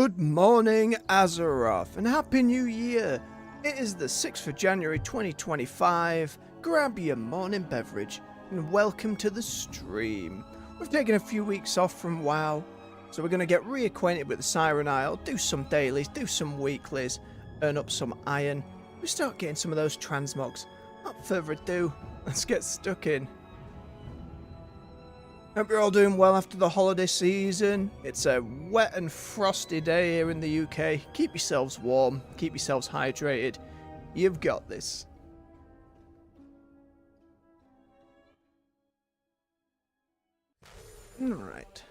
Good morning, Azeroth, and Happy New Year! It is the 6th of January 2025. Grab your morning beverage, and welcome to the stream. We've taken a few weeks off from WoW, so we're going to get reacquainted with the Siren Isle, do some dailies, do some weeklies, earn up some iron. We start getting some of those transmogs. Without further ado, let's get stuck in. Hope you're all doing well after the holiday season. It's a wet and frosty day here in the UK. Keep yourselves warm, keep yourselves hydrated. You've got this. Alright.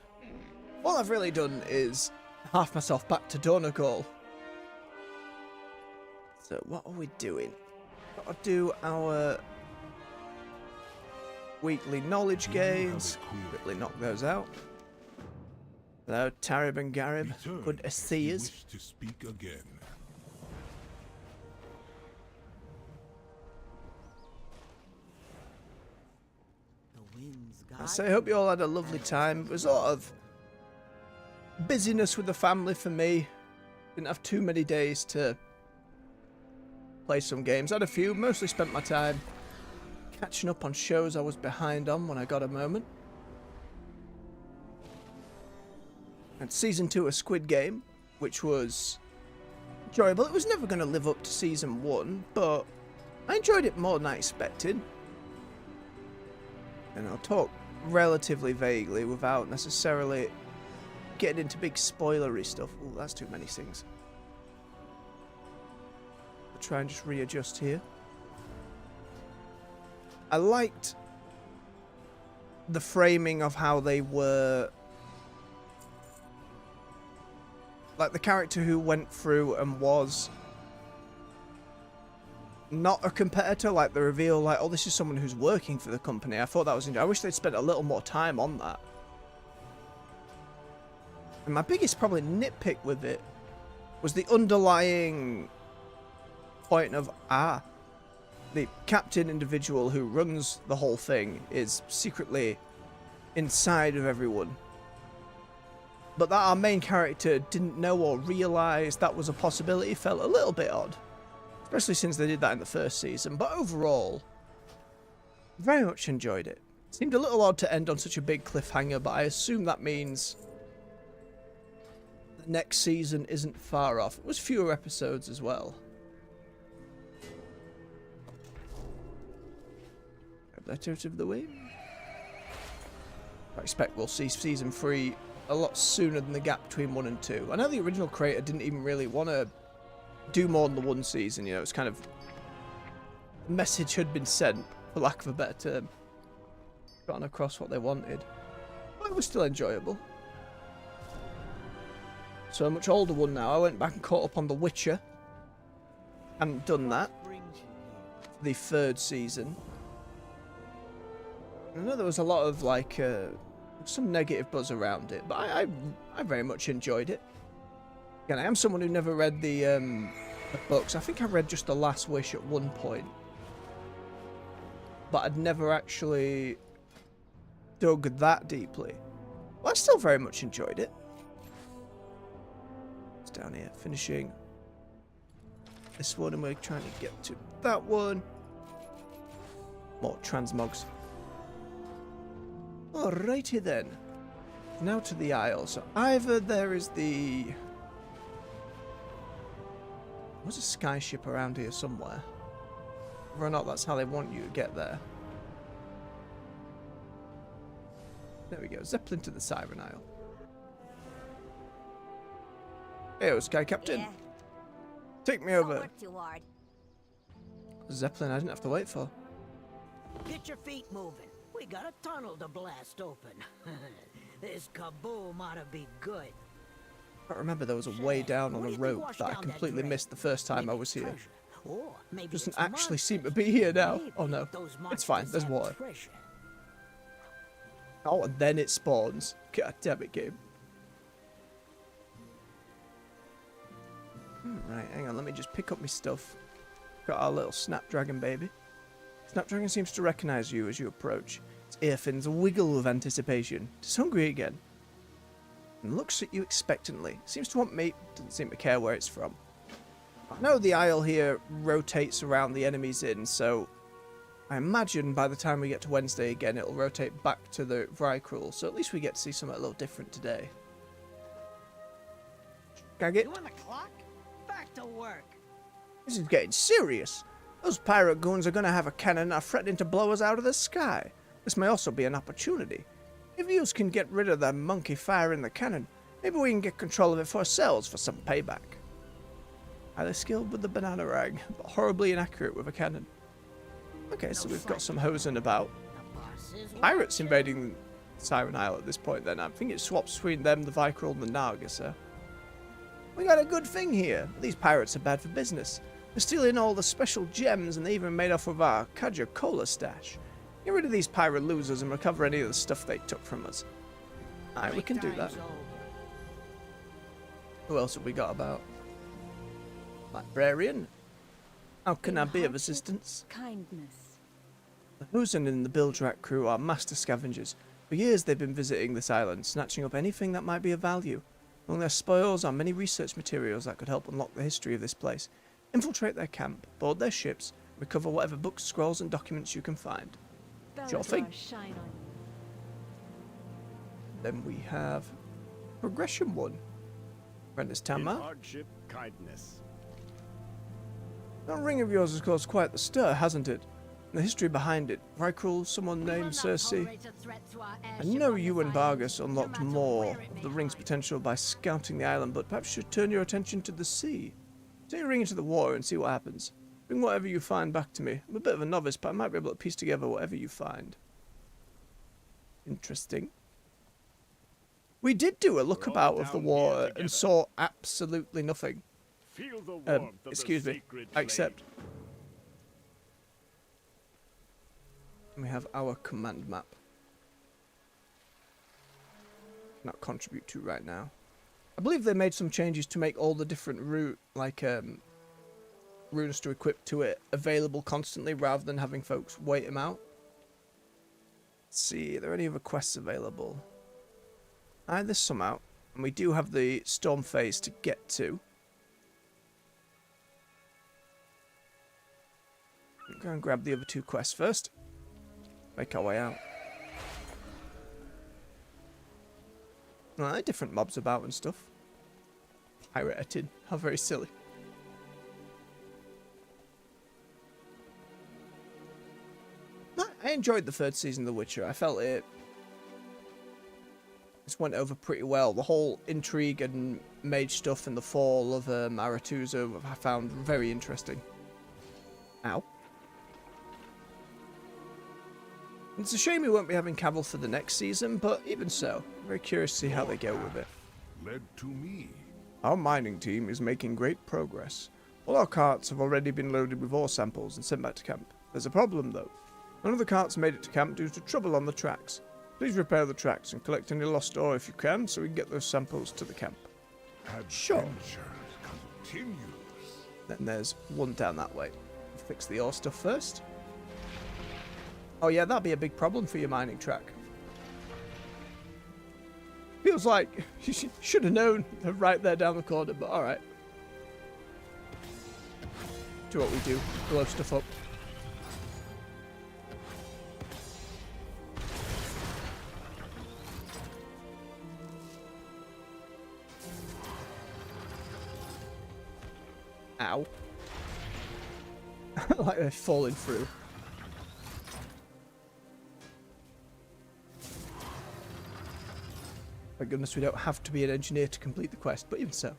All I've really done is half myself back to Donegal. So what are we doing? Gotta do our weekly knowledge gains. Quickly knock those out. Hello, Tarib and Garib. Good to see us. To speak again. So I hope you all had a lovely time. It was a lot of busyness with the family for me. Didn't have too many days to play some games. I had a few, mostly spent my time catching up on shows I was behind on when I got a moment. And Season 2 of Squid Game, which was enjoyable. It was never going to live up to Season 1, but I enjoyed it more than I expected. And I'll talk relatively vaguely without necessarily getting into big spoilery stuff. Oh, that's too many things. I'll try and just readjust here. I liked the framing of how they were, like the character who went through and was not a competitor, like the reveal, like, oh, this is someone who's working for the company. I thought that was interesting. I wish they'd spent a little more time on that. And my biggest probably nitpick with it was the underlying point of, the captain individual who runs the whole thing is secretly inside of everyone. But that our main character didn't know or realise that was a possibility felt a little bit odd. Especially since they did that in the first season. But overall, very much enjoyed it. Seemed a little odd to end on such a big cliffhanger, but I assume that means the next season isn't far off. It was fewer episodes as well. That out of the way. I expect we'll see Season 3 a lot sooner than the gap between 1 and 2. I know the original creator didn't even really want to do more than the one season, you know, it's kind of the message had been sent, for lack of a better term. Gotten across what they wanted. But it was still enjoyable. So a much older one now. I went back and caught up on The Witcher. Hadn't done that. The third season. I know there was a lot of, like, some negative buzz around it, but I very much enjoyed it. Again, I am someone who never read the books. I think I read just The Last Wish at one point. But I'd never actually dug that deeply. Well, I still very much enjoyed it. It's down here, finishing this one, and we're trying to get to that one. More transmogs. Alrighty then. Now to the Isle. So either there is the... There's a skyship around here somewhere. Whether or not that's how they want you to get there. There we go. Zeppelin to the Siren Isle. Hey, Sky Captain. Yeah. Take me Don't over. work too hard. Zeppelin I didn't have to wait for. Get your feet moving. We got a tunnel to blast open. This kaboom ought to be good. I remember there was a way down on a rope that I completely missed the first time I was here. Doesn't actually seem to be here now. Oh no, it's fine, there's water. Oh, and then it spawns. God damn it, game. Right, hang on, let me just pick up my stuff. Got our little Snapdragon baby. Snapdragon seems to recognise you as you approach. Its ear fins wiggle with anticipation. It's hungry again. and looks at you expectantly. Seems to want meat, doesn't seem to care where it's from. I know the isle here rotates around the enemies in, so I imagine by the time we get to Wednesday again, it'll rotate back to the Vrykruel, so at least we get to see something a little different today. Gag it. You on the clock? Back to work. This is getting serious. Those pirate goons are going to have a cannon and are threatening to blow us out of the sky. This may also be an opportunity. If you can get rid of that monkey firing the cannon, maybe we can get control of it for ourselves for some payback. Highly skilled with the banana rag, but horribly inaccurate with a cannon. Okay, so we've got some hosing about. Pirates invading Siren Isle at this point then. I think it swaps between them, the Vrykruel, and the Naga, so. We got a good thing here. These pirates are bad for business. They're stealing all the special gems, and they even made off with our Kaja Cola stash. Get rid of these pirate losers and recover any of the stuff they took from us. Alright, we can do that. Who else have we got about? Librarian? How can I be of assistance? Kindness. The Husan and the Bildrak crew are master scavengers. For years they've been visiting this island, snatching up anything that might be of value. Among their spoils are many research materials that could help unlock the history of this place. Infiltrate their camp, board their ships, recover whatever books, scrolls and documents you can find. Sure thing. Shine on you. Then we have Progression 1. Apprentice Tamar. Hardship, kindness. That ring of yours has caused quite the stir, hasn't it? And the history behind it. Vrykruel, someone named Cersei. I know you and Vargas unlocked more of the ring's potential by scouting the island, but perhaps you should turn your attention to the sea. Take your ring into the water and see what happens. Bring whatever you find back to me. I'm a bit of a novice, but I might be able to piece together whatever you find. Interesting. We did do a look about of the water and saw absolutely nothing. Feel the warmth of Excuse the me. sacred I accept. flame. We have our command map. Not contribute to right now. I believe they made some changes to make all the different runes to equip to it available constantly rather than having folks wait them out. Let's see, are there any other quests available? There's some out, and we do have the storm phase to get to. Go and grab the other two quests first. Make our way out. Different mobs about and stuff. Pirated. How very silly. I enjoyed the third season of The Witcher. I felt it just went over pretty well. The whole intrigue and mage stuff and the fall of Aretuza I found very interesting. Ow. It's a shame we won't be having Cavill for the next season, but even so, I'm very curious to see how they go with it. Led to me. Our mining team is making great progress. All our carts have already been loaded with ore samples and sent back to camp. There's a problem though. None of the carts made it to camp due to trouble on the tracks. Please repair the tracks and collect any lost ore if you can, so we can get those samples to the camp. Sure. Adventure continues. Then there's one down that way. Fix the ore stuff first. Oh yeah, that'd be a big problem for your mining track. Feels like you should have known they're right there down the corner, but alright. Do what we do. Blow stuff up. Ow. Like they're falling through. Thank goodness we don't have to be an engineer to complete the quest, but even so.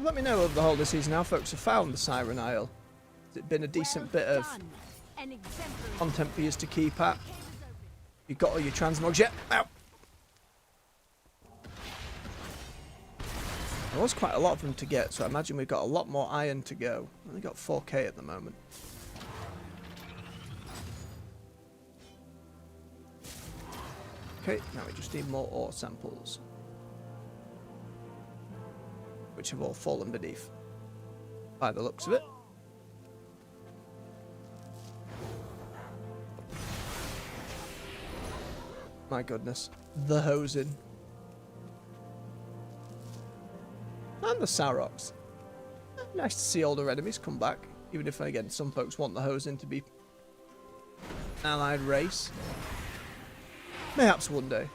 Let me know over the holiday season how folks have found the Siren Isle. Has it been a decent bit of content for you to keep at? You got all your transmogs yet? Ow! There was quite a lot of them to get, so I imagine we've got a lot more iron to go. We've only got 4k at the moment. Okay, now we just need more ore samples. Which have all fallen beneath. By the looks of it. My goodness. The hosing. And the Saroks. Nice to see older enemies come back. Even if, again, some folks want the hosing to be an allied race. Perhaps one day.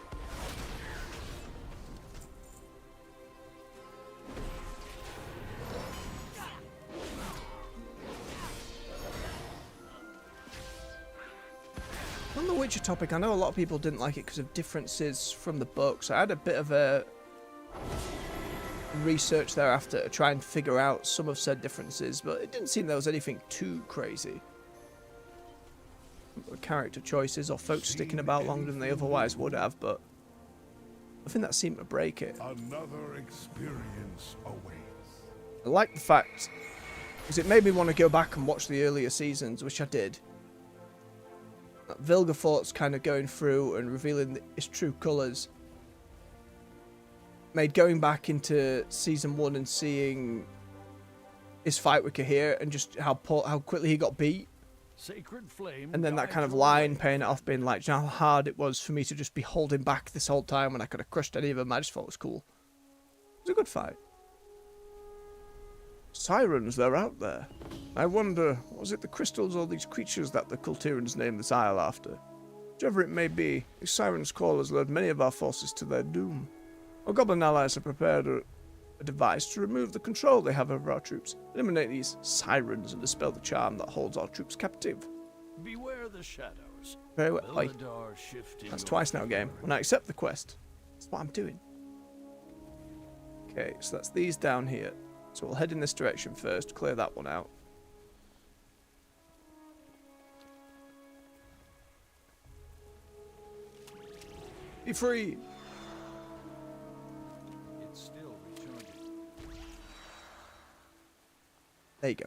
On the Witcher topic, I know a lot of people didn't like it because of differences from the books. I had a bit of a research thereafter to try and figure out some of said differences, but it didn't seem there was anything too crazy. Character choices or folks sticking about longer than they otherwise would have, but I think that seemed to break it. Another experience awaits. I like the fact, because it made me want to go back and watch the earlier seasons, which I did. Vilgefortz kind of going through and revealing his true colours made going back into season 1 and seeing his fight with Kahir and just how quickly he got beat. Sacred flame. And then that kind of line paying it off, being like, you know how hard it was for me to just be holding back this whole time when I could have crushed any of them. I just thought it was cool. It was a good fight. Sirens, they're out there. I wonder, was it the crystals or these creatures that the Kultirans named this isle after? Whichever it may be, the Siren's call has led many of our forces to their doom. Our goblin allies have prepared a device to remove the control they have over our troops, eliminate these sirens and dispel the charm that holds our troops captive. Beware the shadows. Very well. Oi. Eldar shift in That's your twice now, favor. game. When I accept the quest, that's what I'm doing. Okay, so that's these down here. So we'll head in this direction first, clear that one out. Be free! It's still recharging. There you go.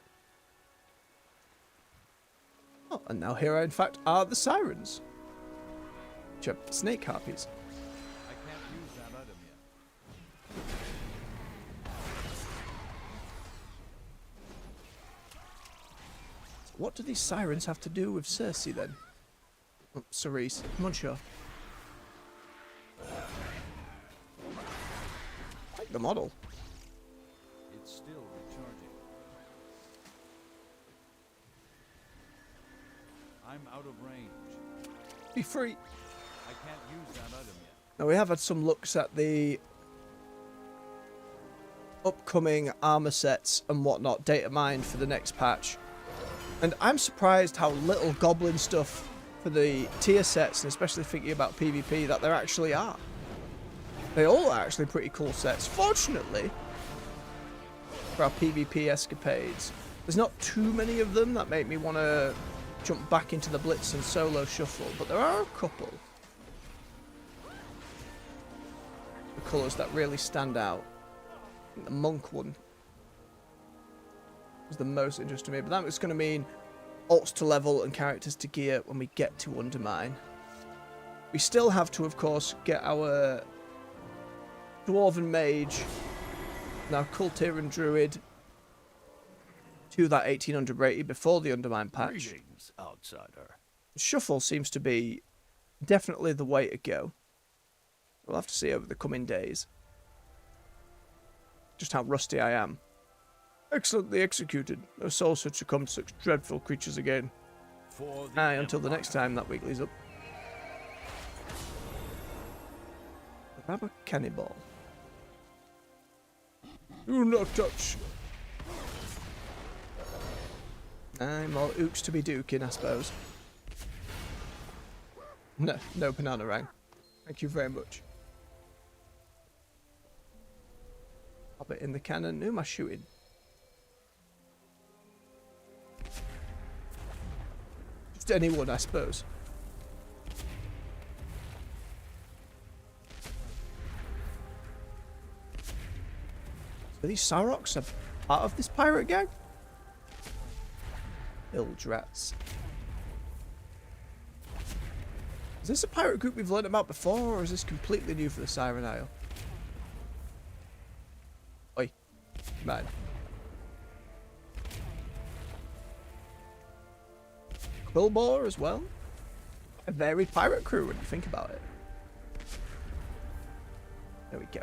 Oh, and now here, in fact, are the sirens. Which are snake harpies. I can't use that item yet. So what do these sirens have to do with Cersei, then? Oh, Cerise. Come on, sure. Like the model. It's still recharging. I'm out of range. Be free! I can't use that item yet. Now, we have had some looks at the upcoming armor sets and whatnot, data mined for the next patch. And I'm surprised how little goblin stuff for the tier sets, and especially thinking about PvP, that there actually are. They all are actually pretty cool sets. Fortunately, for our PvP escapades, there's not too many of them that make me want to jump back into the Blitz and solo shuffle, but there are a couple. The colours that really stand out. I think the monk one was the most interesting to me, but that was going to mean alts to level and characters to gear when we get to Undermine. We still have to, of course, get our Dwarven Mage, now Kultiran Druid, to that 1800 rating before the Undermine patch. Greetings, outsider. Shuffle seems to be definitely the way to go. We'll have to see over the coming days just how rusty I am. Excellently executed. No soul should succumb to such dreadful creatures again. For the Aye, until the Empire. next time that weekly's up. Grab a cannibal. Do not touch. Aye, more ooks to be duking, I suppose. No, no banana rang. Thank you very much. Pop it in the cannon. Who am I shooting? Just anyone, I suppose. So these Saroks are part of this pirate gang? Ildrats. Is this a pirate group we've learned about before, or is this completely new for the Siren Isle? Oi, man. Quillbore as well? A varied pirate crew when you think about it. There we go.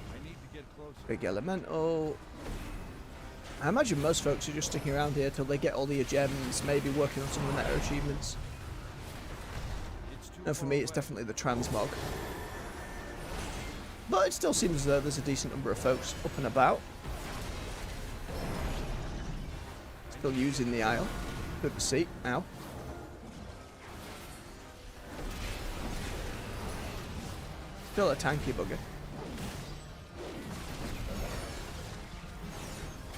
I need to get closer. Big elemental. I imagine most folks are just sticking around here till they get all the gems, maybe working on some of the meta achievements. And for me, it's definitely the transmog. But it still seems as though there's a decent number of folks up and about. Still using the Isle. Good to see. Ow. Still a tanky bugger.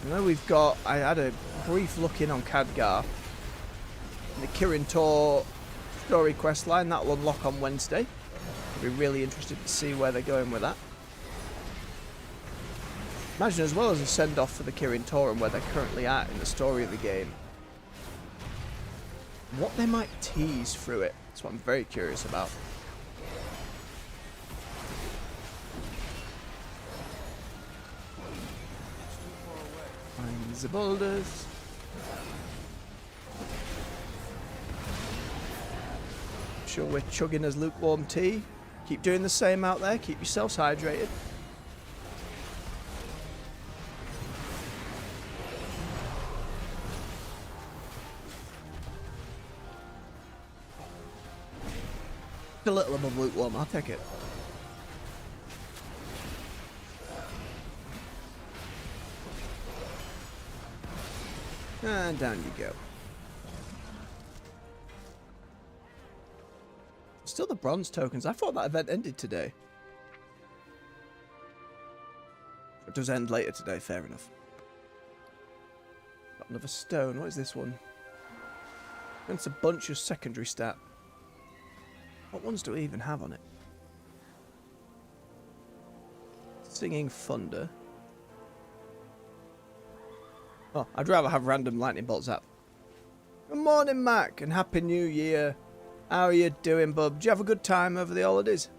I know we've got... I had a brief look in on Khadgar. The Kirin Tor story quest line, that will unlock on Wednesday. I'll be really interested to see where they're going with that. Imagine as well as a send-off for the Kirin Tor and where they're currently at in the story of the game. What they might tease through it. That's what I'm very curious about. Find the boulders. Sure we're chugging as lukewarm tea. Keep doing the same out there. Keep yourselves hydrated. A little above lukewarm, I'll take it. And down you go. Still the bronze tokens. I thought that event ended today. It does end later today, fair enough. Got another stone. What is this one? It's a bunch of secondary stat. What ones do we even have on it? Singing Thunder. Oh, I'd rather have random lightning bolt zap. Good morning, Mac, and Happy New Year. How are you doing, bub? Did you have a good time over the holidays?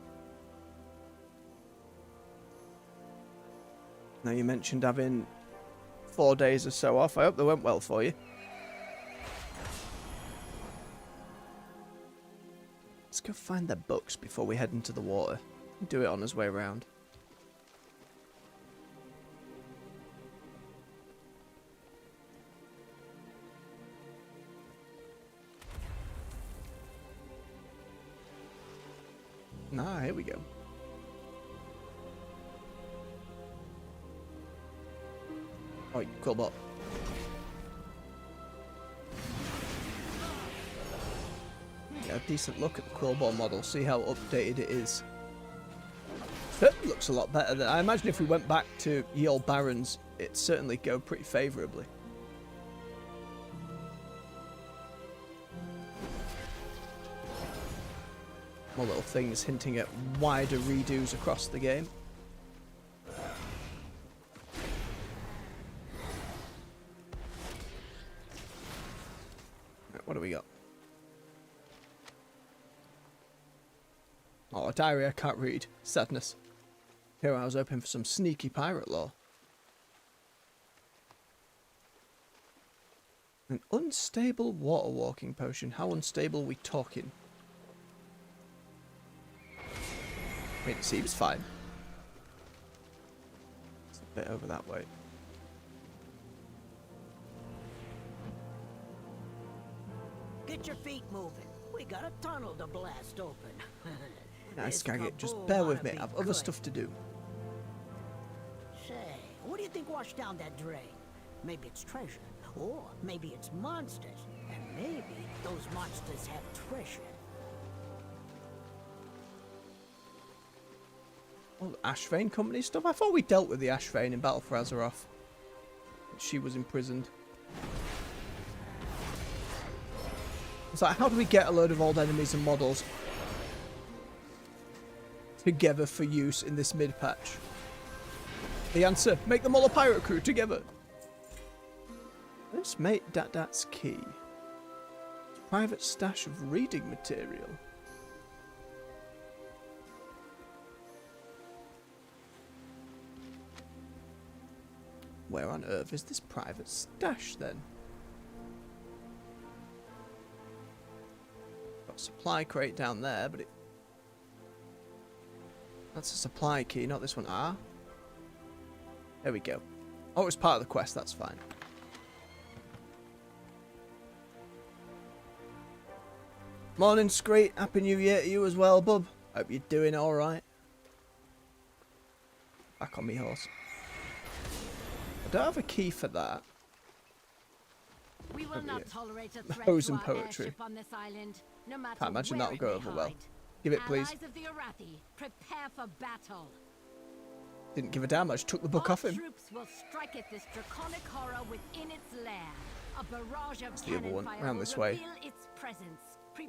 Now, you mentioned having 4 days or so off. I hope they went well for you. Let's go find their books before we head into the water. Do it on his way around. Ah, here we go. Oh, cool bot. Get a decent look at the Quillball model, see how updated it is. Certainly looks a lot better than... I imagine if we went back to Ye Olde Barrens, it'd certainly go pretty favourably. More little things hinting at wider redos across the game. Right, what do we got? Oh, a diary I can't read. Sadness. Here I was hoping for some sneaky pirate lore. An unstable water walking potion. How unstable are we talking? I mean, it seems fine. It's a bit over that way. Get your feet moving. We got a tunnel to blast open. Nice, This Skagit. Just kaboom bear with oughta me. be I've other good. stuff to do. Say, what do you think washed down that drain? Maybe it's treasure, or maybe it's monsters, and maybe those monsters have treasure. Oh, Ashvane Company stuff? I thought we dealt with the Ashvane in Battle for Azeroth. She was imprisoned. It's like, how do we get a load of old enemies and models together for use in this mid-patch? The answer, make them all a pirate crew together. Let's make that's key. Private stash of reading material. Where on earth is this private stash then? Got a supply crate down there, but it... That's a supply key, not this one. Ah. There we go. Oh, it's part of the quest, that's fine. Morning, Screet. Happy New Year to you as well, bub. Hope you're doing alright. Back on me horse. I don't have a key for that. We will not tolerate a threat Prose to and our poetry. airship on this island, no matter Can't imagine where that'll it go may over well. hide. Give it, please. Allies of the Arathi, prepare for battle. Didn't give a damn, I just took the book Our off him. troops will strike at this draconic horror within its lair. A barrage of the other cannon one, fire round will this way. reveal its presence.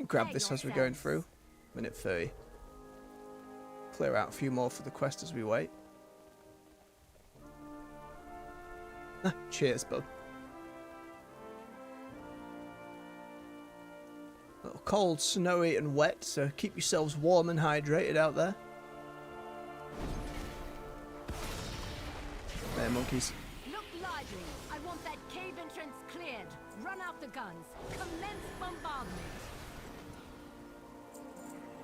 Grab Prepare this as we're going yourselves. through. Minute 30. Clear out a few more for the quest as we wait. Ah, cheers, bub. A little cold, snowy and wet, so keep yourselves warm and hydrated out there. There, monkeys. Look lively. I want that cave entrance cleared. Run out the guns. Commence bombardment.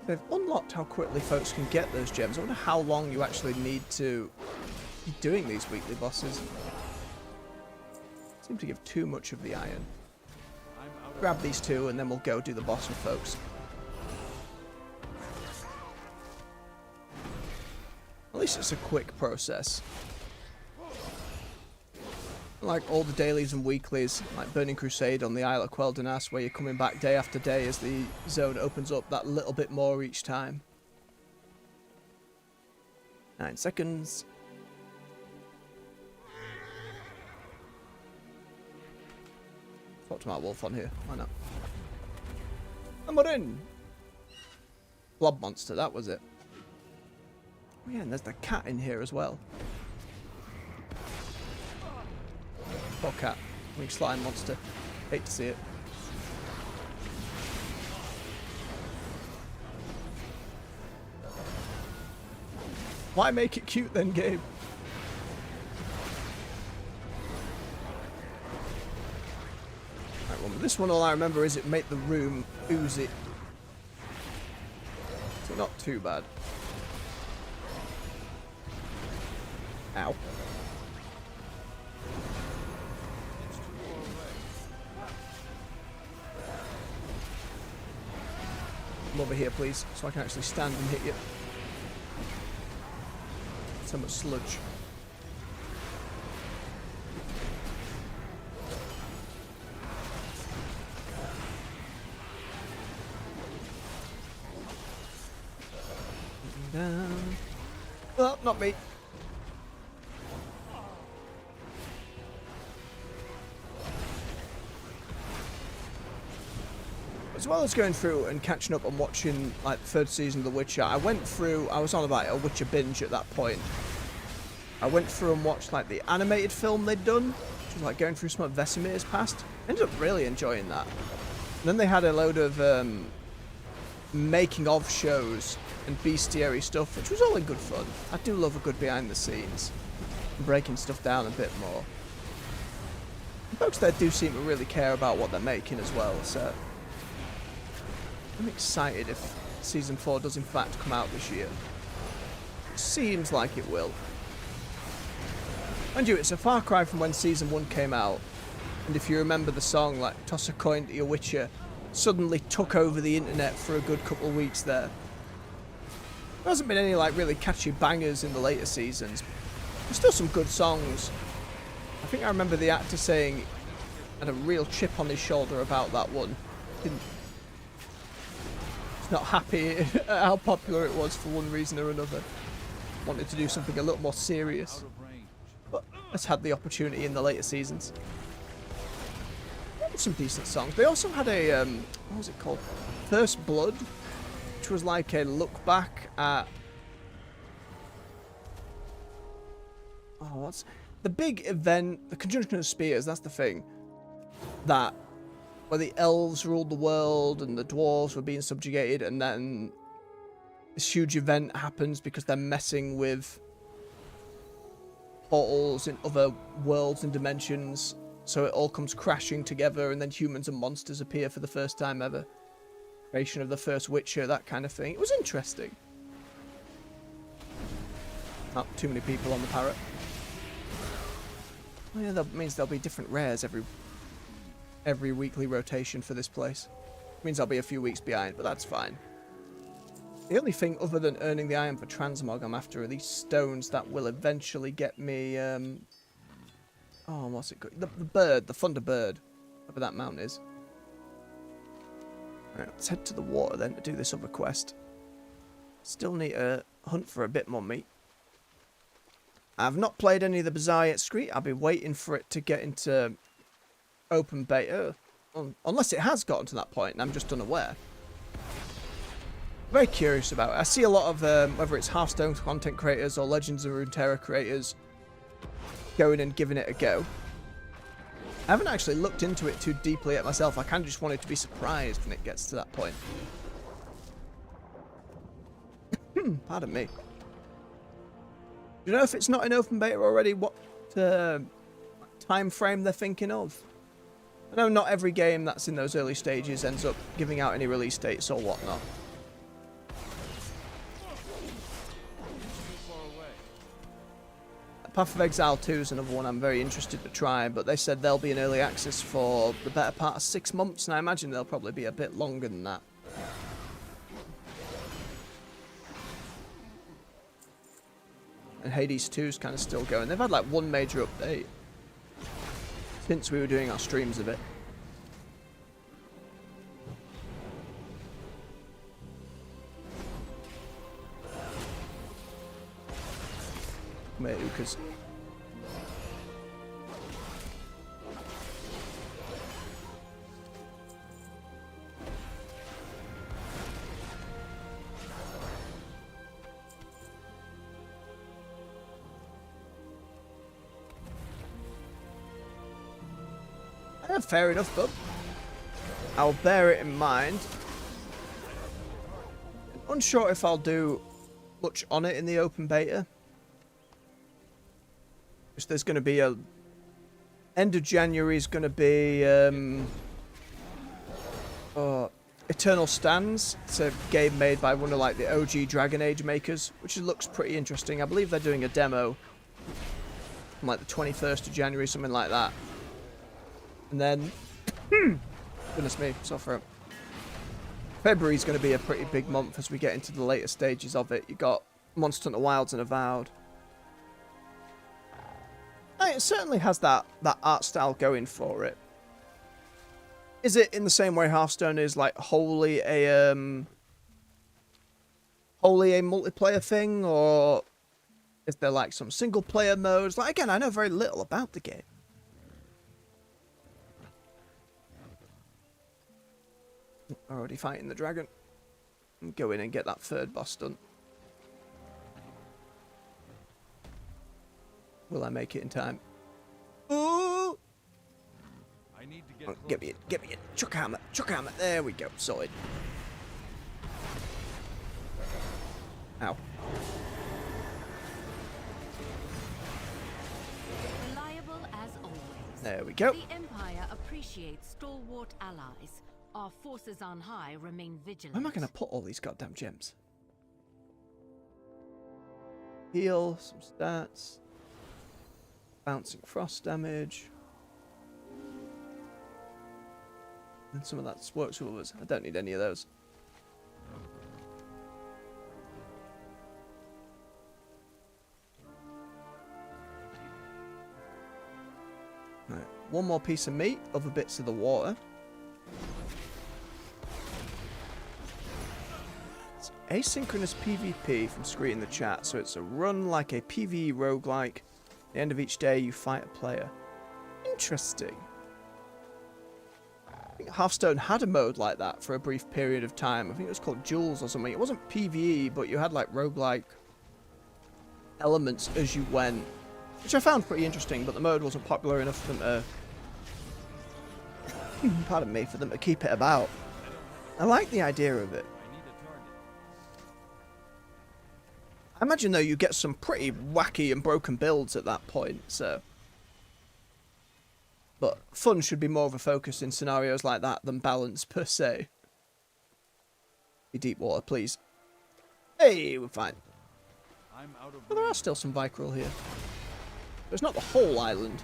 They've unlocked how quickly folks can get those gems. I wonder how long you actually need to be doing these weekly bosses. Seem to give too much of the iron. Grab these two and then we'll go do the boss with folks. At least it's a quick process. Like all the dailies and weeklies, like Burning Crusade on the Isle of Quel'Danas, where you're coming back day after day as the zone opens up that little bit more each time. 9 seconds. Talk to my wolf on here, why not? And we're in! Blob monster, that was it. Oh yeah, and there's the cat in here as well. Poor cat. Big slime monster. Hate to see it. Why make it cute then, game? Right, well, this one all I remember is it made the room oozy. So not too bad. Ow. Come over here, please, so I can actually stand and hit you. So much sludge. Down. Oh, not me. As well as going through and catching up and watching like the third season of The Witcher, I was on about a Witcher binge at that point. I went through and watched like the animated film they'd done, which was like going through some of Vesemir's past. I ended up really enjoying that. And then they had a load of making of shows and bestiary stuff, which was all in good fun. I do love a good behind the scenes and breaking stuff down a bit more. And folks there do seem to really care about what they're making as well, so I'm excited if Season 4 does in fact come out this year. Seems like it will. Mind you, it's a far cry from when Season 1 came out. And if you remember the song, like, Toss a Coin to Your Witcher, suddenly took over the internet for a good couple of weeks there. There hasn't been any, like, really catchy bangers in the later seasons. There's still some good songs. I think I remember the actor saying had a real chip on his shoulder about that one. He's not happy at how popular it was for one reason or another. Wanted to do something a little more serious. But has had the opportunity in the later seasons. Some decent songs. They also had a, what was it called? First Blood, which was like a look back at... Oh, what's... The big event, the Conjunction of Spears, that's the thing. That... where the elves ruled the world and the dwarves were being subjugated, and then this huge event happens because they're messing with portals in other worlds and dimensions, so it all comes crashing together, and then humans and monsters appear for the first time ever. Creation of the first Witcher, that kind of thing. It was interesting. Not too many people on the parrot. Oh yeah, that means there'll be different rares every weekly rotation for this place. It means I'll be a few weeks behind, but that's fine. The only thing other than earning the iron for transmog I'm after are these stones that will eventually get me, oh, what's it called? The bird, the Thunderbird, whatever that mountain is. Alright, let's head to the water then to do this other quest. Still need to hunt for a bit more meat. I've not played any of the Bazaar yet, Screet. I'll be waiting for it to get into open beta. Unless it has gotten to that point and I'm just unaware. Very curious about it. I see a lot of, whether it's Hearthstone content creators or Legends of Runeterra creators going and giving it a go. I haven't actually looked into it too deeply yet myself. I kind of just wanted to be surprised when it gets to that point. Pardon me. Do you know if it's not in open beta already, what time frame they're thinking of? I know not every game that's in those early stages ends up giving out any release dates or whatnot. Path of Exile 2 is another one I'm very interested to try, but they said they'll be in early access for the better part of 6 months, and I imagine they'll probably be a bit longer than that. And Hades 2 is kind of still going. They've had like one major update since we were doing our streams of it. Because fair enough, bub. I'll bear it in mind. Unsure if I'll do much on it in the open beta. There's going to be a end of January is going to be Eternal Stands. It's a game made by one of like the OG Dragon Age makers, which looks pretty interesting. I believe they're doing a demo from like the 21st of January, something like that. And then goodness me, suffer. February is going to be a pretty big month as we get into the later stages of it. You got Monster Hunter Wilds and Avowed. It certainly has that art style going for it. Is it in the same way Hearthstone is like wholly a multiplayer thing, or is there like some single player modes? Like again, I know very little about the game. Already fighting the dragon. Go in and get that third boss done. Will I make it in time? Ooh! I need to get Get me in. Chuck hammer. There we go. Sorted. Ow. Reliable as always. There we go. The Empire appreciates stalwart allies. Our forces on high remain vigilant. Where am I going to put all these goddamn gems? Heal, some stats. Bouncing frost damage. And some of that works with others. I don't need any of those. Right, one more piece of meat, other bits of the water. It's asynchronous PvP from Scree in the chat, so it's a run like a PvE roguelike. At the end of each day, you fight a player. Interesting. I think Hearthstone had a mode like that for a brief period of time. I think it was called Jewels or something. It wasn't PvE, but you had like roguelike elements as you went, which I found pretty interesting, but the mode wasn't popular enough for them to, pardon me, for them to keep it about. I like the idea of it. I imagine, though, you get some pretty wacky and broken builds at that point, so... But fun should be more of a focus in scenarios like that than balance, per se. Be deep water, please. Hey, we're fine. I'm out of But there are still some Vicryl here. But it's not the whole island.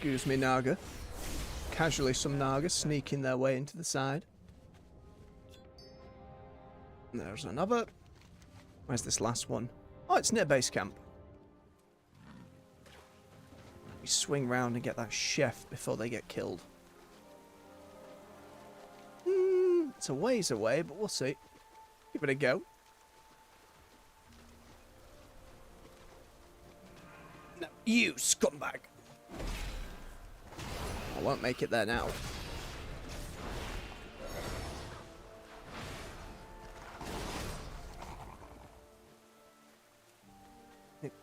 Excuse me, Naga. Casually, some Nagas sneaking their way into the side. And there's another. Where's this last one? Oh, it's near base camp. We swing round and get that chef before they get killed. It's a ways away, but we'll see. Give it a go. No, you scumbag. I won't make it there now.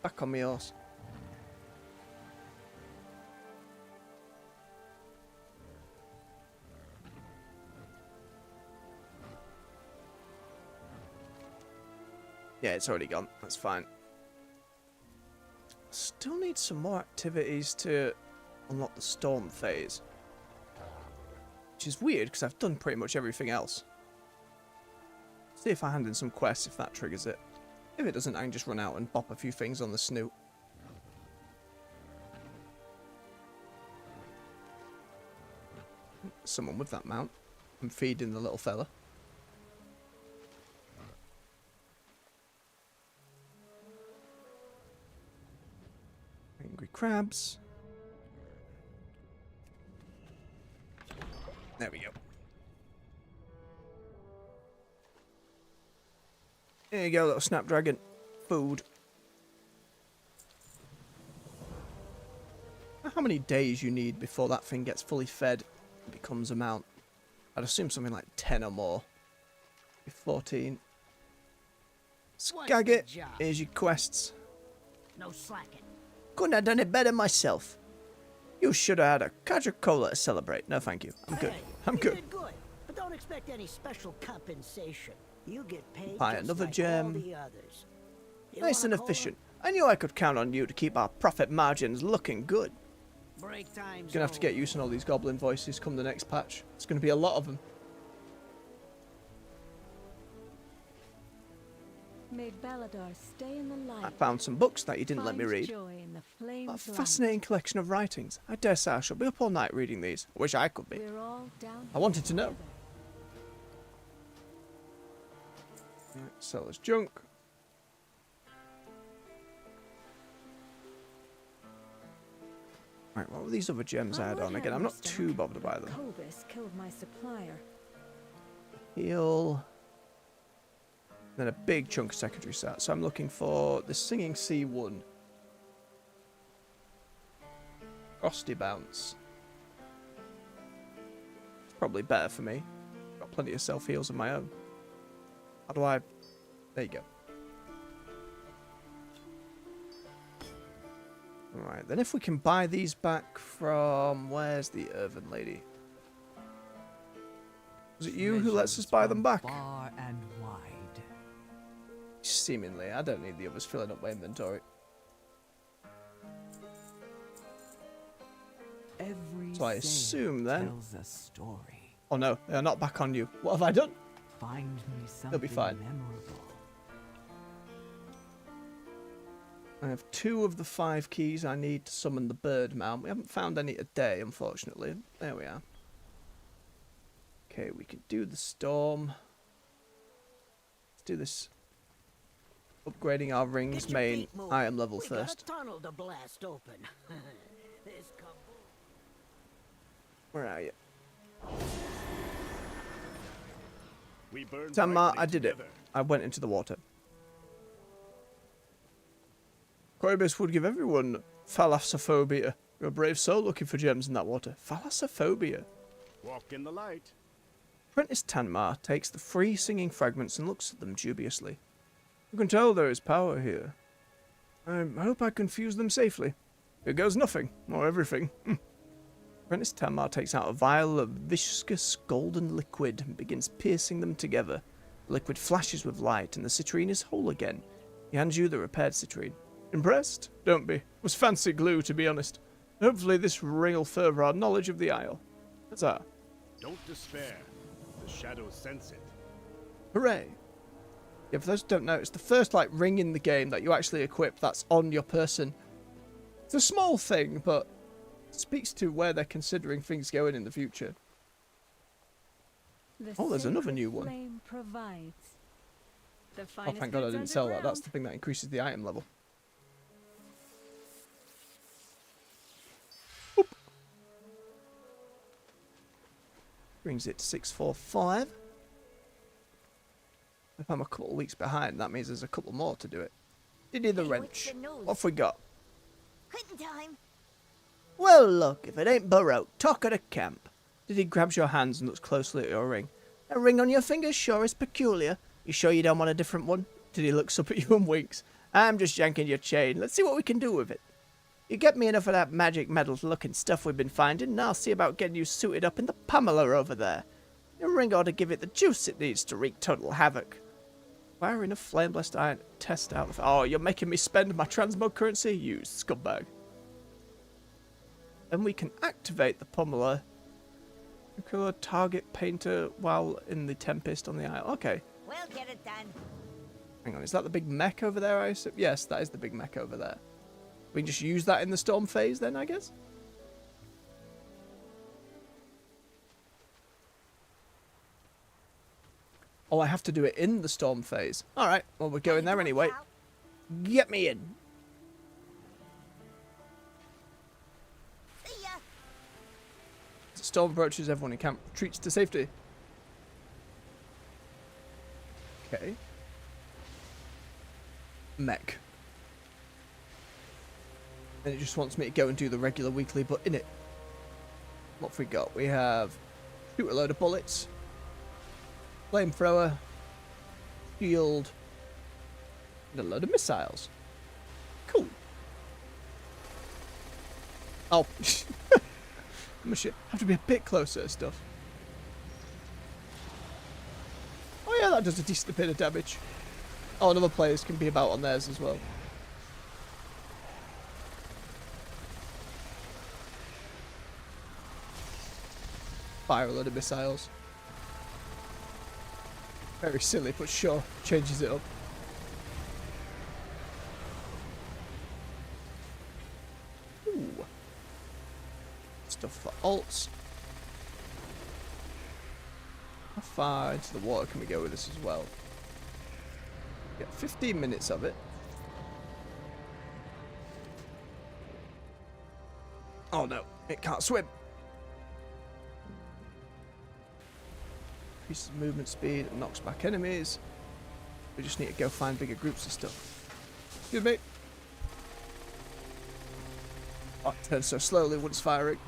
Back on me horse. Yeah, it's already gone. That's fine. Still need some more activities to unlock the storm phase. Which is weird, because I've done pretty much everything else. See if I hand in some quests, if that triggers it. If it doesn't, I can just run out and bop a few things on the snoot. Someone with that mount. I'm feeding the little fella. Angry crabs. There we go. There you go, little snapdragon. Food. How many days you need before that thing gets fully fed and becomes a mount? I'd assume something like 10 or more. 14. Skag it. Here's your quests. No slacking. Couldn't have done it better myself. You should have had a Coca-Cola to celebrate. No, thank you. I'm good. Hey, I'm you good. did good, but don't expect any special compensation. You get paid Buy just another like gem. all the others. You Nice want and a cola? efficient. I knew I could count on you to keep our profit margins looking good. Break time's Gonna have to get over. used to all these goblin voices come the next patch. It's gonna be a lot of them. May Baladar stay in the light. I found some books that you didn't let me Find read. joy in the What flames a light. fascinating collection of writings. I dare say I shall be up all night reading these. I wish I could be. We're all down I wanted to know. together. Right, sell as junk. Right, what were these other gems I had on? Again, I'm not too bothered by them. Cobus killed my supplier. Heal. Then a big chunk of secondary stats. So I'm looking for the Singing C1. Frosty Bounce. It's probably better for me. Got plenty of self-heals of my own. How do I... There you go. Alright, then if we can buy these back from... Where's the Irvin lady? Was it you who lets us buy them back? Far and wide. Seemingly. I don't need the others filling up my inventory. Every So I assume then... tells a story. Oh no, they're not back on you. What have I done? Find me something They'll be fine. memorable. I have 2 of the 5 keys I need to summon the bird mount. We haven't found any today, unfortunately. There we are. Okay, we can do the storm. Let's do this. Upgrading our rings Get your main feet moving. item level We first. got a tunnel to blast open. This couple. Where are you? We burn Tamar, brightly I did it. together. I went into the water. Coibus would give everyone thalassophobia. You're a brave soul looking for gems in that water. Thalassophobia? Walk in the light. Apprentice Tanmar takes the free singing fragments and looks at them dubiously. You can tell there is power here. I hope I can fuse them safely. Here goes nothing, or everything. Apprentice Tanmar takes out a vial of viscous golden liquid and begins piercing them together. The liquid flashes with light and the citrine is whole again. He hands you the repaired citrine. Impressed? Don't be. It was fancy glue, to be honest. Hopefully this ring will further our knowledge of the Isle. Huzzah. Don't despair. The shadows sense it. Hooray. Yeah, for those who don't know, it's the first ring in the game that you actually equip that's on your person. It's a small thing, but it speaks to where they're considering things going in the future. Oh, there's another new one. Flame provides the Oh, finest thank God I goods didn't sell that. underground. That's the thing that increases the item level. Boop. Brings it to 645. If I'm a couple of weeks behind, that means there's a couple more to do it. Diddy the Hey, wrench. what's the news? What have we got? Quitting time. Well, look, if it ain't Burrow, talk at a camp. Diddy grabs your hands and looks closely at your ring. That ring on your finger sure is peculiar. You sure you don't want a different one? Diddy looks up at you and winks. I'm just yanking your chain. Let's see what we can do with it. You get me enough of that magic metals-looking stuff we've been finding, and I'll see about getting you suited up in the Pamela over there. Your ring ought to give it the juice it needs to wreak total havoc. Firing a flame-blessed iron test out of... Oh, you're making me spend my transmog currency? You scumbag. Then we can activate the Pamela. Kill a target painter while in the Tempest on the Isle. Okay. We'll get it done. Hang on, is that the big mech over there, I assume? Yes, that is the big mech over there. We can just use that in the storm phase then, I guess? Oh, I have to do it in the storm phase. Alright, well, we're going there anyway. Get me in. See ya. As the storm approaches, everyone in camp retreats to safety. Okay. Mech. And it just wants me to go and do the regular weekly, but in it. What have we got? We have shoot a load of bullets, flamethrower, shield, and a load of missiles. Cool. Oh, I have to be a bit closer to stuff. Oh yeah, that does a decent bit of damage. Oh, and other players can be about on theirs as well. Fire a load of missiles. Very silly, but sure, changes it up. Ooh. Stuff for alts. How far into the water can we go with this as well? Get 15 minutes of it. Oh no, it can't swim. Increases movement speed and knocks back enemies. We just need to go find bigger groups of stuff. Excuse me. Oh, it turns so slowly when it's firing.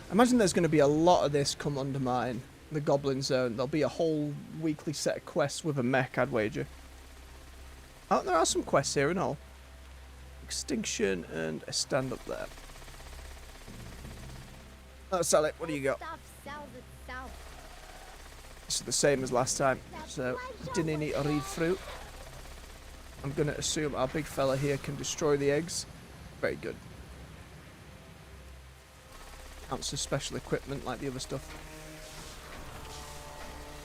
I imagine there's going to be a lot of this come undermine the Goblin Zone. There'll be a whole weekly set of quests with a mech, I'd wager. Oh, there are some quests here and all. Extinction and a stand up there. Oh, Sally, what do you got? Stuff sells itself. This is the same as last time, so didn't need to read through. I'm going to assume our big fella here can destroy the eggs. Very good. Counts as special equipment like the other stuff.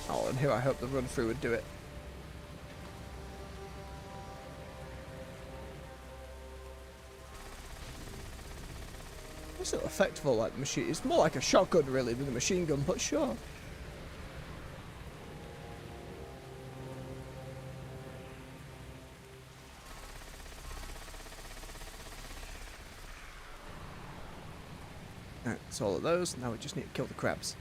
Oh, and here I hope the run through would do it. It's not effective like the machine. It's more like a shotgun really than a machine gun, but sure. Right, that's all of those. Now we just need to kill the crabs.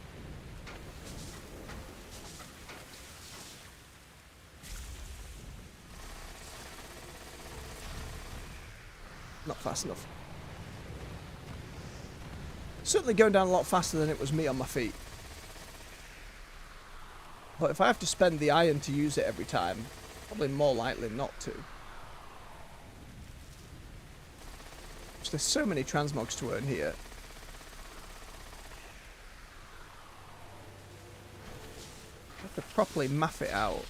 Not fast enough. certainly going down a lot faster than it was me on my feet. But if I have to spend the iron to use it every time, probably more likely not to. There's so many transmogs to earn here. I have to properly map it out.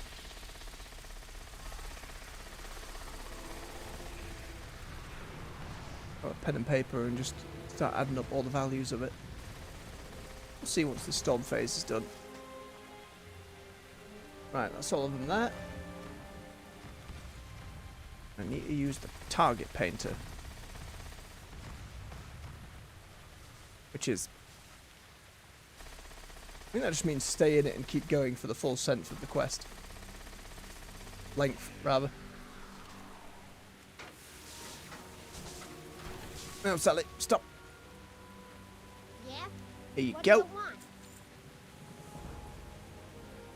Got a pen and paper and just start adding up all the values of it. We'll see once the storm phase is done. Right, that's all of them there. I need to use the target painter. Which is... I think that just means stay in it and keep going for the full sense of the quest. Length, rather. No, Sally, stop. Yeah? Here you What go. do you want?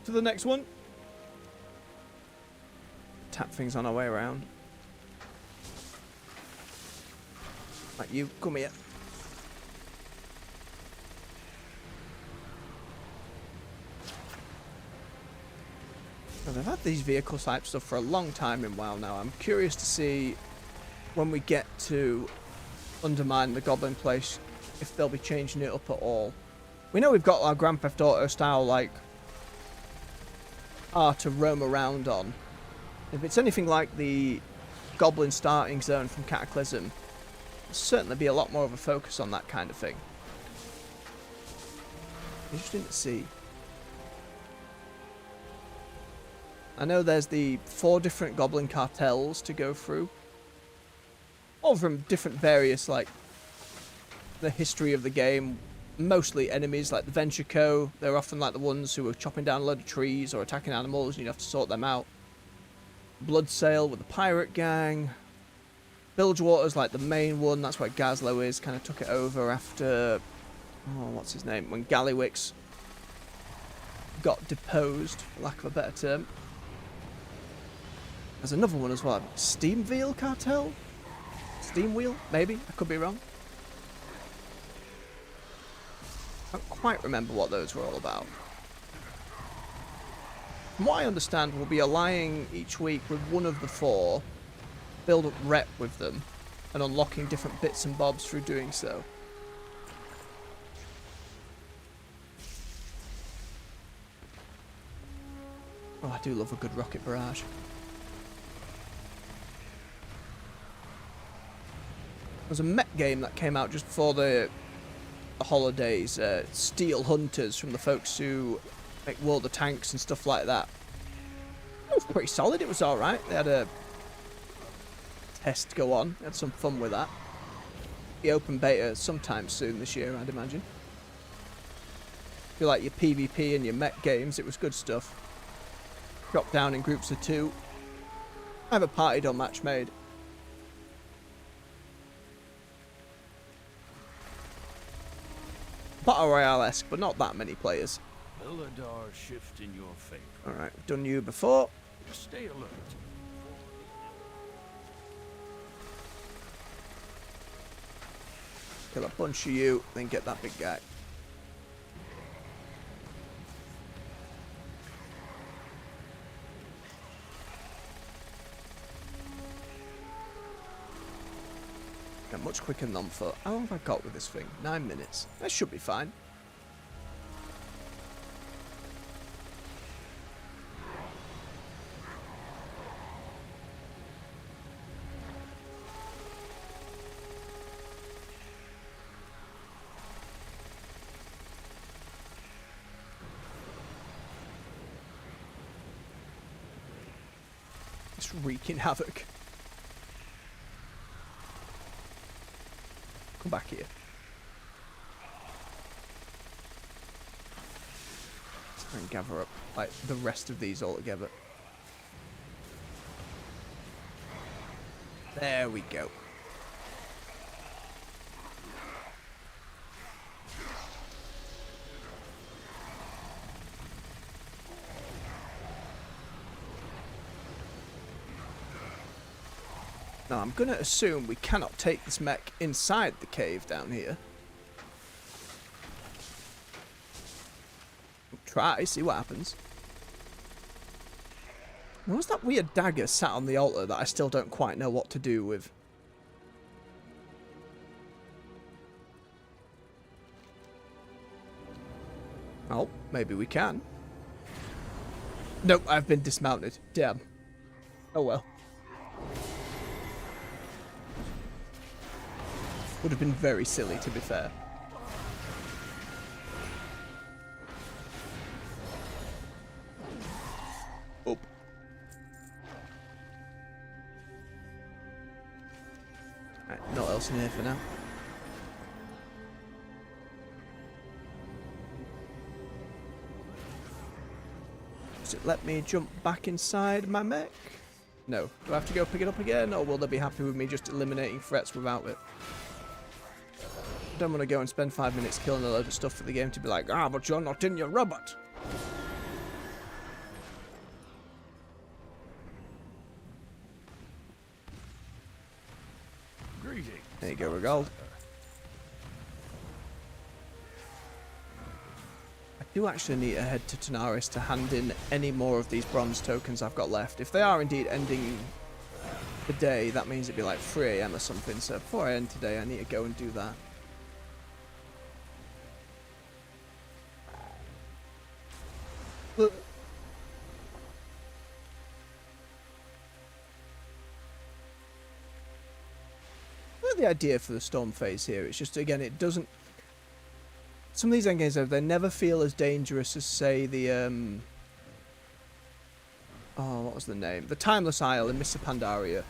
To the next one. Tap things on our way around. Like you, come here. Now, they've had these vehicle type stuff for a long time in WoW now. I'm curious to see when we get to undermine the Goblin place if they'll be changing it up at all. We know we've got our Grand Theft Auto style like to roam around on. If it's anything like the Goblin starting zone from Cataclysm, there'll certainly be a lot more of a focus on that kind of thing. Interesting to see. I know there's the 4 different Goblin cartels to go through. All from different various, like, the history of the game. Mostly enemies, like the Venture Co. They're often like the ones who are chopping down a load of trees or attacking animals, and you have to sort them out. Bloodsail with the pirate gang. Bilgewater's like the main one, that's where Gazlowe is, kind of took it over after... oh, what's his name? When Gallywix got deposed, for lack of a better term. There's another one as well. Steamwheel Cartel? Steamwheel? Maybe? I could be wrong. I don't quite remember what those were all about. From what I understand, we'll be allying each week with one of the 4, build up rep with them, and unlocking different bits and bobs through doing so. Oh, I do love a good rocket barrage. There's a mech game that came out just before the holidays, Steel Hunters, from the folks who make World of Tanks and stuff like that. It was pretty solid, it was alright. They had a test go on, had some fun with that. The open beta sometime soon this year, I'd imagine. If you like your PvP and your mech games, it was good stuff. Drop down in groups of 2. I haven't partied or match made. Battle Royale-esque, but not that many players. Belladar shift in your favor. Alright, we've done you before. Stay alert. Kill a bunch of you, then get that big guy. Much quicker than on foot. How long have I got with this thing? 9 minutes. That should be fine. It's wreaking havoc. Come back here. Try and gather up like the rest of these all together. There we go. Now I'm going to assume we cannot take this mech inside the cave down here. try, see what happens. What was that weird dagger sat on the altar that I still don't quite know what to do with? Oh, maybe we can. Nope, I've been dismounted. Damn. Oh well. Would have been very silly, to be fair. Oh. Right, not else in here for now. Does it let me jump back inside my mech? No. Do I have to go pick it up again, or will they be happy with me just eliminating threats without it? I don't want to go and spend 5 minutes killing a load of stuff for the game to be like, ah, but you're not in your robot. Greetings. There you go, Regold. I do actually need to head to Tanaris to hand in any more of these bronze tokens I've got left. If they are indeed ending the day, that means it'd be like 3 AM or something. So before I end today, I need to go and do that. Look. Well, the idea for the storm phase here, it's just, again, it doesn't... Some of these endgames, though, they never feel as dangerous as, say, the, oh, what was the name? The Timeless Isle in Mr. Pandaria.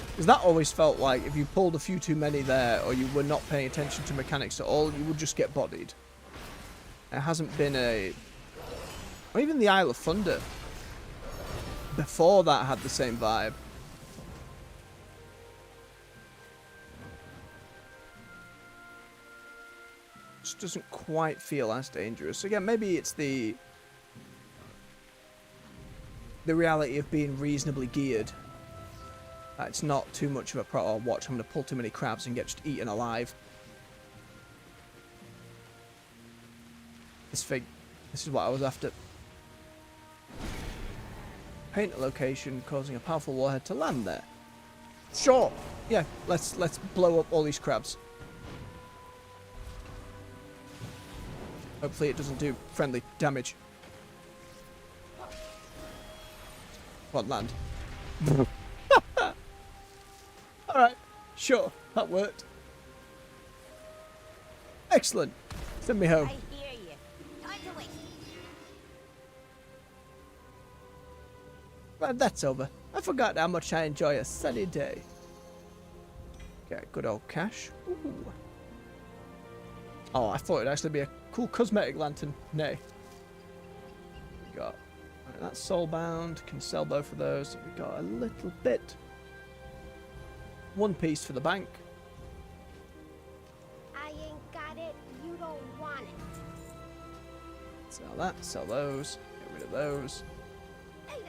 Because that always felt like if you pulled a few too many there, or you were not paying attention to mechanics at all, you would just get bodied. It hasn't been a... Or even the Isle of Thunder. Before that had the same vibe. Just doesn't quite feel as dangerous. Again, maybe it's the reality of being reasonably geared. It's not too much of a pro. Oh, watch, I'm going to pull too many crabs and get just eaten alive. This is what I was after. Paint a location, causing a powerful warhead to land there. Sure. Yeah, let's blow up all these crabs. Hopefully it doesn't do friendly damage. What, land? Alright, sure, that worked. Excellent. Send me home. I hear you. Time to wait. Right, that's over. I forgot how much I enjoy a sunny day. Okay, good old cash. Ooh. Oh, I thought it'd actually be a cool cosmetic lantern. Nay. We got... Right, that's soulbound. Can sell both of those. We got a little bit. 1 piece for the bank. I ain't got it. You don't want it. Sell that. Sell those. Get rid of those. Hey, that's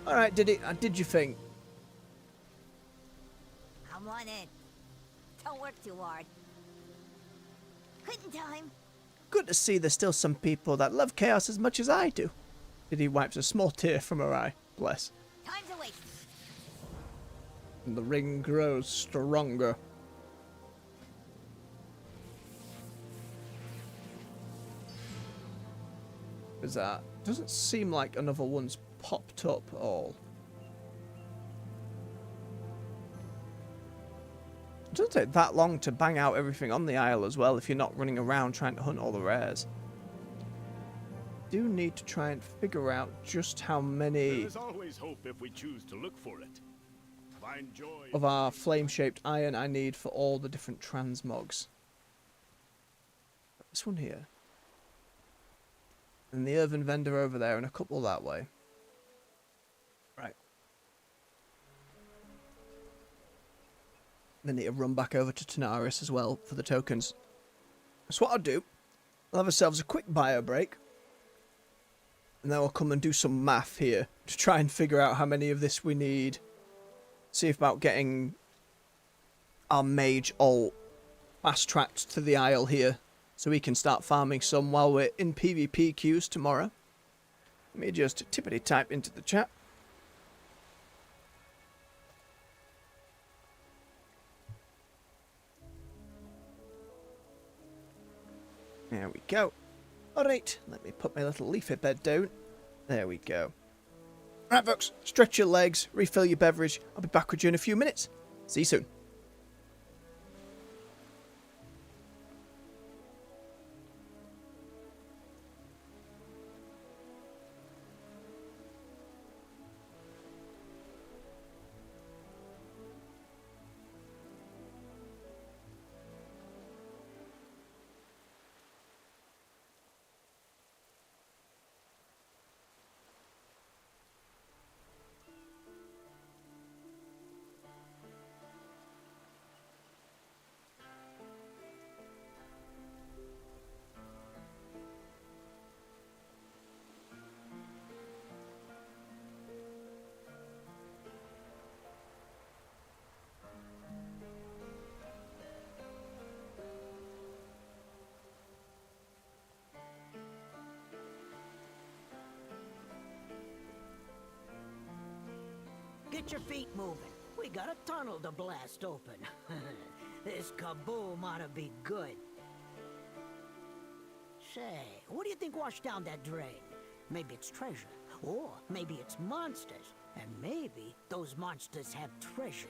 it. Alright, did you think? Come on in. Don't work too hard. Quitting time. Good to see there's still some people that love chaos as much as I do. Diddy wipes a small tear from her eye. Bless. Time to wait. And the ring grows stronger. Is that? Doesn't seem like another one's popped up at all. It doesn't take that long to bang out everything on the isle as well if you're not running around trying to hunt all the rares. Do need to try and figure out just how many There is always hope if we choose to look for it. Find joy of our flame-shaped iron I need for all the different transmogs. This one here. And the earthen vendor over there and a couple that way. Right. Then need to run back over to Tanaris as well for the tokens. That's what I'll do. We'll have ourselves a quick bio break. And then we'll come and do some math here to try and figure out how many of this we need. See about getting our mage all fast-tracked to the isle here so we can start farming some while we're in PvP queues tomorrow. Let me just tippity type into the chat. There we go. Alright, let me put my little leafy bed down. There we go. Right, folks, stretch your legs, refill your beverage. I'll be back with you in a few minutes. See you soon. Get your feet moving. We got a tunnel to blast open. This kaboom ought to be good. Say, what do you think washed down that drain? Maybe it's treasure, or maybe it's monsters. And maybe those monsters have treasure.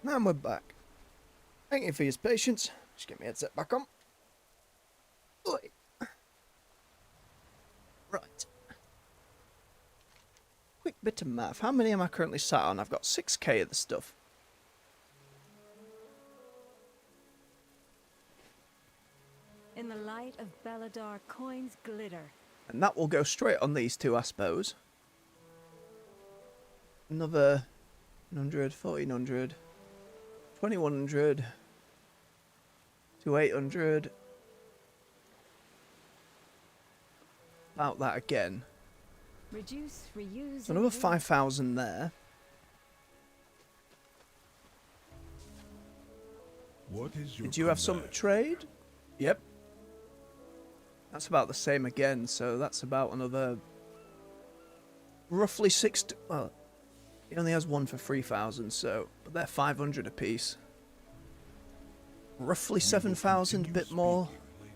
And we're back. Thank you for your patience. Just get my headset back on. Oi. Right. Quick bit of math. How many am I currently sat on? I've got 6k of the stuff. In the light of Belladar, coins glitter. And that will go straight on these two, I suppose. Another 100, 1400, 2100 to 800. About that again. Reduce, reuse. So another 5,000 there. What is your Did you have some to command? trade? Yep. That's about the same again, so that's about another roughly well, he only has one for 3,000, so but they're 500 apiece. Roughly We will 7,000, a continue bit more. speaking later.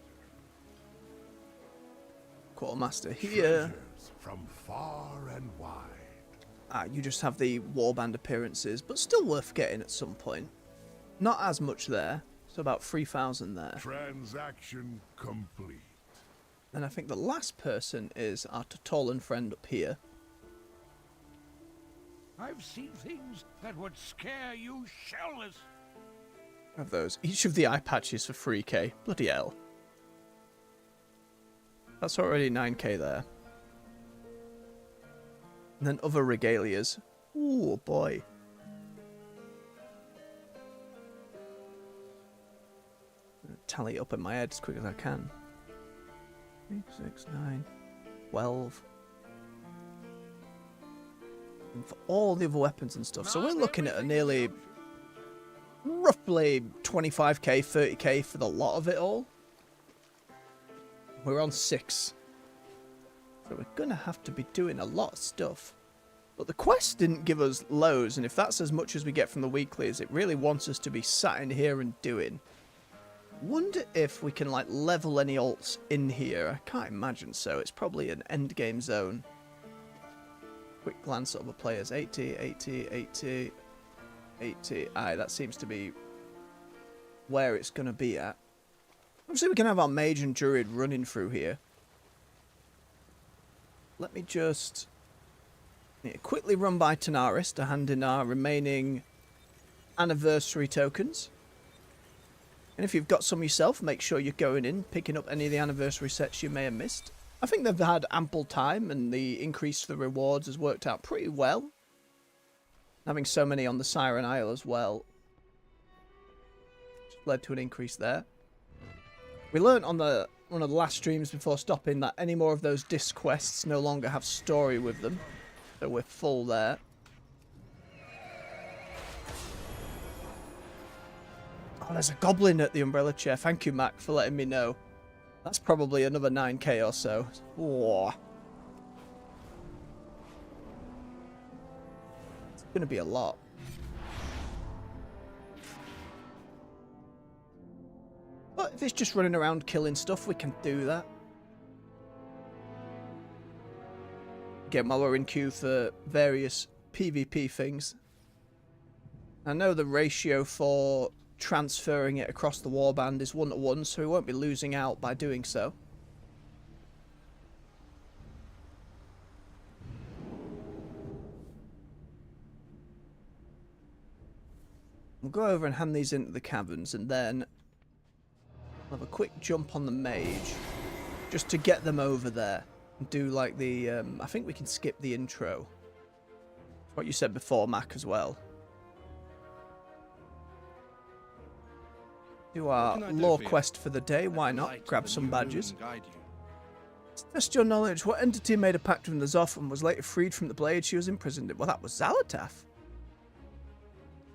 Quartermaster here. Treasures from far and wide. Ah, you just have the warband appearances, but still worth getting at some point. Not as much there, so about 3,000 there. Transaction complete. And I think the last person is our Totolan friend up here. I've seen things that would scare you shellless. Of those, each of the eye patches for 3k. Bloody hell. That's already 9k there. And then other regalias. Ooh, boy. Tally it up in my head as quick as I can. 3, 6, 9, 12. And for all the other weapons and stuff. So we're looking at a nearly, roughly 25k, 30k for the lot of it all. We're on 6. So we're going to have to be doing a lot of stuff. But the quest didn't give us loads, and if that's as much as we get from the weeklies, it really wants us to be sat in here and doing. Wonder if we can, like, level any alts in here. I can't imagine so. It's probably an endgame zone. Quick glance at other players. 80, 80, 80, 80. Aye, that seems to be where it's going to be at. Obviously, we can have our mage and druid running through here. Let me just quickly run by Tanaris to hand in our remaining anniversary tokens. And if you've got some yourself, make sure you're going in, picking up any of the anniversary sets you may have missed. I think they've had ample time, and the increase for the rewards has worked out pretty well. Having so many on the Siren Isle as well led to an increase there. We learnt on one of the last streams before stopping that any more of those disc quests no longer have story with them. So we're full there. Oh, there's a goblin at the umbrella chair. Thank you, Mac, for letting me know. That's probably another 9k or so. Whoa. It's going to be a lot. But if it's just running around killing stuff, we can do that. Again, while we're in queue for various PvP things. I know the ratio for transferring it across the warband is 1-to-1, so we won't be losing out by doing so. We'll go over and hand these into the caverns, and then we'll have a quick jump on the mage just to get them over there and do like the I think we can skip the intro. What you said before, Mac, as well. Do our lore quest for the day. Why not? Grab some badges. Test your knowledge. What entity made a pact with the Zoth and was later freed from the blade she was imprisoned in? Well, that was Xalatath.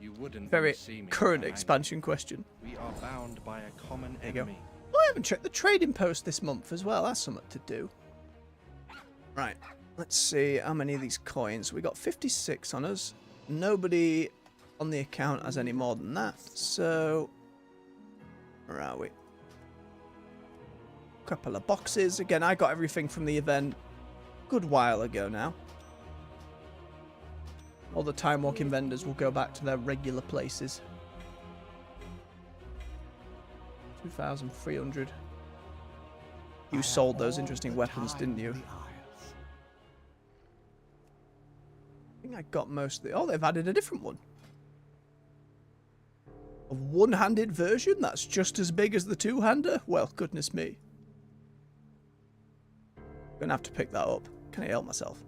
You wouldn't Very see me current behind expansion question. you. We are bound by a common There you go. enemy. Oh, I haven't checked the trading post this month as well. That's something to do. Right. Let's see how many of these coins. We got 56 on us. Nobody on the account has any more than that. So, where are we? Couple of boxes. Again, I got everything from the event a good while ago now. All the time walking vendors will go back to their regular places. 2,300. You sold those interesting weapons, didn't you? I think I got most of the... Oh, they've added a different one. A one-handed version? That's just as big as the two-hander? Well, goodness me. I'm gonna have to pick that up. Can I help myself?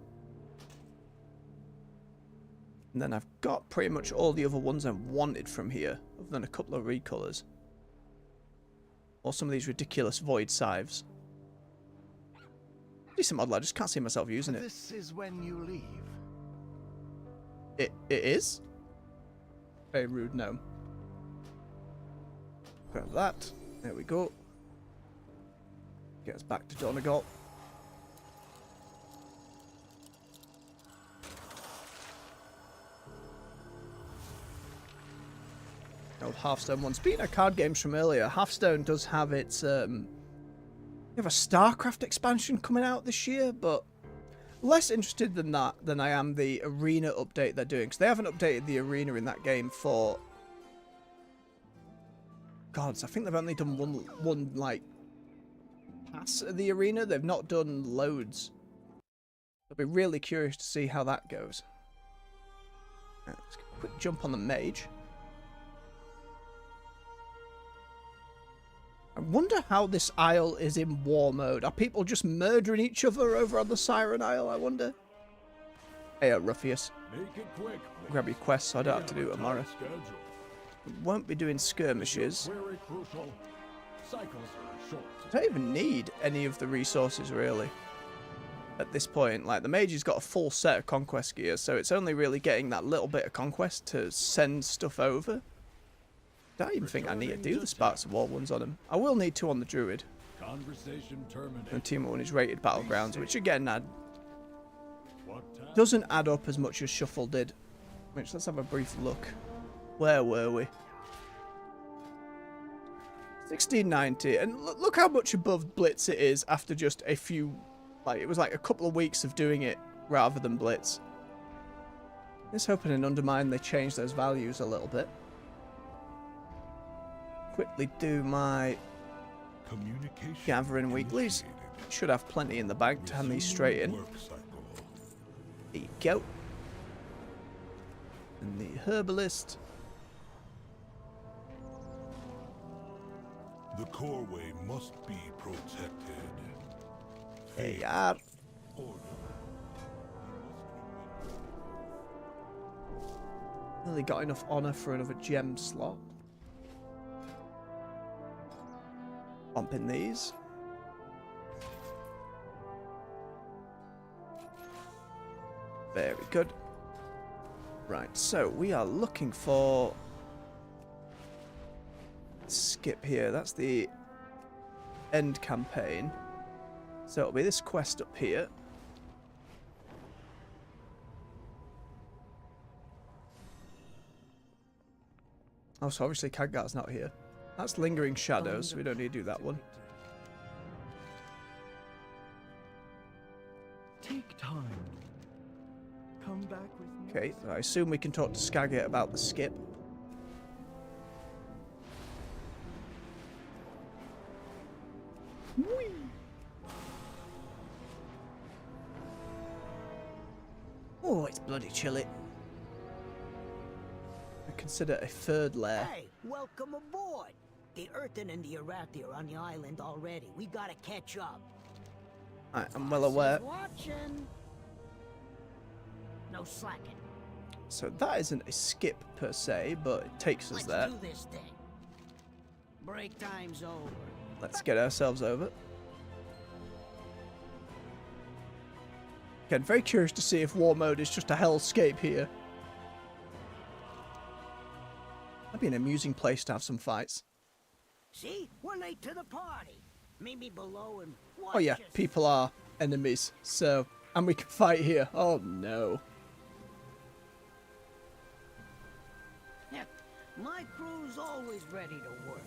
And then I've got pretty much all the other ones I wanted from here, other than a couple of recolors. Or some of these ridiculous void scythes. Decent model, I just can't see myself using it. This is when you leave. It is? Very rude gnome. Grab that. There we go. Get us back to Donegal. Old Hearthstone one. Speaking of card games from earlier, Hearthstone does have its you have a StarCraft expansion coming out this year, but less interested than that than I am the arena update they're doing, because they haven't updated the arena in that game for gods. I think they've only done one like pass of the arena. They've not done loads. I'll be really curious to see how that goes. Right, let's get a quick jump on the mage. I wonder how this isle is in war mode. Are people just murdering each other over on the Siren Isle, I wonder? Hey, Ruffius. Make it quick. Grab your quest so I don't have to do it tomorrow. We won't be doing skirmishes. Very crucial. Cycles are short. I don't even need any of the resources, really. At this point, like, the mage has got a full set of conquest gear, so it's only really getting that little bit of conquest to send stuff over. I don't even think I need to do the Sparks of War ones on him. I will need to on the Druid. Conversation terminated. And Team 1 is rated Battlegrounds, which again doesn't add up as much as Shuffle did. Which, let's have a brief look. Where were we? 1690, and look how much above Blitz it is after just a few, like, it was like a couple of weeks of doing it rather than Blitz. Let's hope in an Undermine they change those values a little bit. Quickly do my gathering weeklies. Should have plenty in the bank to hand these straight in. There you go. And the herbalist. The coreway must be protected. There you are. Really got enough honor for another gem slot. Bump in these. Very good. Right, so we are looking for skip here. That's the end campaign. So it'll be this quest up here. Oh, so obviously Khadgar's not here. That's Lingering Shadows, so we don't need to do that one. Take time. Come back with me. Okay, so I assume we can talk to Skagit about the skip. Whee! Oh, it's bloody chilly. I consider a third lair. Hey, welcome aboard. The Earthen and the Arathi are on the island already. We gotta catch up. I'm well aware. Watching. No slacking. So that isn't a skip per se, but it takes us there. Let's do this thing. Break time's over. Let's get ourselves over. Again, very curious to see if war mode is just a hellscape here. That'd be an amusing place to have some fights. See, we're late to the party. Meet me below and watch. Oh yeah, people are enemies, so, and we can fight here. Oh no. My crew's always ready to work.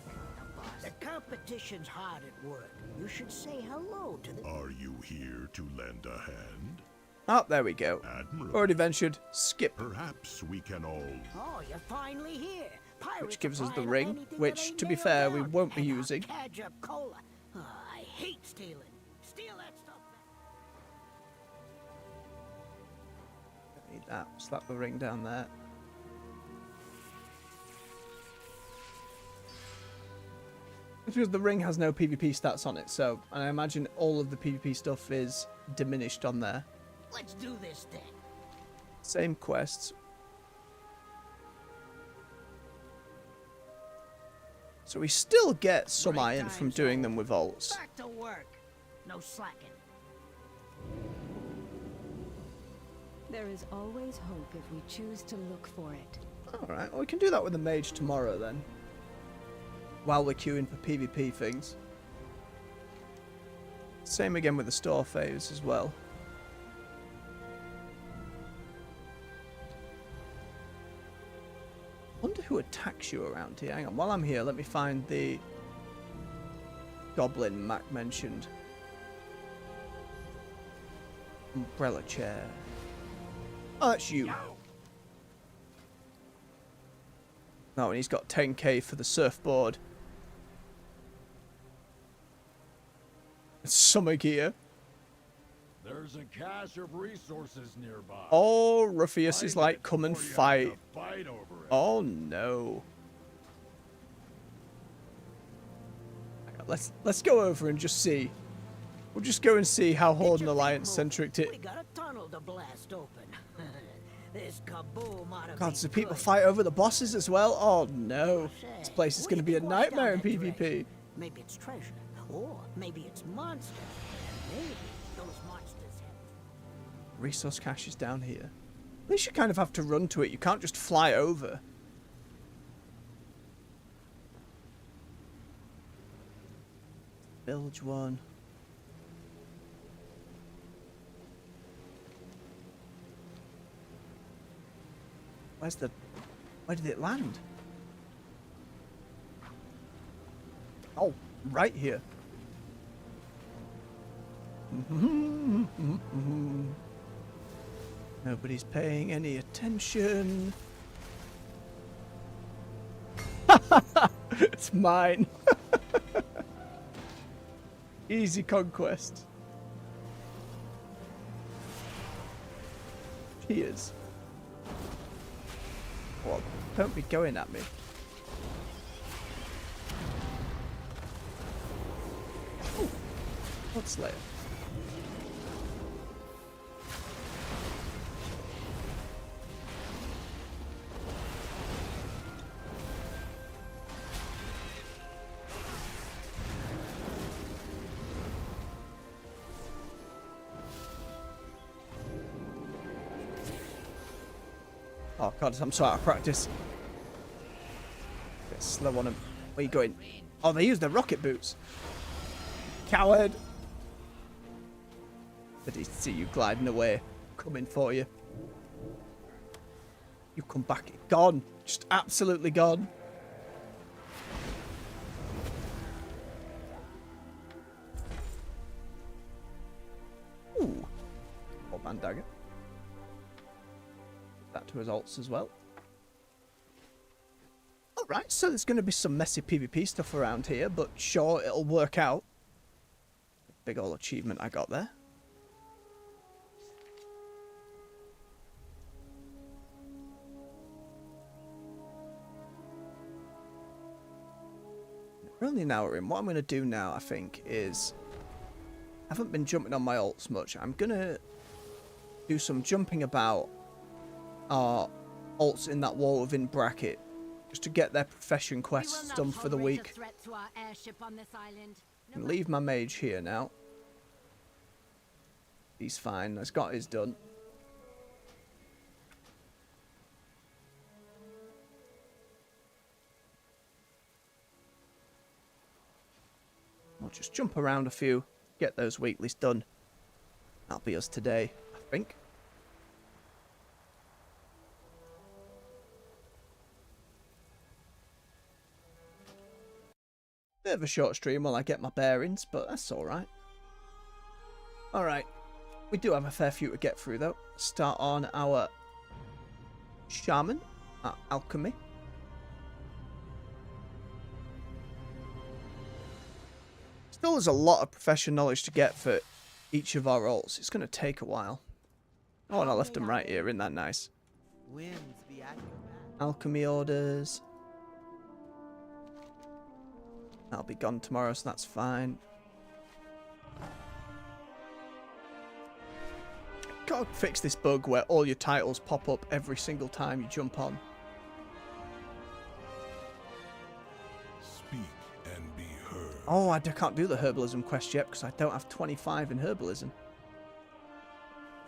The competition's hard at work. You should say hello to the... Are you here to lend a hand? Oh, there we go. Admiral. Already ventured. Skip. Perhaps we can all... Oh, you're finally here. Pirates Which gives are us the buying ring, anything which, that ain't to be nailed fair, we down. won't be And using. Cadger cola. Oh, I hate stealing. Steal that stuff. Don't need that. Slap the ring down there. It's because the ring has no PvP stats on it, so I imagine all of the PvP stuff is diminished on there. Let's do this thing. Same quests. So we still get some Break iron from time's doing over. them with alts. Back to work. No slacking. There is always hope if we choose to look for it. Alright, well, we can do that with the mage tomorrow then. While we're queuing for PvP things. Same again with the store phase as well. Wonder who attacks you around here. Hang on, while I'm here, let me find the goblin Mac mentioned. Umbrella chair. Oh, that's you. No, and he's got 10k for the surfboard. Summer gear. There's a cache of resources nearby. Oh, Ruffius is Find like, it come and before you have fight. to fight over it. Oh no. Hang on, let's go over and just see. We'll just go and see how Horde and Alliance centric We it. got a tunnel to blast open. This kaboom ought to God, be so people good. fight over the bosses as well? Oh no. This Say, place is what going to do be you a think washed down nightmare in that drain? PvP. Maybe it's treasure, or maybe it's monsters, and maybe those monsters have. Resource cache is down here. At least you kind of have to run to it. You can't just fly over. Village one. Where did it land? Oh, right here. Nobody's paying any attention. It's mine. Easy conquest. Cheers. Well, don't be going at me. Ooh, what's Slayer? Oh god, I'm so out of practice. Bit slow on him. Where are you going? Oh, they use their rocket boots. Coward! Did he see you gliding away? Coming for you. You come back. Gone. Just absolutely gone. Ooh. Old man dagger. That to his alts as well. Alright, so there's going to be some messy PvP stuff around here, but sure, it'll work out. Big ol' achievement I got there. We're only an hour in. What I'm going to do now, I think, is... I haven't been jumping on my alts much. I'm going to do some jumping about our alts in that wall within bracket, just to get their profession quests done for the week. And leave my mage here now. He's fine. He's got his done. We'll just jump around a few, get those weeklies done. That'll be us today, I think. Bit of a short stream while I get my bearings, but that's alright. Alright, we do have a fair few to get through though. Start on our shaman at alchemy. Still there's a lot of profession knowledge to get for each of our roles. It's going to take a while. Oh, and I left them right here. Isn't that nice? Winds be at your back. Alchemy orders. That'll be gone tomorrow, so that's fine. Gotta fix this bug where all your titles pop up every single time you jump on. Speak and be heard. Oh, I can't do the herbalism quest yet because I don't have 25 in herbalism.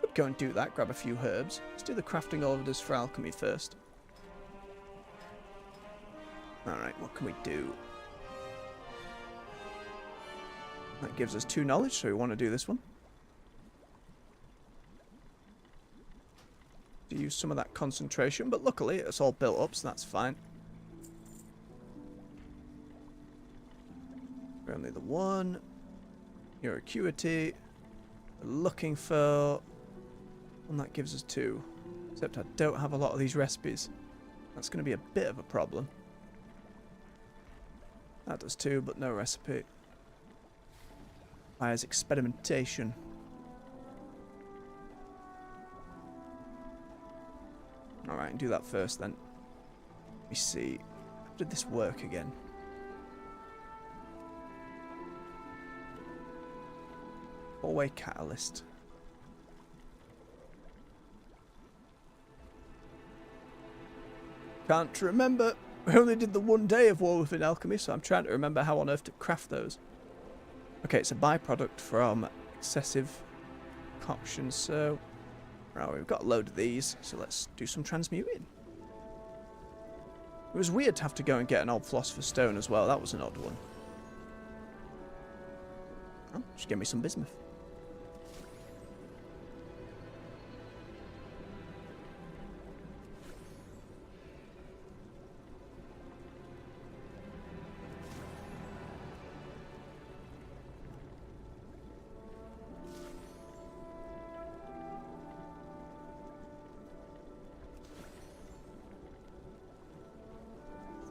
Could go and do that, grab a few herbs. Let's do the crafting orders for alchemy first. Alright, what can we do? That gives us 2 knowledge, so we want to do this one. To use some of that concentration, but luckily it's all built up, so that's fine. We're only the 1. Your acuity. We're looking for... and that gives us 2. Except I don't have a lot of these recipes. That's going to be a bit of a problem. That does 2, but no recipe. Requires experimentation. Alright, do that first then. Let me see. How did this work again? Four-way catalyst. Can't remember. We only did the 1 day of War Within Alchemy, so I'm trying to remember how on earth to craft those. Okay, it's a byproduct from excessive concoction, so... right, we've got a load of these, so let's do some transmuting. It was weird to have to go and get an old Philosopher's Stone as well, that was an odd one. Oh, just give me some bismuth.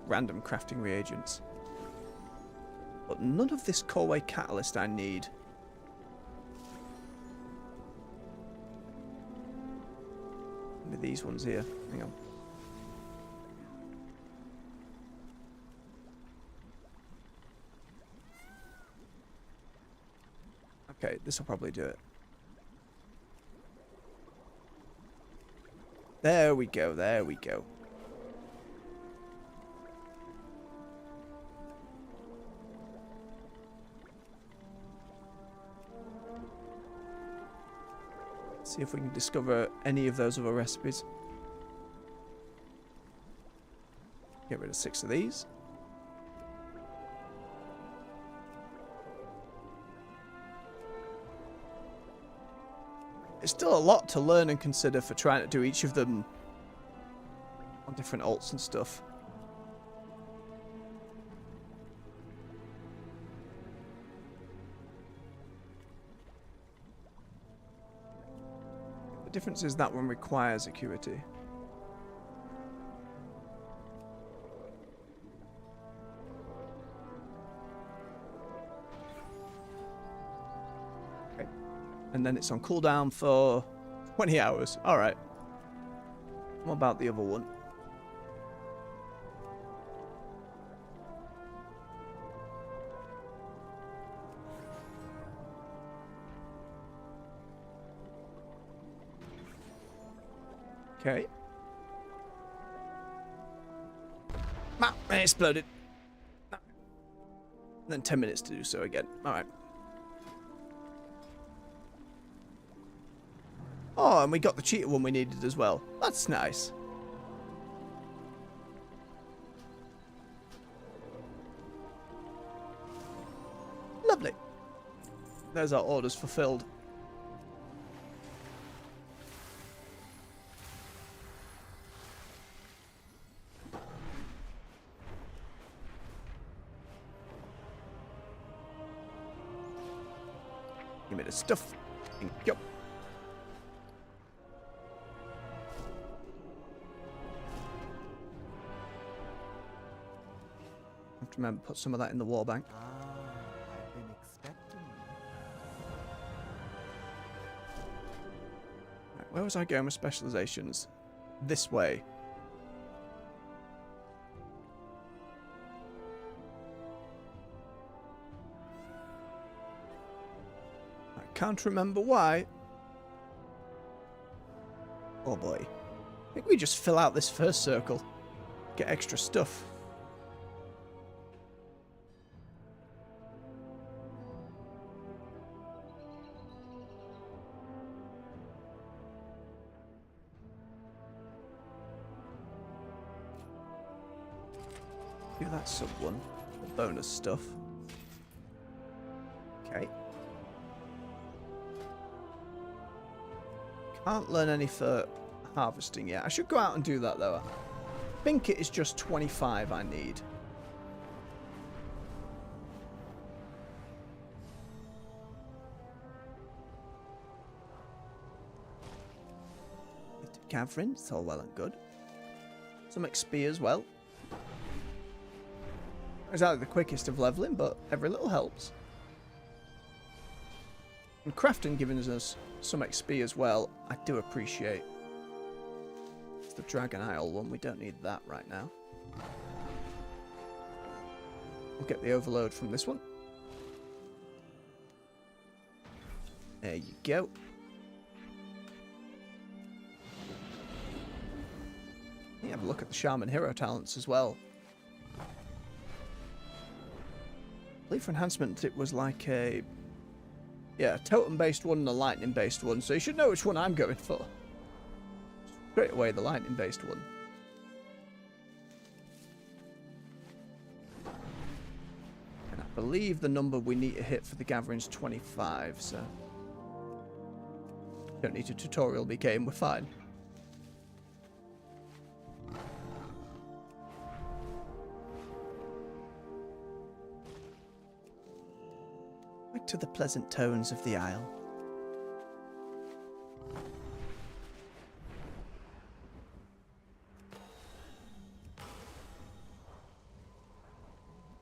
Random crafting reagents. But none of this core-way catalyst I need. Maybe these ones here. Hang on. Okay, this will probably do it. There we go, there we go. See if we can discover any of those other recipes. Get rid of 6 of these. It's still a lot to learn and consider for trying to do each of them on different alts and stuff. The difference is that one requires acuity. Okay. And then it's on cooldown for 20 hours. Alright. What about the other one? Okay. It exploded. And then 10 minutes to do so again. Alright. Oh, and we got the cheater one we needed as well. That's nice. Lovely. There's our orders fulfilled. Give me the stuff. Thank you. Have to remember put some of that in the war bank. I've been expecting you. Right, where was I going with specializations? This way. Can't remember why. Oh boy. I think we just fill out this first circle. Get extra stuff. Do that sub one. The bonus stuff. Okay. Can't learn any for harvesting yet. I should go out and do that though. I think it is just 25 I need. Catherine, it's all well and good. Some XP as well. Exactly the quickest of leveling, but every little helps. And crafting giving us some XP as well, I do appreciate. It's the Dragon Isle one, we don't need that right now. We'll get the overload from this one. There you go. You have a look at the Shaman hero talents as well. I believe for enhancement it was like a totem based one and a lightning based one, so you should know which one I'm going for. Straight away the lightning based one. And I believe the number we need to hit for the gathering's 25, so don't need a tutorial be game, we're fine. To the pleasant tones of the Isle.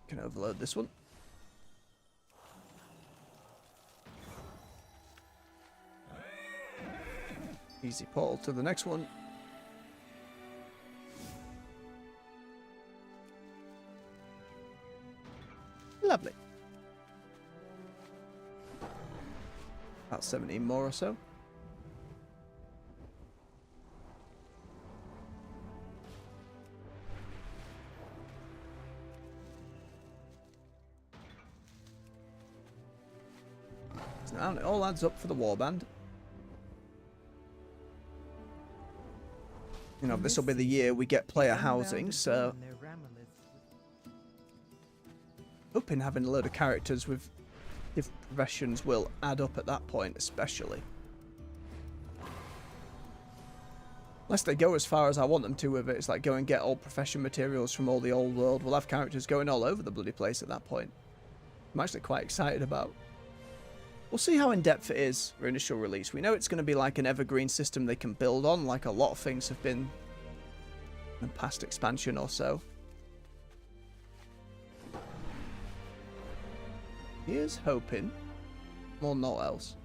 Can overload this one. Easy portal to the next one. Lovely. About 17 more or so. So now it all adds up for the warband. You know, this will be the year we get player housing, so hoping having a load of characters with different professions will add up at that point, especially. Unless they go as far as I want them to with it, it's like go and get all profession materials from all the old world. We'll have characters going all over the bloody place at that point. I'm actually quite excited about. We'll see how in-depth it is for initial release. We know it's going to be like an evergreen system they can build on, like a lot of things have been in the past expansion or so. Here's hoping, more not else.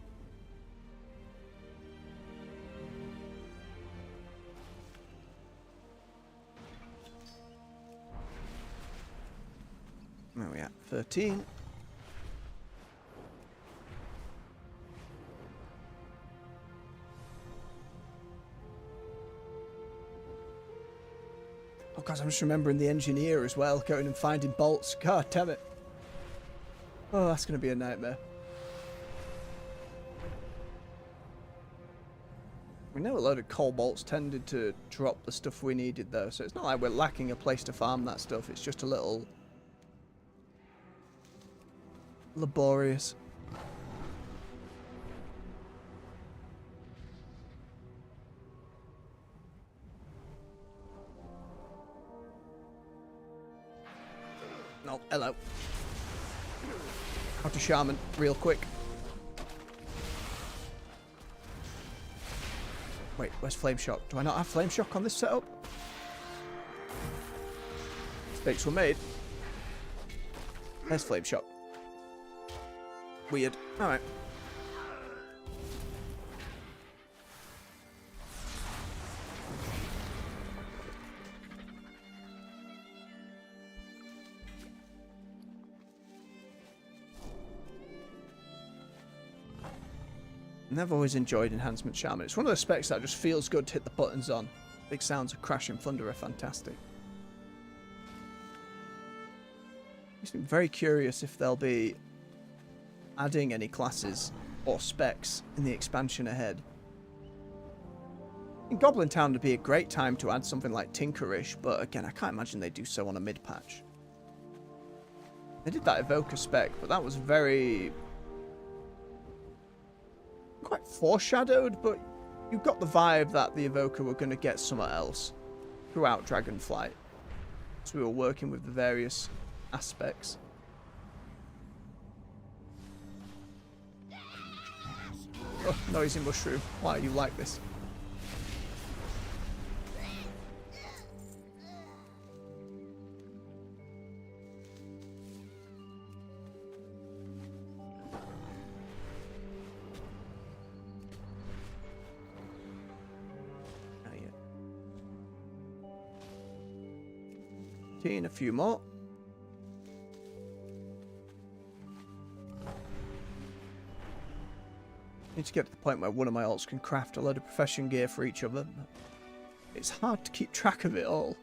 Where are we at? 13. Oh god, I'm just remembering the engineer as well, going and finding bolts. God damn it. Oh, that's going to be a nightmare. We know a load of coal bolts tended to drop the stuff we needed though, so it's not like we're lacking a place to farm that stuff, it's just a little laborious. No, hello. How to shaman, real quick. Wait, where's Flame Shock? Do I not have Flame Shock on this setup? Mistakes were made. There's Flame Shock. Weird. Alright. I've always enjoyed Enhancement Shaman. It's one of the specs that just feels good to hit the buttons on. Big sounds of Crash and Thunder are fantastic. Makes me very curious if they'll be adding any classes or specs in the expansion ahead. In Goblin Town would be a great time to add something like Tinkerish, but again, I can't imagine they do so on a mid-patch. They did that evoker spec, but that was very... quite foreshadowed, but you got the vibe that the evoker were going to get somewhere else throughout Dragonflight. So we were working with the various aspects. Oh, noisy mushroom. Why are you like this? And a few more. Need to get to the point where one of my alts can craft a load of profession gear for each other. It's hard to keep track of it all.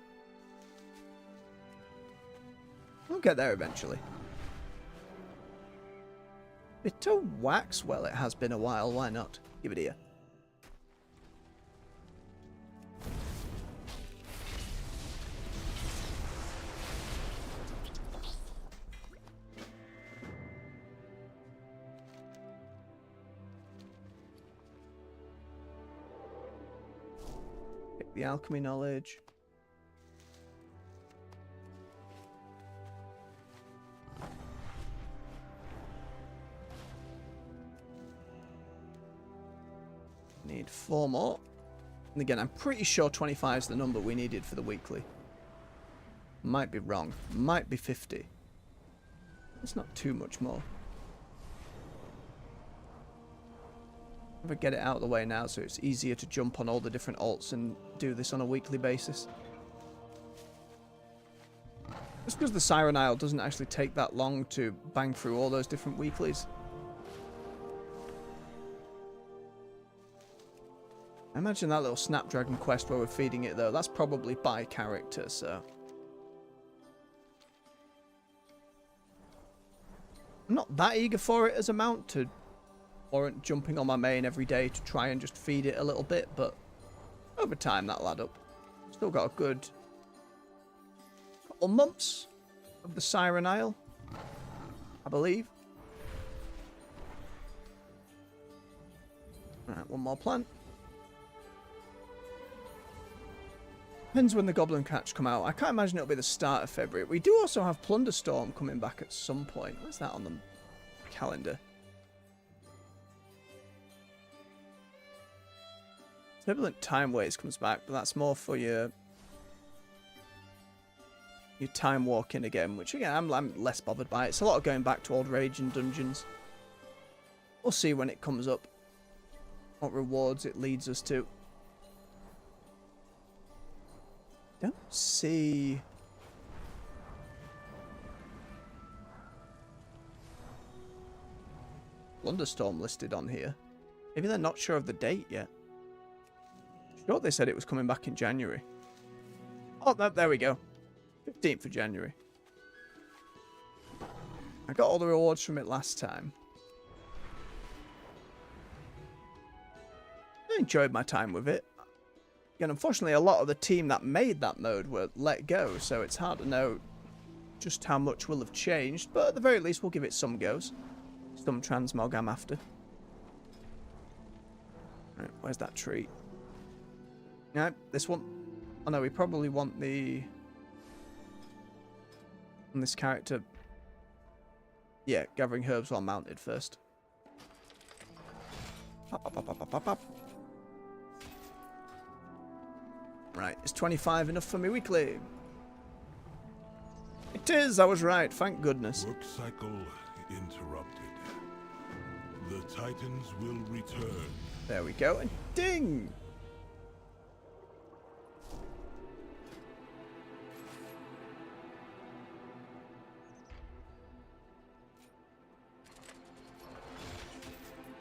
We'll get there eventually. Bit of wax? Well, it has been a while. Why not? Give it here. The alchemy knowledge. Need 4 more. And again, I'm pretty sure 25 is the number we needed for the weekly. Might be wrong. Might be 50. It's not too much more. Get it out of the way now so it's easier to jump on all the different alts and do this on a weekly basis. Just because the Siren Isle doesn't actually take that long to bang through all those different weeklies. I imagine that little Snapdragon quest where we're feeding it though, that's probably by character, so... I'm not that eager for it as a mount to warrant jumping on my main every day to try and just feed it a little bit, but over time that'll add up. Still got a good couple months of the Siren Isle, I believe. Alright, one more plant. Depends when the Goblin Catch come out. I can't imagine it'll be the start of February. We do also have Plunderstorm coming back at some point. Where's that on the calendar? Turbulent Time Waste comes back, but that's more for your time walking again, which again I'm less bothered by. It's a lot of going back to old rage and dungeons. We'll see when it comes up what rewards it leads us to. Don't see Thunderstorm listed on here. Maybe they're not sure of the date yet. Sure, they said it was coming back in January. Oh, no, there we go. 15th of January. I got all the rewards from it last time. I enjoyed my time with it. And unfortunately, a lot of the team that made that mode were let go, so it's hard to know just how much will have changed, but at the very least, we'll give it some goes. Some transmog I'm after. Right, where's that tree? No, this one. Oh no, we probably want the... on this character. Yeah, gathering herbs while mounted first. Pop, pop, pop, pop, pop, pop, pop. Right, is 25 enough for me weekly? It is, I was right, thank goodness. Work cycle interrupted. The Titans will return. There we go, and ding!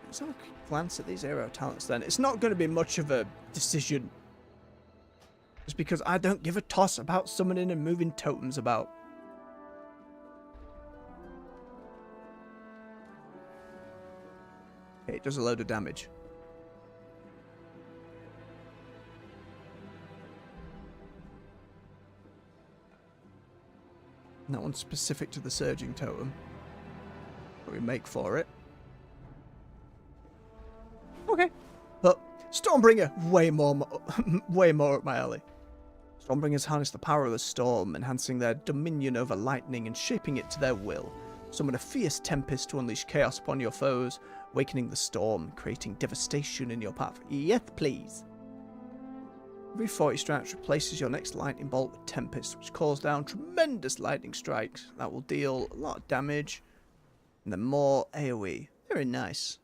Let's have a quick glance at these hero talents then. It's not going to be much of a decision. Just because I don't give a toss about summoning and moving totems about. Okay, it does a load of damage. That one's specific to the surging totem. What we make for it. Okay. But Stormbringer, way more up my alley. Stormbringers harness the power of the storm, enhancing their dominion over lightning and shaping it to their will. Summon a fierce tempest to unleash chaos upon your foes, awakening the storm, creating devastation in your path. Yes, please. Every 40 strikes replaces your next lightning bolt with tempest, which calls down tremendous lightning strikes. That will deal a lot of damage, and then more AoE. Very nice.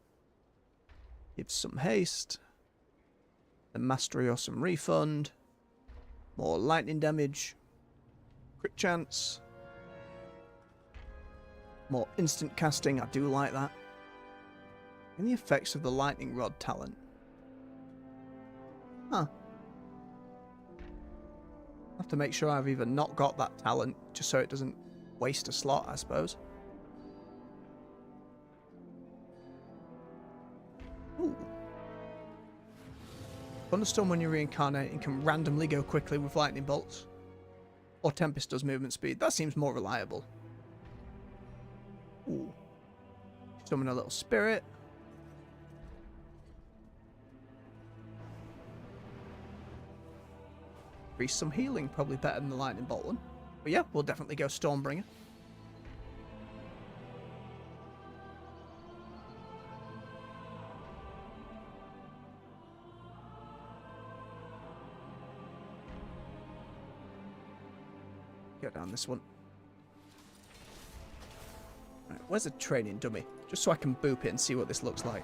Gives some haste, then mastery or some refund, more lightning damage, crit chance, more instant casting. I do like that. And the effects of the lightning rod talent. Huh. Have to make sure I've either not got that talent, just so it doesn't waste a slot, I suppose. Ooh. Thunderstorm, when you're reincarnating, can randomly go quickly with lightning bolts. Or Tempest does movement speed. That seems more reliable. Ooh. Summon a little spirit. Increase some healing, probably better than the lightning bolt one. But yeah, we'll definitely go Stormbringer. Go down this one. Right, where's a training dummy? Just so I can boop it and see what this looks like.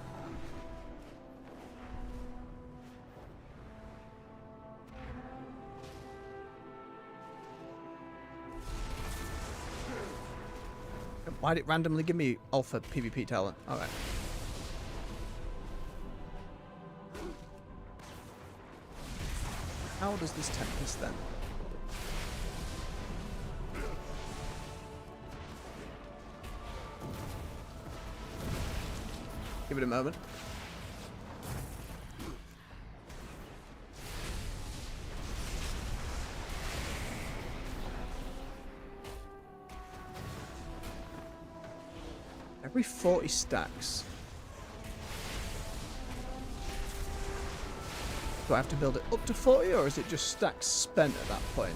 Why'd it randomly give me alpha PvP talent? Alright. How does this Tempest then? Give it a moment. Every 40 stacks. Do I have to build it up to 40, or is it just stacks spent at that point?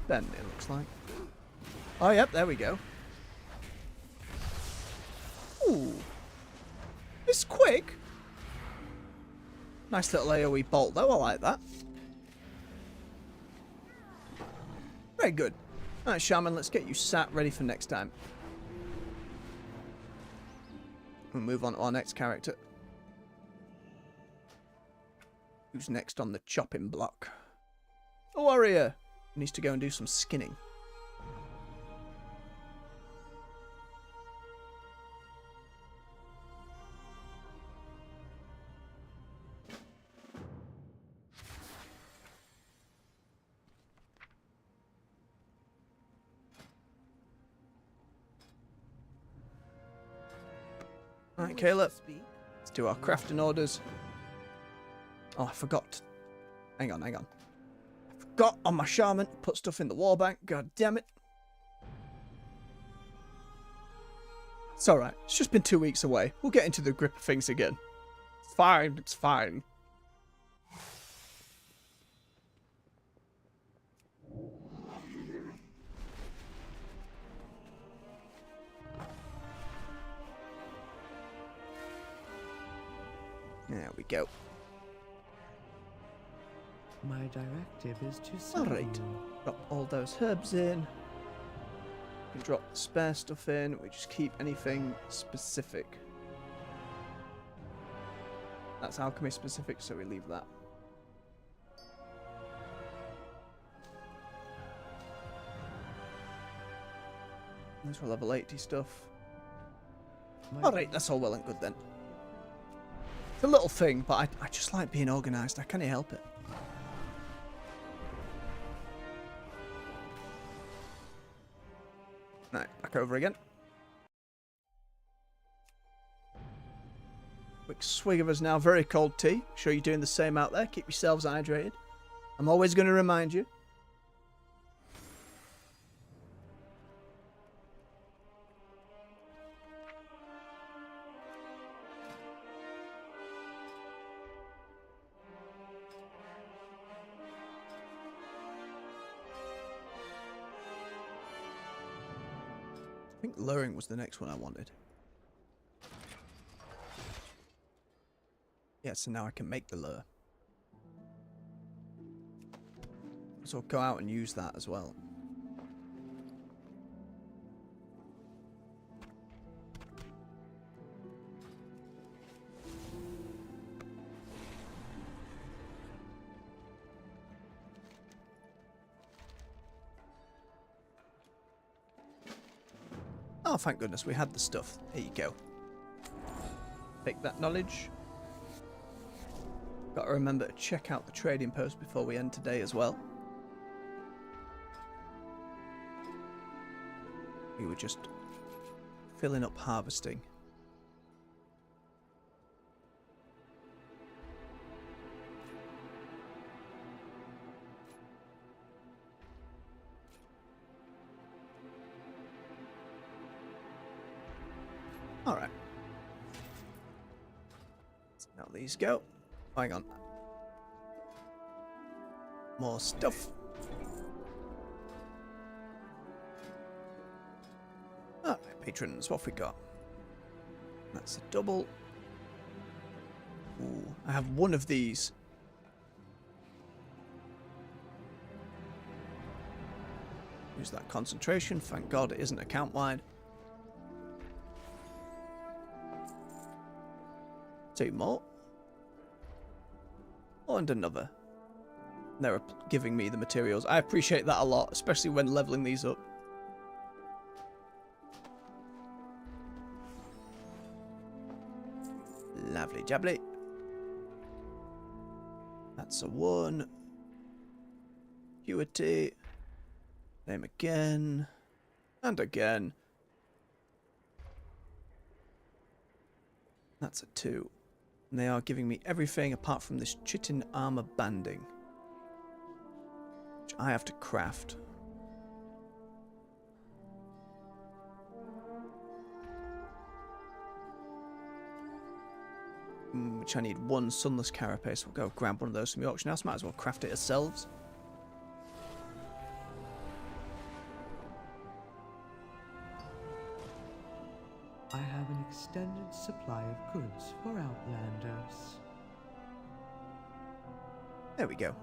Spent, it looks like. Oh, yep, there we go. Ooh. It's quick. Nice little AoE bolt, though. I like that. Very good. Alright, Shaman, let's get you sat ready for next time. We'll move on to our next character. Who's next on the chopping block? A warrior. Needs to go and do some skinning. Alright, Caleb. Let's do our crafting orders. Oh, I forgot. Hang on. I forgot on my shaman to put stuff in the war bank. God damn it. It's alright. It's just been 2 weeks away. We'll get into the grip of things again. It's fine. It's fine. There we go. My directive is to sell Alright. Drop all those herbs in. We can drop the spare stuff in. We just keep anything specific. That's alchemy specific, so we leave that. Those were level 80 stuff. Alright, that's all well and good then. It's a little thing, but I just like being organised. I can't help it. Right, back over again. Quick swig of us now very cold tea. Sure you're doing the same out there. Keep yourselves hydrated. I'm always going to remind you. I think luring was the next one I wanted. Yeah, so now I can make the lure. So I'll go out and use that as well. Oh, thank goodness, we had the stuff. There you go. Take that knowledge. Got to remember to check out the trading post before we end today as well. We were just filling up harvesting. Alright. So now these go. Hang on. More stuff. Alright, patrons, what have we got? That's a double. Ooh, I have one of these. Use that concentration. Thank God it isn't account-wide. 2 more. Oh, and another. They're giving me the materials. I appreciate that a lot, especially when leveling these up. Lovely jubbly. That's a 1. Acuity. Name again. And again. That's a 2. And they are giving me everything apart from this chitin armor banding, which I have to craft. Which I need 1 sunless carapace. We'll go grab one of those from the auction house. Might as well craft it ourselves. I have an extended supply of goods for Outlanders. There we go.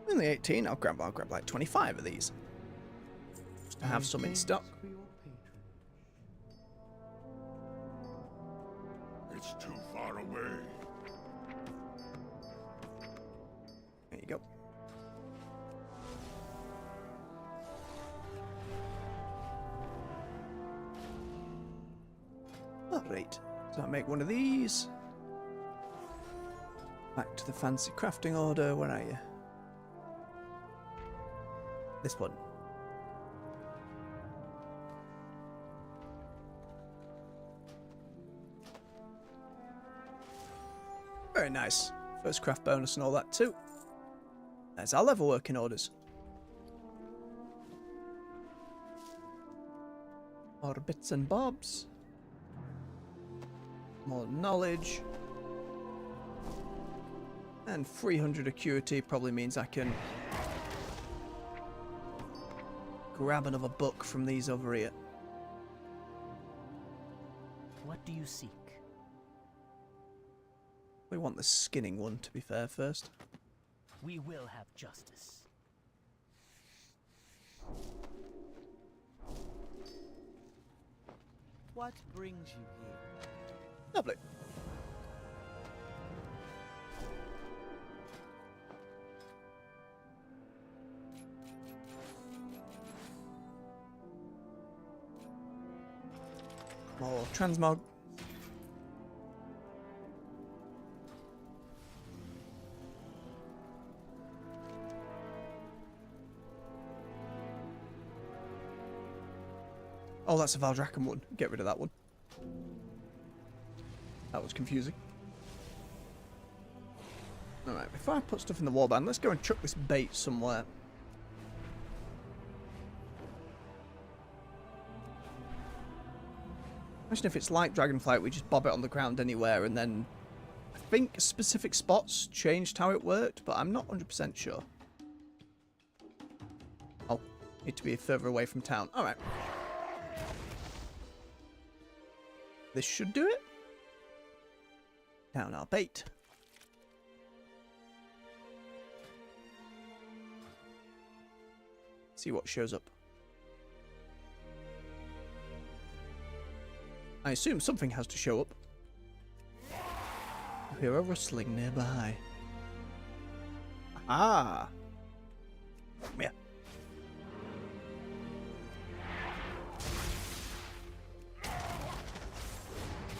Only 18. I'll grab like 25 of these. Just to have some in stock. It's too far away. There you go. Alright, so I'll make one of these. Back to the fancy crafting order. Where are you? This one. Very nice. First craft bonus and all that too. There's our level working orders. More bits and bobs. More knowledge. And 300 acuity probably means I can grab another book from these over here. What do you seek? We want the skinning one, to be fair, first. We will have justice. What brings you here? Lovely. More transmog. Oh, that's a Valdrakken one. Get rid of that one. That was confusing. Alright, before I put stuff in the warband, let's go and chuck this bait somewhere. Imagine if it's like Dragonflight, we just bob it on the ground anywhere, and then I think specific spots changed how it worked, but I'm not 100% sure. Oh, need to be further away from town. Alright. This should do it. Down our bait. See what shows up. I assume something has to show up. I hear a rustling nearby. Ah! Come here.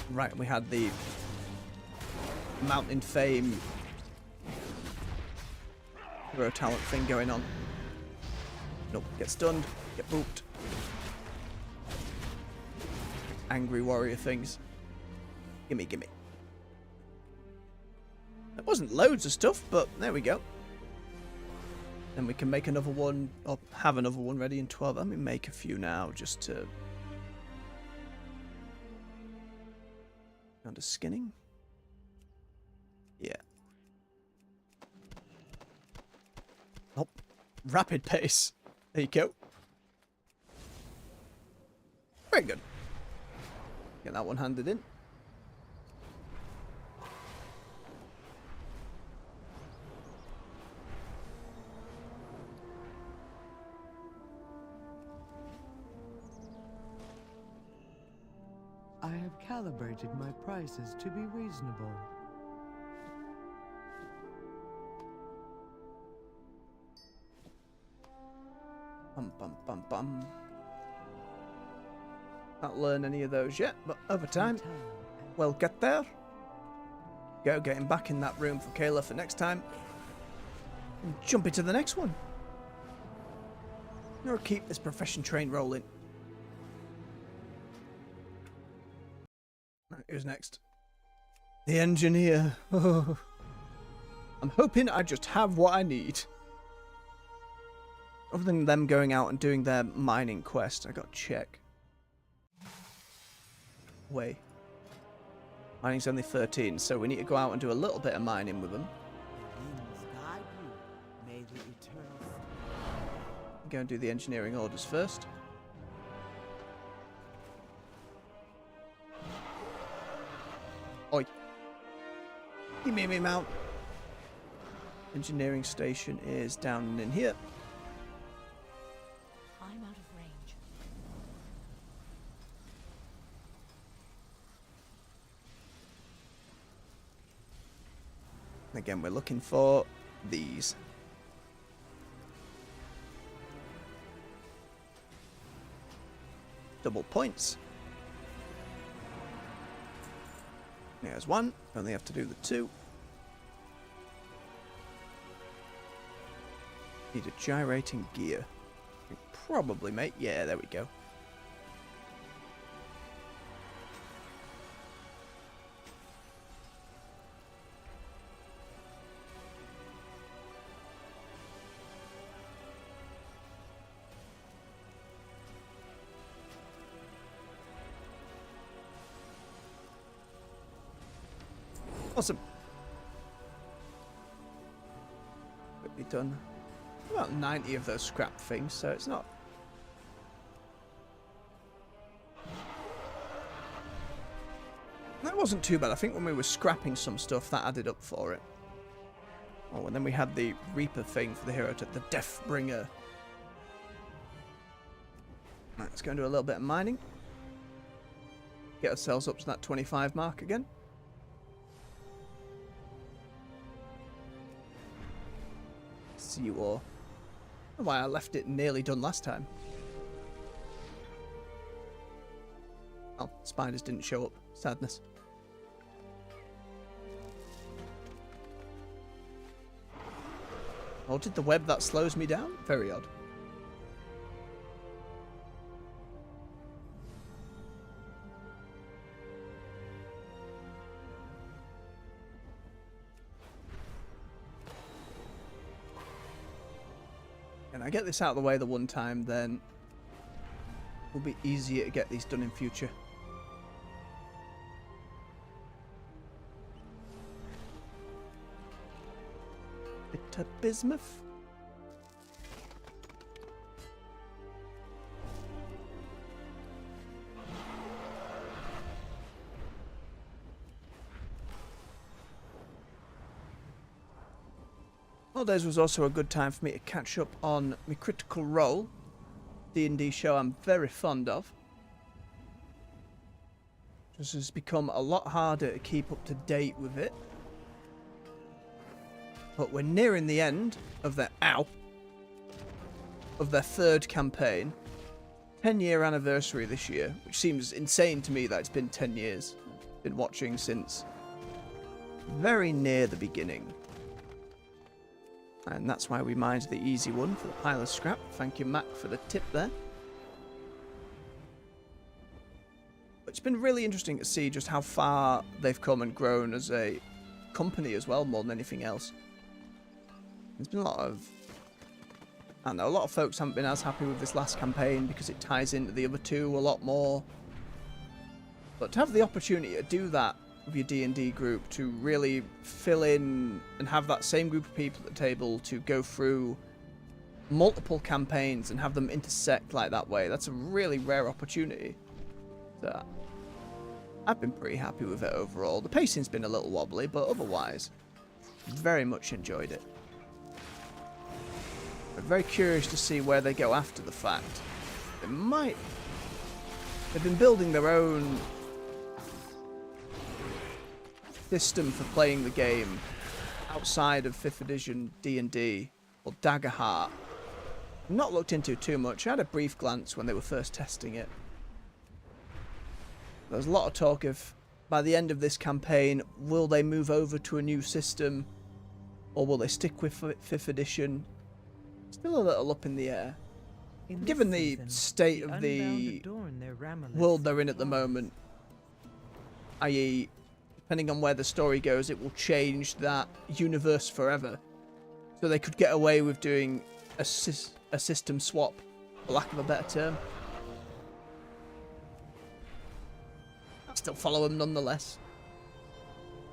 Right, we had the Mountain Fame hero talent thing going on. Nope, get stunned, get booped. Angry warrior things. Gimme, gimme. There wasn't loads of stuff, but there we go. Then we can make another one, or have another one ready in 12. Let me make a few now, just to... Under skinning? Yeah. Nope. Rapid pace. There you go. Very good. Get that one handed in. I have calibrated my prices to be reasonable. Bum bum bum bum. Not learn any of those yet, but over time we'll get there. Go get him back in that room for Kayla for next time. And jump into the next one. Or keep this profession train rolling. Right, who's next? The engineer. Oh. I'm hoping I just have what I need. Other than them going out and doing their mining quest, I got to check. Wait. Mining's only 13, so we need to go out and do a little bit of mining with them. Go and do the engineering orders first. Oi. Give me mount. Engineering station is down in here. I'm out of range. Again, we're looking for these. Double points. There's one. Only have to do the two. Need a gyrating gear. Probably, mate. Yeah, there we go. Awesome. Quickly done. About 90 of those scrap things, so it's not... That wasn't too bad. I think when we were scrapping some stuff, that added up for it. Oh, and then we had the Reaper thing for the hero, the Deathbringer. Right, let's go and do a little bit of mining. Get ourselves up to that 25 mark again. See you all. Why I left it nearly done last time. Oh, spiders didn't show up. Sadness. Oh, did the web that slows me down? Very odd. I get this out of the way the one time, then it'll be easier to get these done in future. Bitter bismuth. Holidays was also a good time for me to catch up on my Critical Role, D&D show I'm very fond of. Just has become a lot harder to keep up to date with it. But we're nearing the end of their third campaign. 10-year anniversary this year, which seems insane to me that it's been 10 years. I've been watching since very near the beginning. And that's why we mined the easy one for the pile of scrap. Thank you, Mac, for the tip there. It's been really interesting to see just how far they've come and grown as a company as well, more than anything else. There's been a lot of... I don't know, a lot of folks haven't been as happy with this last campaign because it ties into the other two a lot more. But to have the opportunity to do that with your D&D group, to really fill in and have that same group of people at the table to go through multiple campaigns and have them intersect like that way, that's a really rare opportunity. So I've been pretty happy with it overall. The pacing's been a little wobbly, but otherwise, very much enjoyed it. I'm very curious to see where they go after the fact. They've been building their own system for playing the game outside of 5th edition D&D, or Daggerheart. Not looked into too much. I had a brief glance when they were first testing it. There's a lot of talk of, by the end of this campaign, will they move over to a new system, or will they stick with 5th edition? Still a little up in the air. Given the state of the world they're in at the moment, i.e., depending on where the story goes, it will change that universe forever. So they could get away with doing a system swap, for lack of a better term. I'll still follow them nonetheless.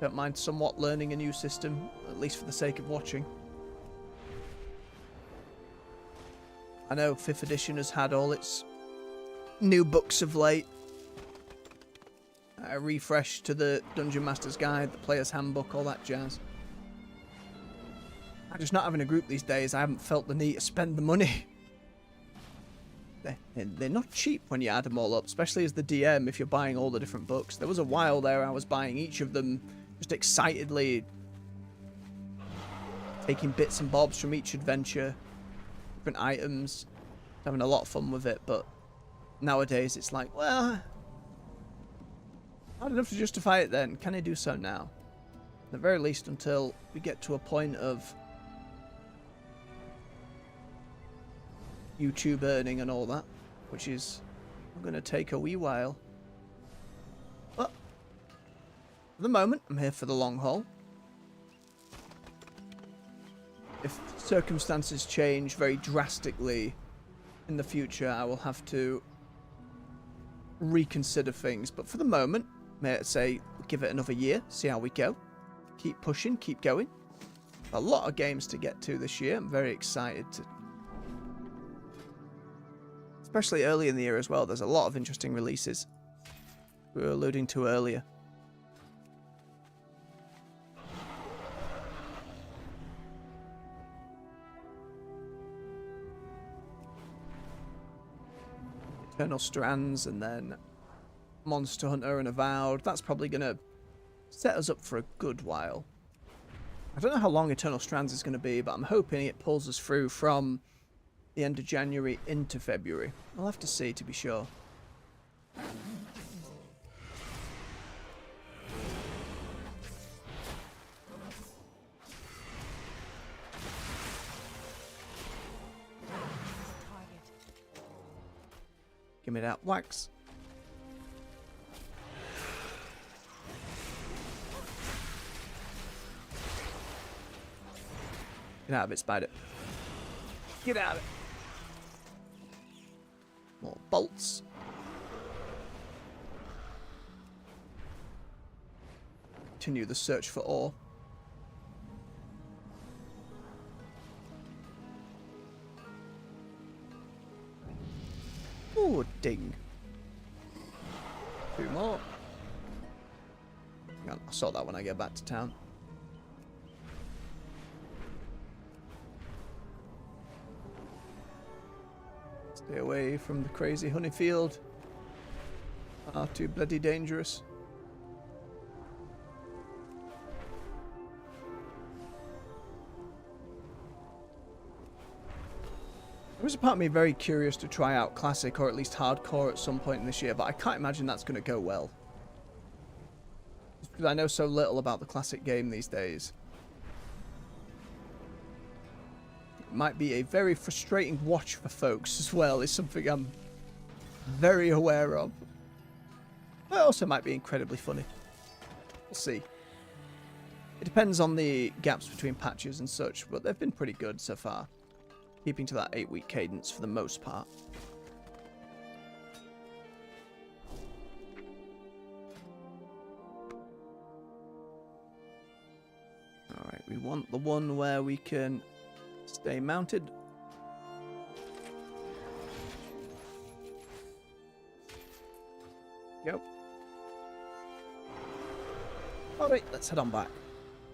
Don't mind somewhat learning a new system, at least for the sake of watching. I know 5th edition has had all its new books of late. A refresh to the Dungeon Master's Guide, the Player's Handbook, all that jazz. I'm just not having a group these days. I haven't felt the need to spend the money. They're not cheap when you add them all up, especially as the DM if you're buying all the different books. There was a while there I was buying each of them just excitedly, taking bits and bobs from each adventure, different items, having a lot of fun with it. But nowadays it's like, well, not enough to justify it then. Can I do so now? At the very least until we get to a point of YouTube earning and all that, which is going to take a wee while. But for the moment, I'm here for the long haul. If circumstances change very drastically in the future, I will have to reconsider things. But for the moment, may I say, give it another year, see how we go. Keep pushing, keep going. A lot of games to get to this year. I'm very excited to... Especially early in the year as well, there's a lot of interesting releases we were alluding to earlier. Eternal Strands, and then Monster Hunter and Avowed. That's probably going to set us up for a good while. I don't know how long Eternal Strands is going to be, but I'm hoping it pulls us through from the end of January into February. I'll have to see to be sure. Give me that wax. Get out of it, spider. Get out of it. bolts. Continue the search for ore. Ooh, ding. 2 more. Hang on, I'll sort that when I get back to town. Stay away from the crazy honey field. Far too bloody dangerous. There was a part of me very curious to try out Classic or at least Hardcore at some point in this year, but I can't imagine that's going to go well. Just because I know so little about the Classic game these days. It might be a very frustrating watch for folks as well, is something I'm very aware of. But it also might be incredibly funny. We'll see. It depends on the gaps between patches and such, but they've been pretty good so far. Keeping to that 8-week cadence for the most part. Alright, we want the one where we can stay mounted. Go. Alright, let's head on back.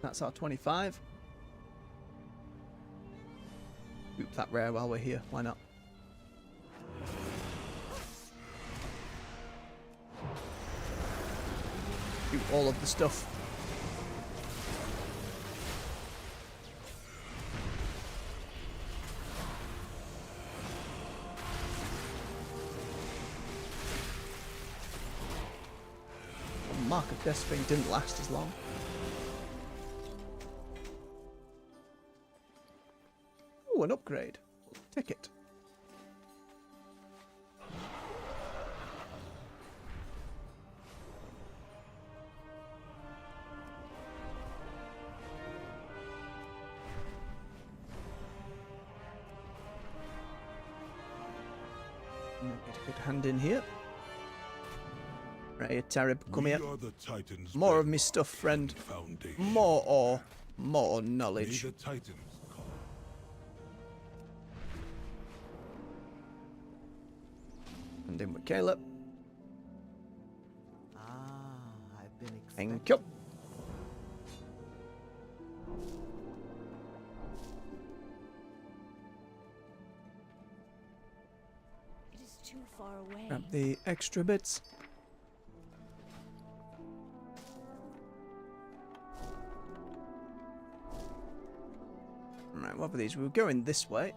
That's our 25. Oop that rare while we're here, why not? Do all of the stuff. The Mark of Death thing didn't last as long. An upgrade. Take it. Get a good hand in here. Right, Tarib, come here. More of me stuff, friend. More ore, more knowledge. And in with Caleb. I've been Thank you. It is too far away. Grab the extra bits. Right, what were these? We were going this way.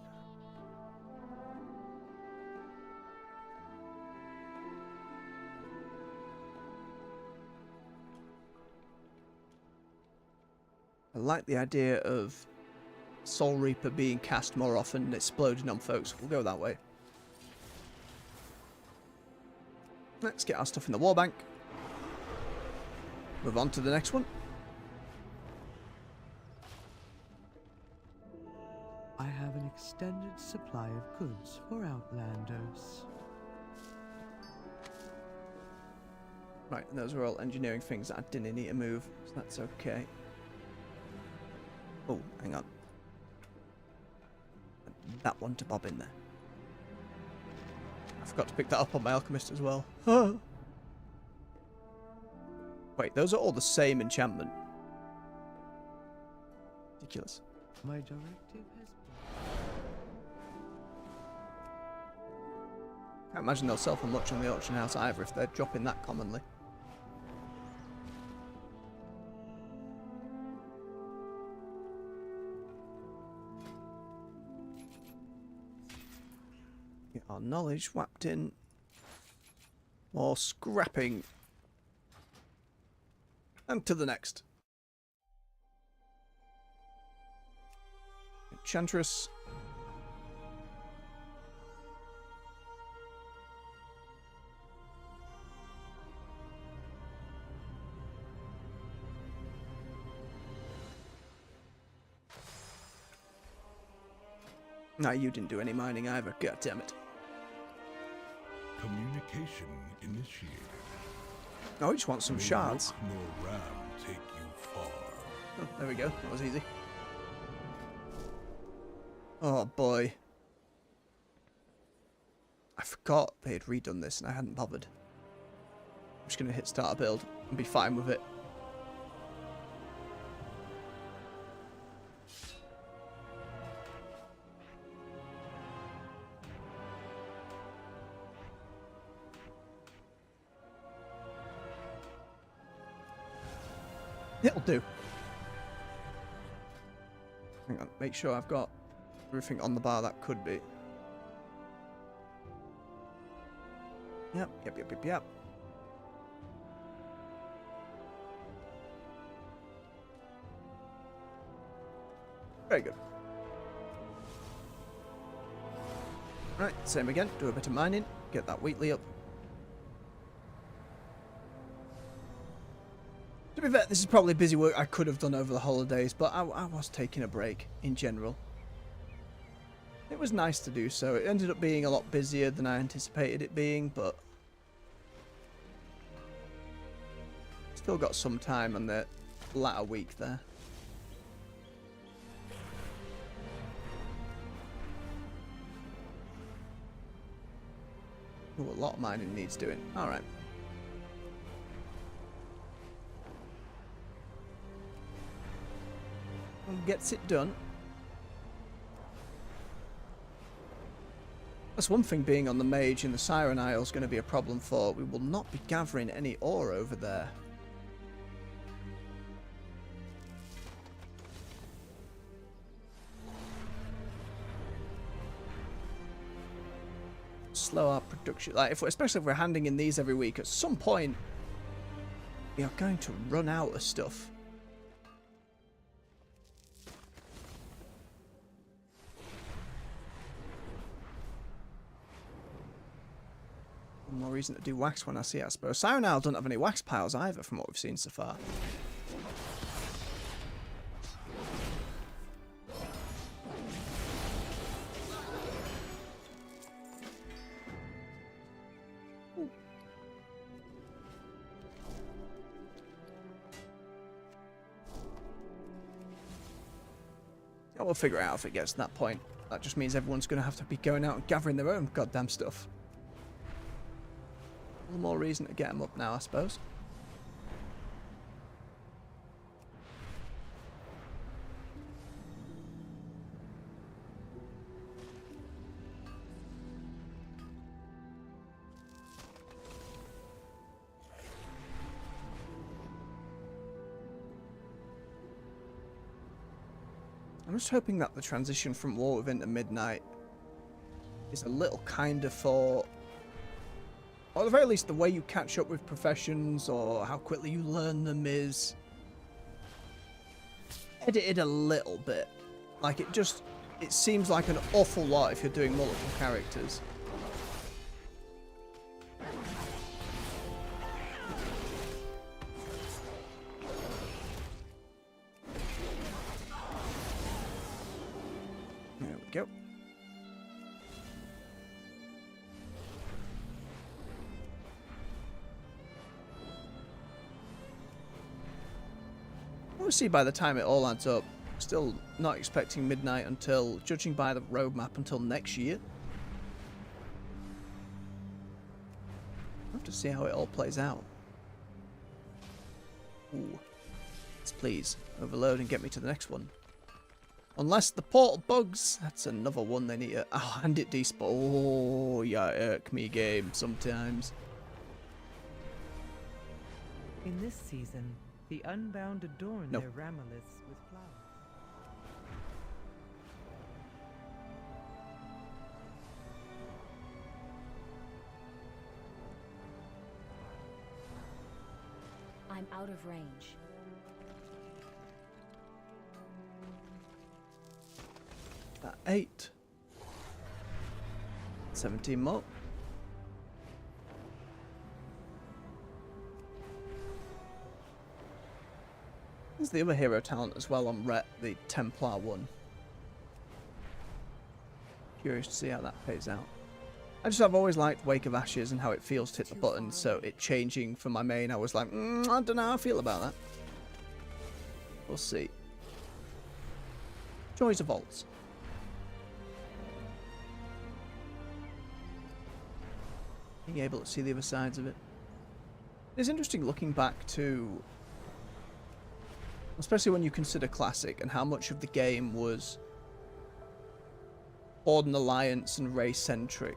I like the idea of Soul Reaper being cast more often and exploding on folks. We'll go that way. Let's get our stuff in the wall bank. Move on to the next one. I have an extended supply of goods for Outlanders. Right, and those are all engineering things that I didn't need to move, so that's okay. Oh, hang on. That one to bob in there. I forgot to pick that up on my alchemist as well. Wait, those are all the same enchantment. Ridiculous. My directive has Can't imagine they'll sell for much on the auction house either if they're dropping that commonly. Get our knowledge whapped in. More scrapping. And to the next. Enchantress. No, you didn't do any mining either. God damn it. Communication initiated. Oh, I just want some shards. Rook nor ram take you far. Oh, there we go. That was easy. Oh boy. I forgot they had redone this and I hadn't bothered. I'm just going to hit start a build and be fine with it. It'll do. Hang on, make sure I've got everything on the bar that could be. Yep. Very good. Right, same again. Do a bit of mining. Get that wheatley up. To be fair, this is probably busy work I could have done over the holidays, but I was taking a break in general. It was nice to do so. It ended up being a lot busier than I anticipated it being, but still got some time on the latter week there. Ooh, a lot of mining needs doing. Alright. Gets it done. That's one thing being on the mage in the Siren Isle is going to be a problem for. We will not be gathering any ore over there. Slow our production. Like, especially if we're handing in these every week, at some point we are going to run out of stuff. More reason to do wax when I see it, I suppose. Siren Isle don't have any wax piles either from what we've seen so far. Ooh. Yeah, we'll figure it out if it gets to that point. That just means everyone's going to have to be going out and gathering their own goddamn stuff. More reason to get them up now, I suppose. I'm just hoping that the transition from War Within to Midnight is a little kinder for, or at the very least, the way you catch up with professions or how quickly you learn them is edited a little bit. Like, it seems like an awful lot if you're doing multiple characters. There we go. We'll see by the time it all adds up. Still not expecting Midnight until, judging by the roadmap, until next year. We'll have to see how it all plays out. Ooh. Let's please overload and get me to the next one. Unless the portal bugs. That's another one they need to... Oh, and it despawn. Oh, yeah, irk me game sometimes. In this season, the Unbound adorn their ramiliths with flowers. I'm out of range. That 8. 17 more. There's the other hero talent as well on Ret, the Templar one. Curious to see how that pays out. I've always liked Wake of Ashes and how it feels to hit the button, so it changing from my main, I was like, I don't know how I feel about that. We'll see. Joys of Vaults. Being able to see the other sides of it. It's interesting looking back to, especially when you consider Classic and how much of the game was Horde and Alliance and race-centric.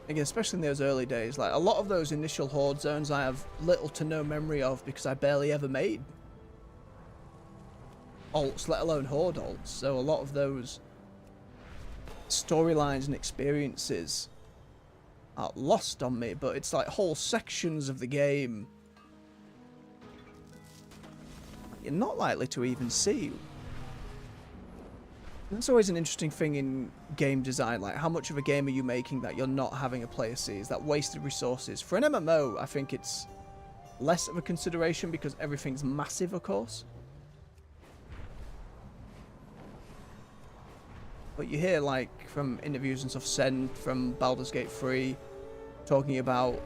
Again, especially in those early days, like a lot of those initial Horde zones I have little to no memory of because I barely ever made alts, let alone Horde alts. So a lot of those storylines and experiences are lost on me, but it's like whole sections of the game you're not likely to even see. That's always an interesting thing in game design, like how much of a game are you making that you're not having a player see? Is that wasted resources? For an MMO, I think it's less of a consideration because everything's massive, of course. But you hear, like, from interviews and stuff, Sen from Baldur's Gate 3, talking about,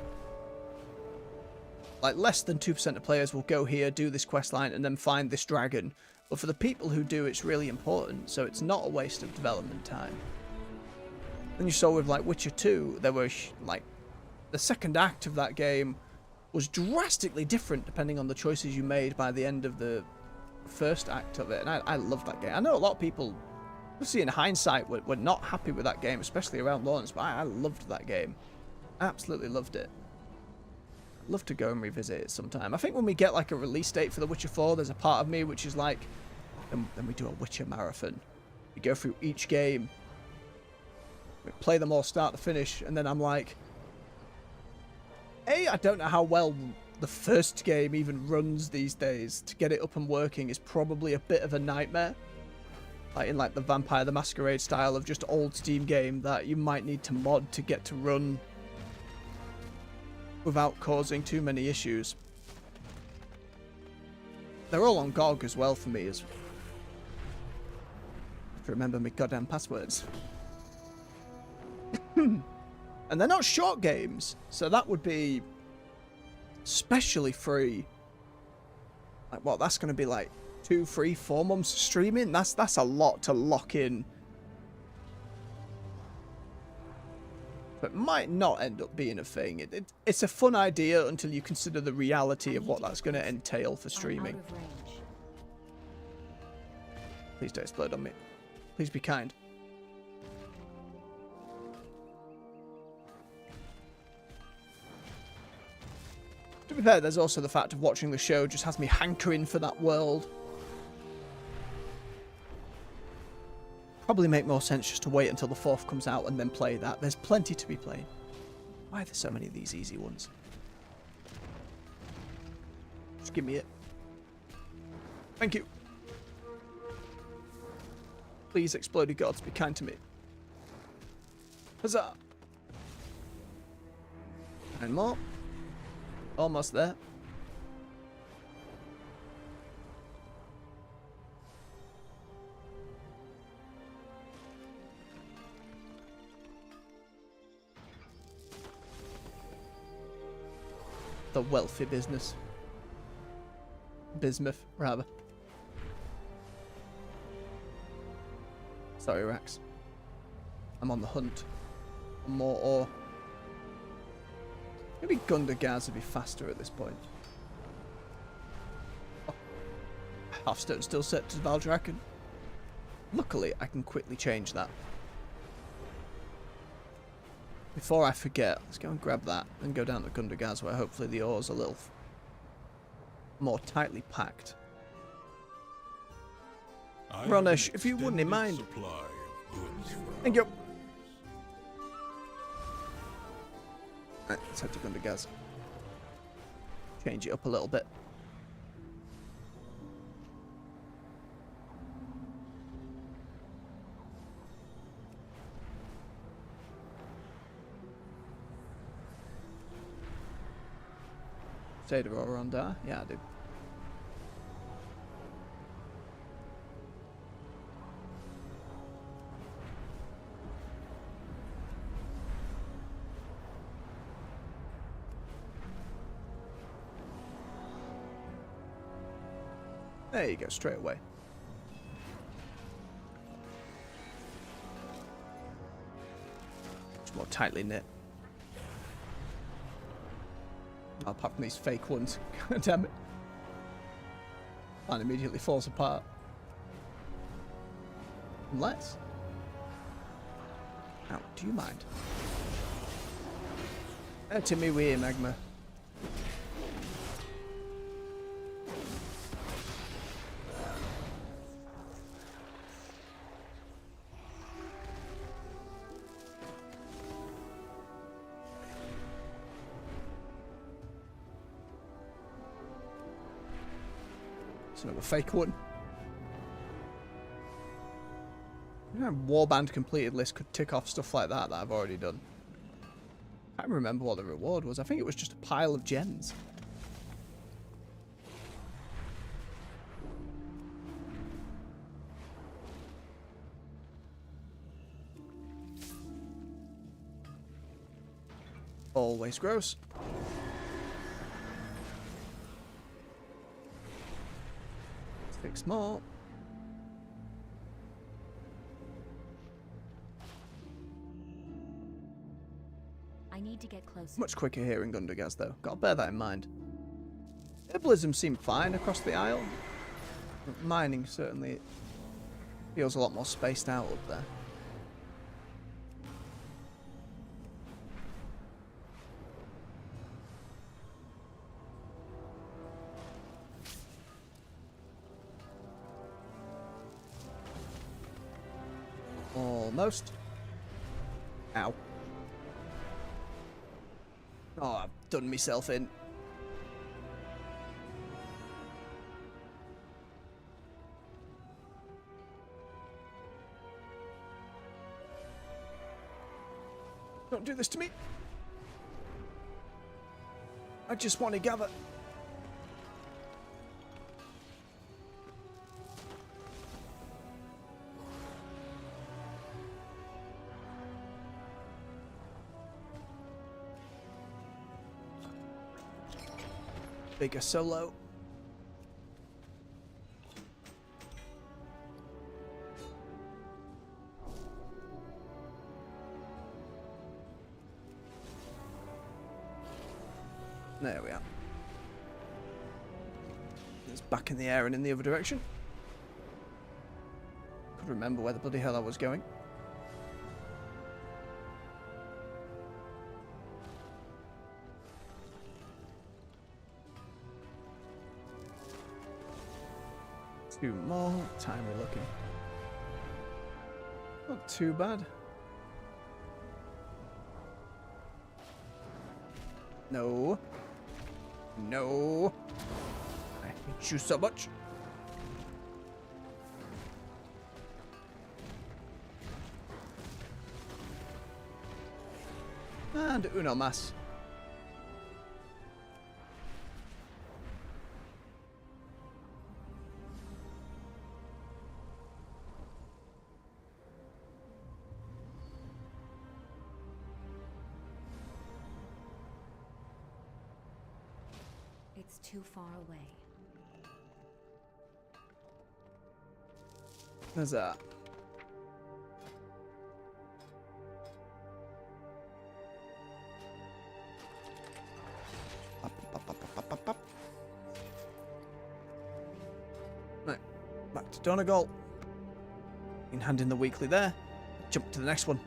like, less than 2% of players will go here, do this questline, and then find this dragon. But for the people who do, it's really important, so it's not a waste of development time. Then you saw with, like, Witcher 2, there were, like, the second act of that game was drastically different depending on the choices you made by the end of the first act of it, and I loved that game. I know a lot of people, obviously in hindsight, were not happy with that game, especially around launch, but I loved that game. Absolutely loved it. I'd love to go and revisit it sometime. I think when we get like a release date for The Witcher 4, there's a part of me which is like, then we do a Witcher marathon. We go through each game, we play them all start to finish, and then I'm like, I don't know how well the first game even runs these days. To get it up and working is probably a bit of a nightmare. Like in like the Vampire the Masquerade style of just old Steam game that you might need to mod to get to run without causing too many issues. They're all on GOG as well for me, as to remember my goddamn passwords. And they're not short games, so that would be especially free. Like what, that's going to be like 2, 3, 4 months streaming? That's a lot to lock in. But might not end up being a thing. It's a fun idea until you consider the reality of what that's going to entail for streaming. Please don't explode on me. Please be kind. To be fair, there's also the fact of watching the show just has me hankering for that world. Probably make more sense just to wait until the 4th comes out and then play that. There's plenty to be played. Why are there so many of these easy ones? Just give me it. Thank you. Please, exploded gods, be kind to me. Huzzah! 9 more. Almost there. The wealthy business. Bismuth, rather. Sorry, Rax. I'm on the hunt for more ore. Maybe Gundagaz would be faster at this point. Oh. Halfstone still set to Valdraken. Luckily, I can quickly change that. Before I forget, let's go and grab that and go down to Gundagaz where hopefully the ore's a little more tightly packed. Ronesh, if you wouldn't mind. Thank you. Right, let's head to Gundagaz. Change it up a little bit. State of Orondar? Yeah, I do. There you go, straight away. Much more tightly knit. Apart from these fake ones. God damn it. And immediately falls apart. Unless... Ow, do you mind? To me, weird magma. It's another fake one. Warband completed list could tick off stuff like that I've already done. I can't remember what the reward was. I think it was just a pile of gems. Always gross. Six more. I need to get closer. Much quicker here in Gundergaz, though. Gotta bear that in mind. Herbalism seemed fine across the Isle. Mining certainly feels a lot more spaced out up there. Almost. Ow. Oh, I've done myself in. Don't do this to me. I just want to gather. Bigger solo. There we are. It's back in the air and in the other direction. Could remember where the bloody hell I was going. Two more. What time we're looking? Not too bad. No. No. I hate you so much. And uno mas. It's too far away. There's that. Up. Right, back to Donegal. In hand in the weekly there. Jump to the next one.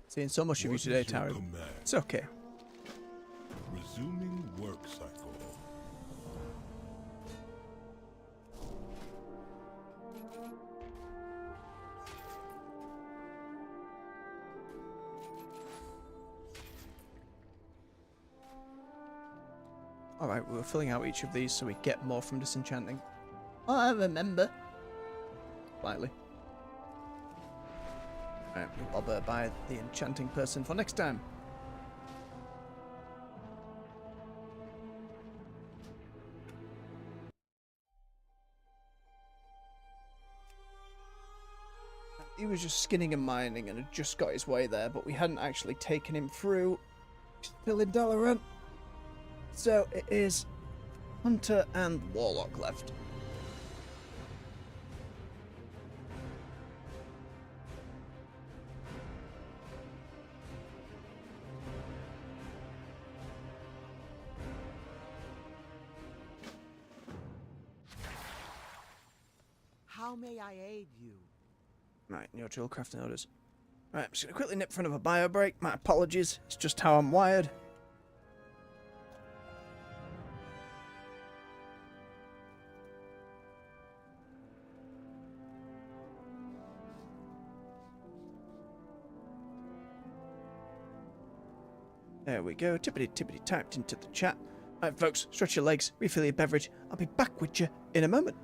Seeing so much of you today, Tara. It's okay. Resuming work cycle. Alright, we were filling out each of these so we get more from disenchanting. Oh, I remember. Slightly. Right, we'll bother by the enchanting person for next time. he was just skinning and mining and had just got his way there, but we hadn't actually taken him through. Still in Dalaran. So it is Hunter and Warlock left. How may I aid you? Right, your drill crafting orders. Right, I'm just going to quickly nip in front of a bio break. My apologies, it's just how I'm wired. There we go, tippity typed into the chat. Right, folks, stretch your legs, refill your beverage. I'll be back with you in a moment.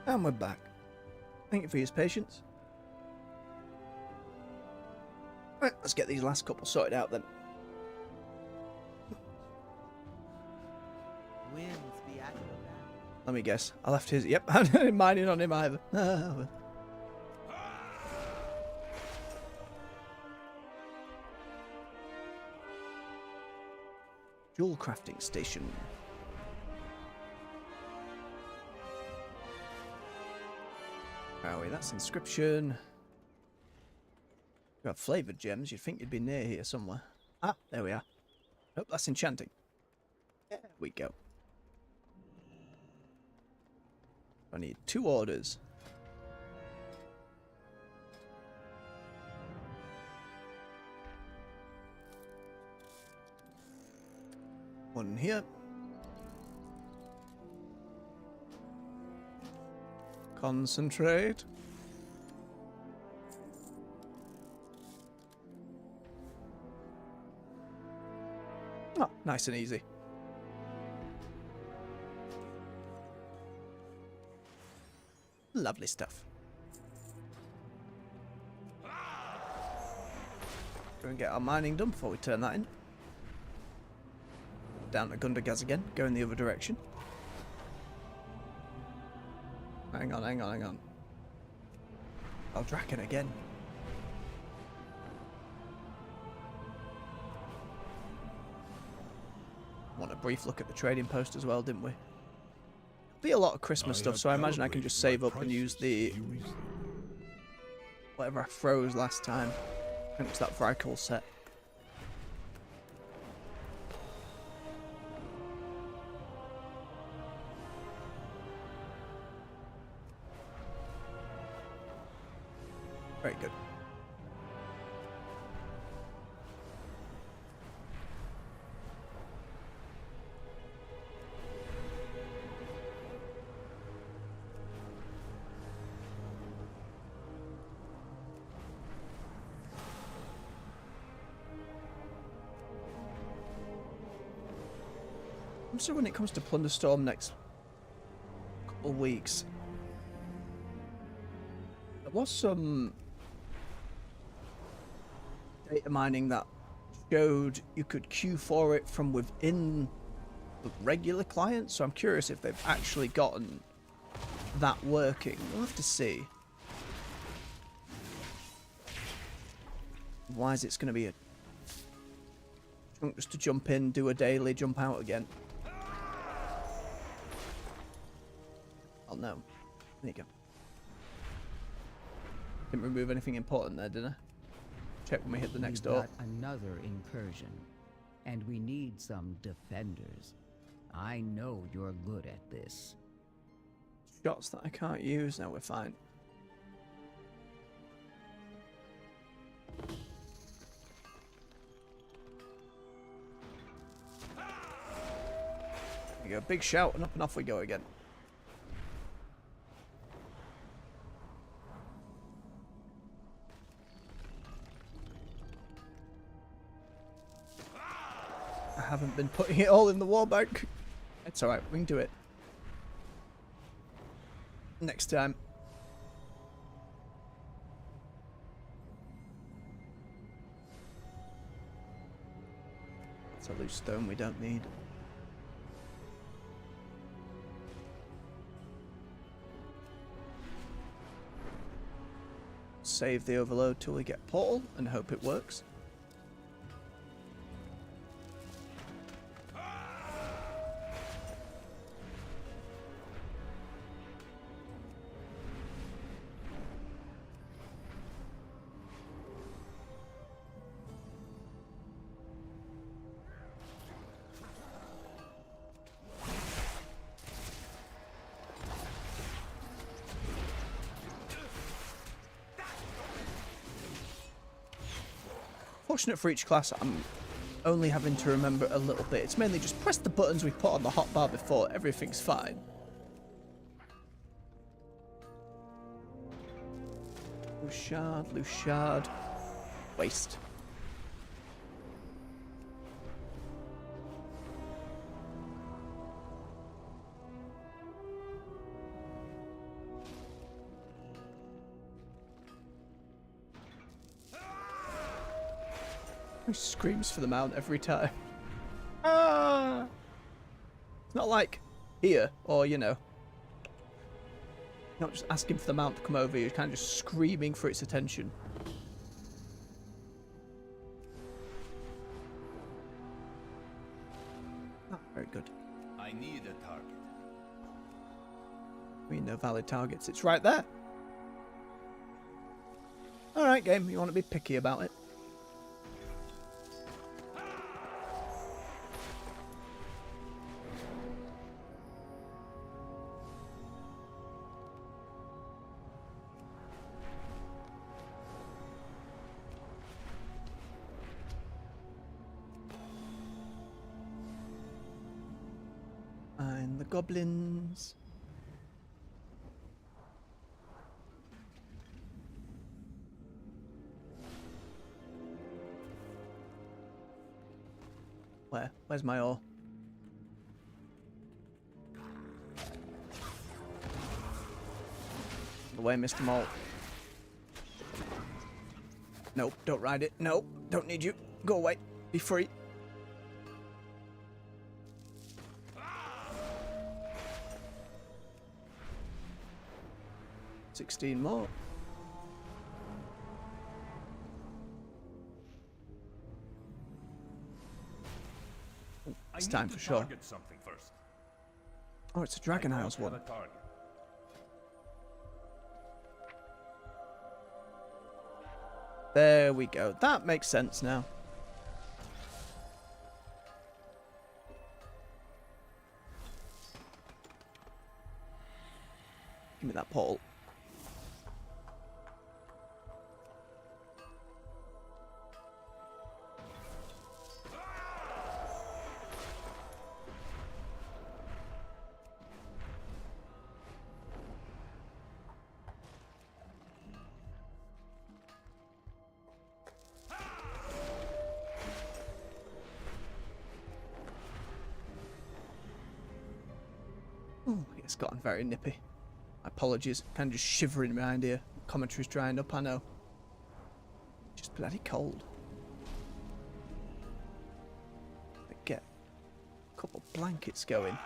And we're back. Thank you for your patience. Right, let's get these last couple sorted out then. Winds be at your back. Let me guess. I left his. Yep, I didn't mind it on him either. Jewel crafting station. Where are we? That's inscription. You have flavoured gems. You'd think you'd be near here somewhere. Ah, there we are. Nope, that's enchanting. There we go. I need 2 orders. One here. Concentrate. Oh, nice and easy. Lovely stuff. Go and get our mining done before we turn that in. Down to Gundergaz again, go in the other direction. Hang on, hang on, hang on. Oh, Draken again. Want a brief look at the trading post as well, didn't we? Be a lot of Christmas stuff, so I imagine I can just save up and use the whatever I froze last time. I think it was that Vrykul set. Very good. So when it comes to Plunderstorm next couple of weeks, there was some data mining that showed you could queue for it from within the regular client, so I'm curious if they've actually gotten that working. We'll have to see. Otherwise it's going to be a chunk just to jump in, do a daily, jump out again. Oh no. There you go. Didn't remove anything important there, did I? Check when we hit the next door. Got another incursion, and we need some defenders. I know you're good at this. Shots that I can't use. Now we're fine. There you go. Big shout and off we go again. I haven't been putting it all in the wall bank. It's alright, we can do it next time. It's a loose stone we don't need. Save the overload till we get portal and hope it works. Fortunate for each class, I'm only having to remember a little bit. It's mainly just press the buttons we put on the hotbar before, everything's fine. Loose shard, loose shard. Waste. He screams for the mount every time. Ah! It's not like here, or you know, not just asking for the mount to come over. You're kind of just screaming for its attention. Not very good. I need a target. We know valid targets. It's right there. Alright, game. You want to be picky about it. And the goblins. Where? Where's my ore? Away, Mr. Malt. Nope, don't ride it. Nope, don't need you. Go away. Be free. $16 more. It's time for sure. Something first. Oh, it's a Dragon Isles one. There we go. That makes sense now. Give me that portal. Oh, it's gotten very nippy. Apologies, kind of just shivering behind here. Commentary's drying up, I know. Just bloody cold. Get a couple blankets going.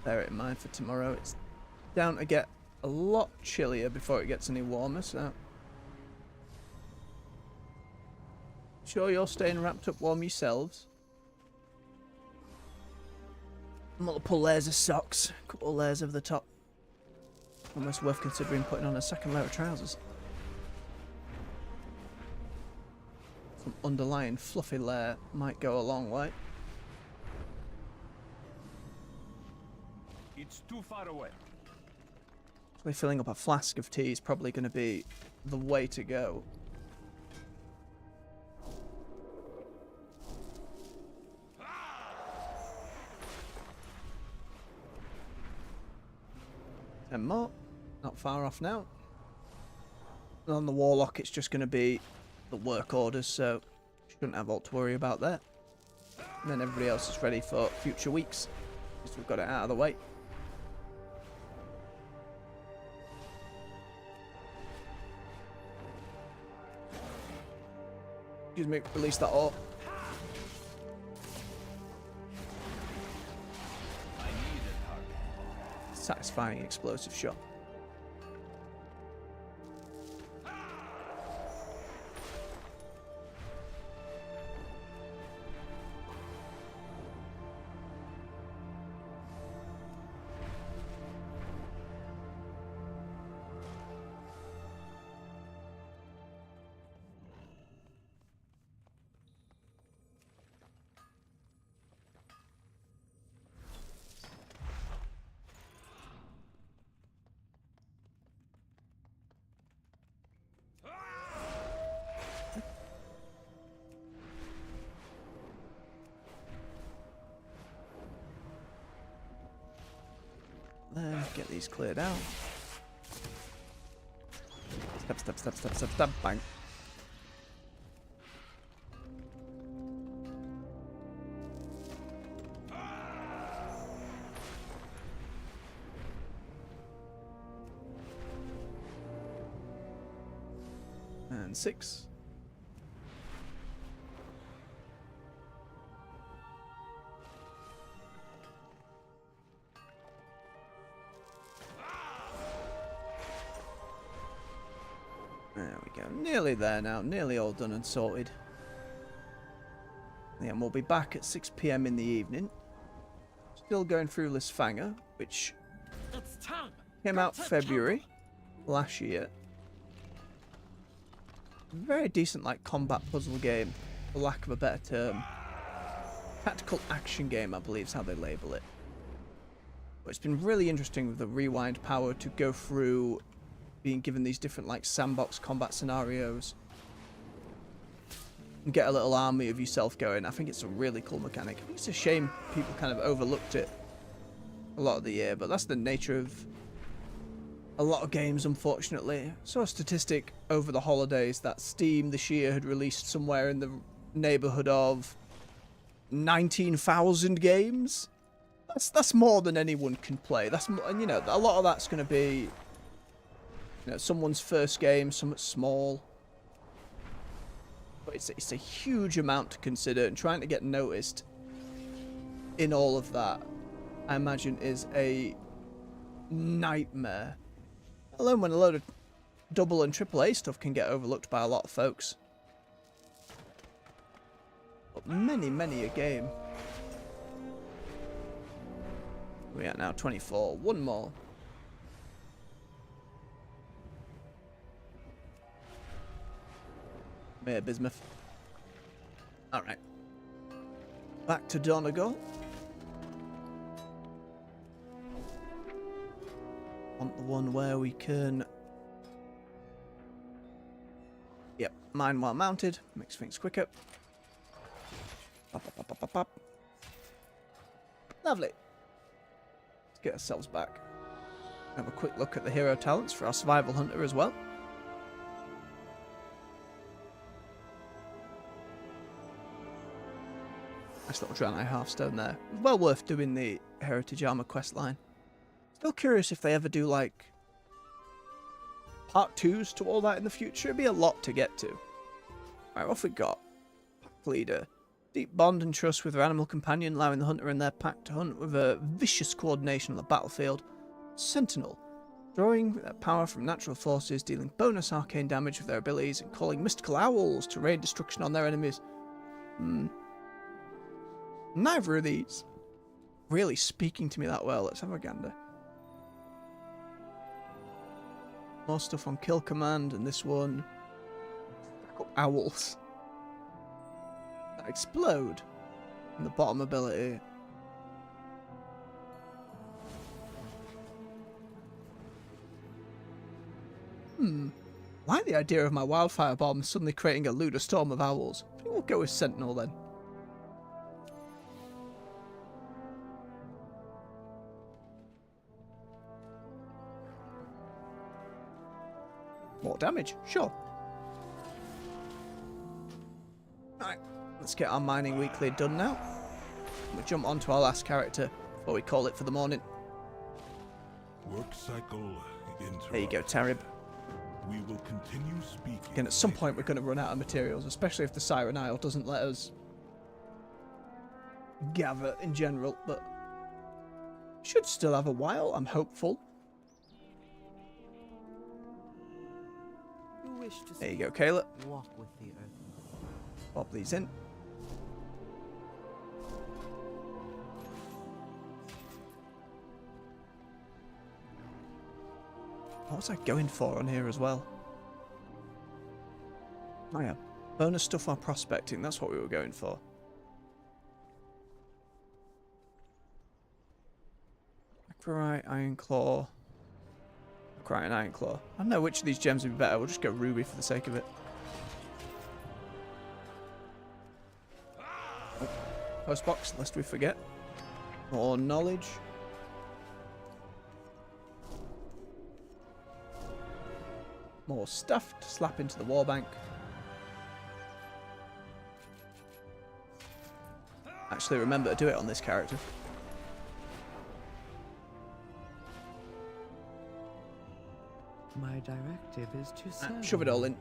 Bear it in mind for tomorrow. It's down to get a lot chillier before it gets any warmer, so... Sure you're staying wrapped up warm yourselves? Multiple layers of socks, a couple of layers over the top. Almost worth considering putting on a second layer of trousers. Some underlying fluffy layer might go a long way. It's too far away. Actually, filling up a flask of tea is probably going to be the way to go. And more, not far off now. And on the Warlock, it's just going to be the work orders, so shouldn't have all to worry about there. And then everybody else is ready for future weeks, because we've got it out of the way. Excuse me, release that ore. Satisfying explosive shot. Then get these cleared out. Step, step, step, step, step, step, bang. And 6. There we go. Nearly there now. Nearly all done and sorted. Yeah, and we'll be back at 6 PM in the evening. Still going through Lisfanger, which came out February last year. Very decent, like, combat puzzle game, for lack of a better term. Tactical action game, I believe is how they label it. But it's been really interesting with the rewind power to go through being given these different, like, sandbox combat scenarios and get a little army of yourself going. I think it's a really cool mechanic. I think it's a shame people kind of overlooked it a lot of the year, but that's the nature of a lot of games, unfortunately. I saw a statistic over the holidays that Steam this year had released somewhere in the neighborhood of 19,000 games. That's more than anyone can play. That's, and you know, a lot of that's going to be, you know, someone's first game, somewhat small. But it's a huge amount to consider, and trying to get noticed in all of that, I imagine, is a nightmare. Alone when a load of double and triple A stuff can get overlooked by a lot of folks. But many a game. We are now 24. One more. Mayor Bismuth. Alright. Back to Donegal. Want the one where we can... Yep, mine while mounted. Makes things quicker. Pop. Lovely. Let's get ourselves back. Have a quick look at the hero talents for our survival hunter as well. Nice little Draenei Hearthstone there. Well worth doing the Heritage Armor quest line. Still curious if they ever do, like, part 2s to all that in the future. It'd be a lot to get to. Alright, what have we got? Pack leader. Deep bond and trust with their animal companion, allowing the hunter and their pack to hunt with a vicious coordination on the battlefield. Sentinel. Drawing power from natural forces, dealing bonus arcane damage with their abilities, and calling mystical owls to rain destruction on their enemies. Neither of these really speaking to me that well. Let's have a gander. More stuff on kill command, and this one... owls. That explode. And the bottom ability. I like the idea of my wildfire bomb suddenly creating a lunar storm of owls. I think we'll go with Sentinel then. More damage, sure. Alright, let's get our mining weekly done now. We'll jump on to our last character before we call it for the morning. Work cycle interrupt. There you go, Tarib. We will continue speaking. Again, at some point we're going to run out of materials, especially if the Siren Isle doesn't let us gather in general, but should still have a while, I'm hopeful. There you go, Kayla. Walk with the earth. Pop these in. What was I going for on here as well? Oh yeah, bonus stuff on prospecting, that's what we were going for. Acrorite, Ironclaw. Acrorite and Ironclaw. I don't know which of these gems would be better, we'll just go Ruby for the sake of it. Oh, postbox, lest we forget. More knowledge. More stuff to slap into the warbank. Actually, remember to do it on this character. My directive is to send. Shove it all in.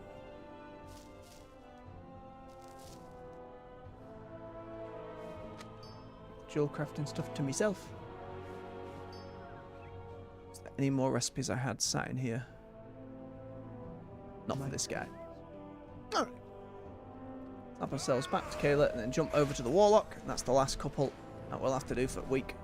Jewel crafting stuff to myself. Is there any more recipes I had sat in here? Not for this guy. Alright. Snap ourselves back to Kayla and then jump over to the Warlock. And that's the last couple that we'll have to do for a week.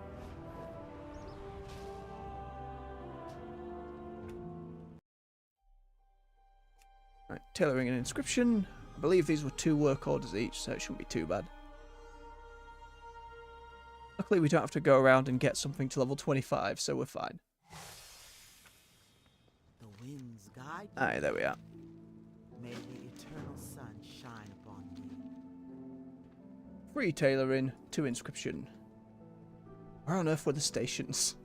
Right, tailoring an inscription. I believe these were 2 work orders each, so it shouldn't be too bad. Luckily we don't have to go around and get something to level 25, so we're fine. The winds guide you. Aye, there we are. May the eternal sun shine upon you. 3 tailoring, 2 inscription. Where on earth were the stations?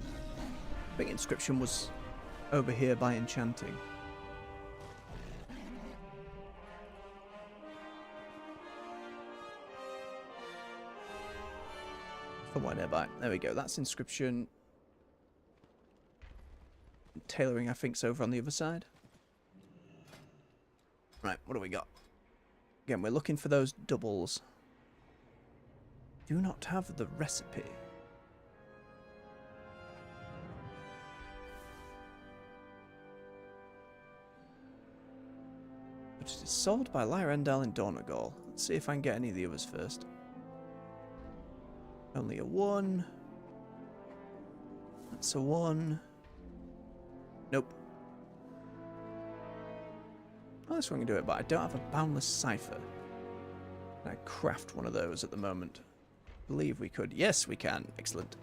I think inscription was over here by enchanting. Somewhere nearby. There we go. That's inscription. Tailoring, I think, is over on the other side. Right, what do we got? Again, we're looking for those doubles. Do not have the recipe. But it is sold by Siren Isle in Dornagal. Let's see if I can get any of the others first. Only a 1. That's a 1. Nope. Oh, this one can do it, but I don't have a boundless cipher. Can I craft one of those at the moment? I believe we could. Yes, we can. Excellent.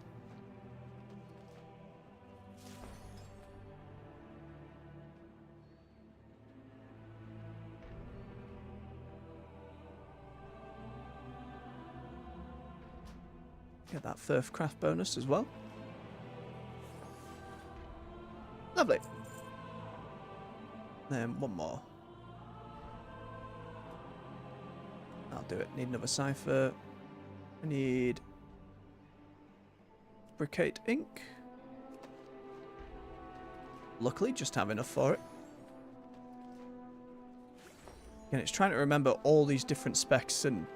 Get that first craft bonus as well. Lovely. Then 1 more. I'll do it. Need another cipher. I need briquette ink. Luckily, just have enough for it. Again, it's trying to remember all these different specs and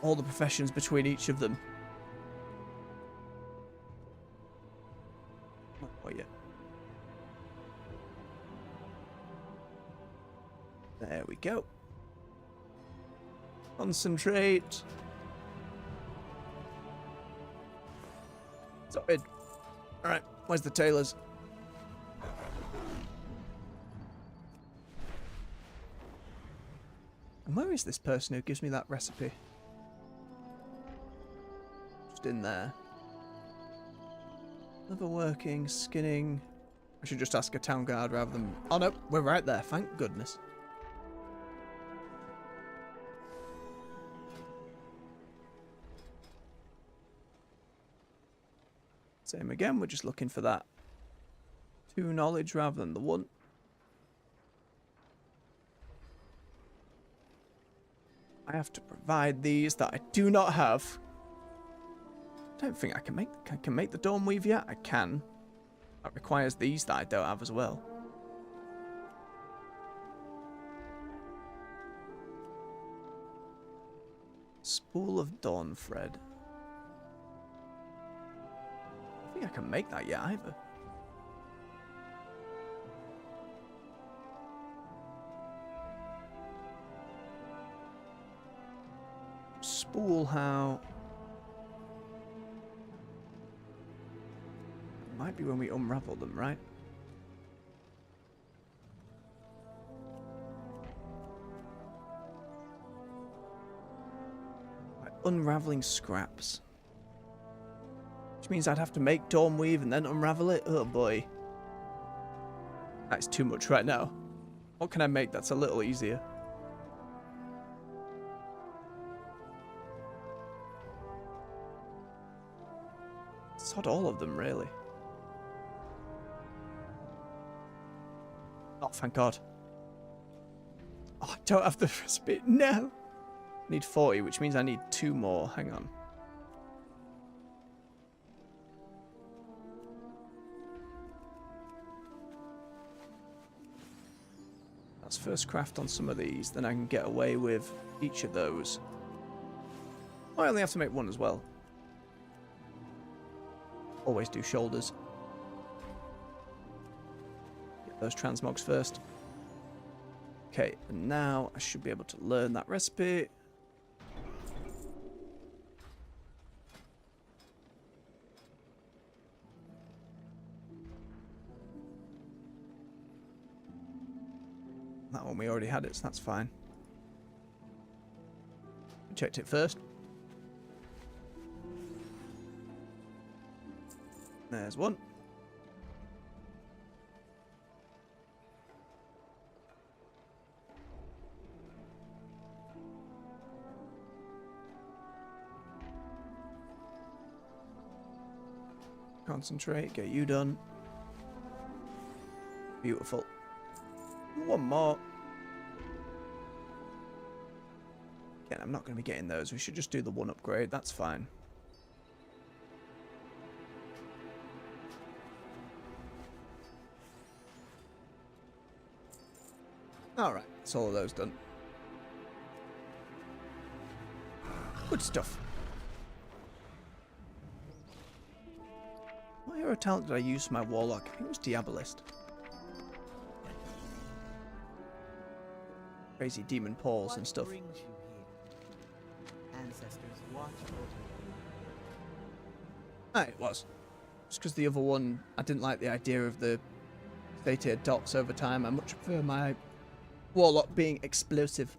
all the professions between each of them. Oh, yeah. There we go. Concentrate. Sorted. Alright, where's the tailors? And where is this person who gives me that recipe? Just in there. Leather working, skinning. I should just ask a town guard rather than... Oh no, we're right there, thank goodness. Same again, we're just looking for that 2 knowledge rather than the 1. I have to provide these that I do not have. I don't think I can make the Dawn Weave yet. I can. That requires these that I don't have as well. Spool of Dawn Thread. I don't think I can make that yet either. Spool how? Might be when we unravel them, right? Right, unraveling scraps. Which means I'd have to make Dawn Weave and then unravel it. Oh boy. That's too much right now. What can I make that's a little easier? Sod all of them, really. Oh, thank God. Oh, I don't have the recipe. No! I need 40, which means I need 2 more. Hang on. That's first craft on some of these. Then I can get away with each of those. Oh, I only have to make 1 as well. Always do shoulders. those transmogs first. Okay, and now I should be able to learn that recipe. That one we already had it, so that's fine. Checked it first. There's one. Concentrate, get you done. Beautiful. One more. Again, I'm not going to be getting those. We should just do the one upgrade. That's fine. Alright, that's all of those done. Good stuff. What hero talent did I use for my warlock? I think it was Diabolist. Crazy demon paws and stuff. Brings you here? Ancestors watch over you. Ah, it was. Just because the other one, I didn't like the idea of the stated dots over time. I much prefer my warlock being explosive.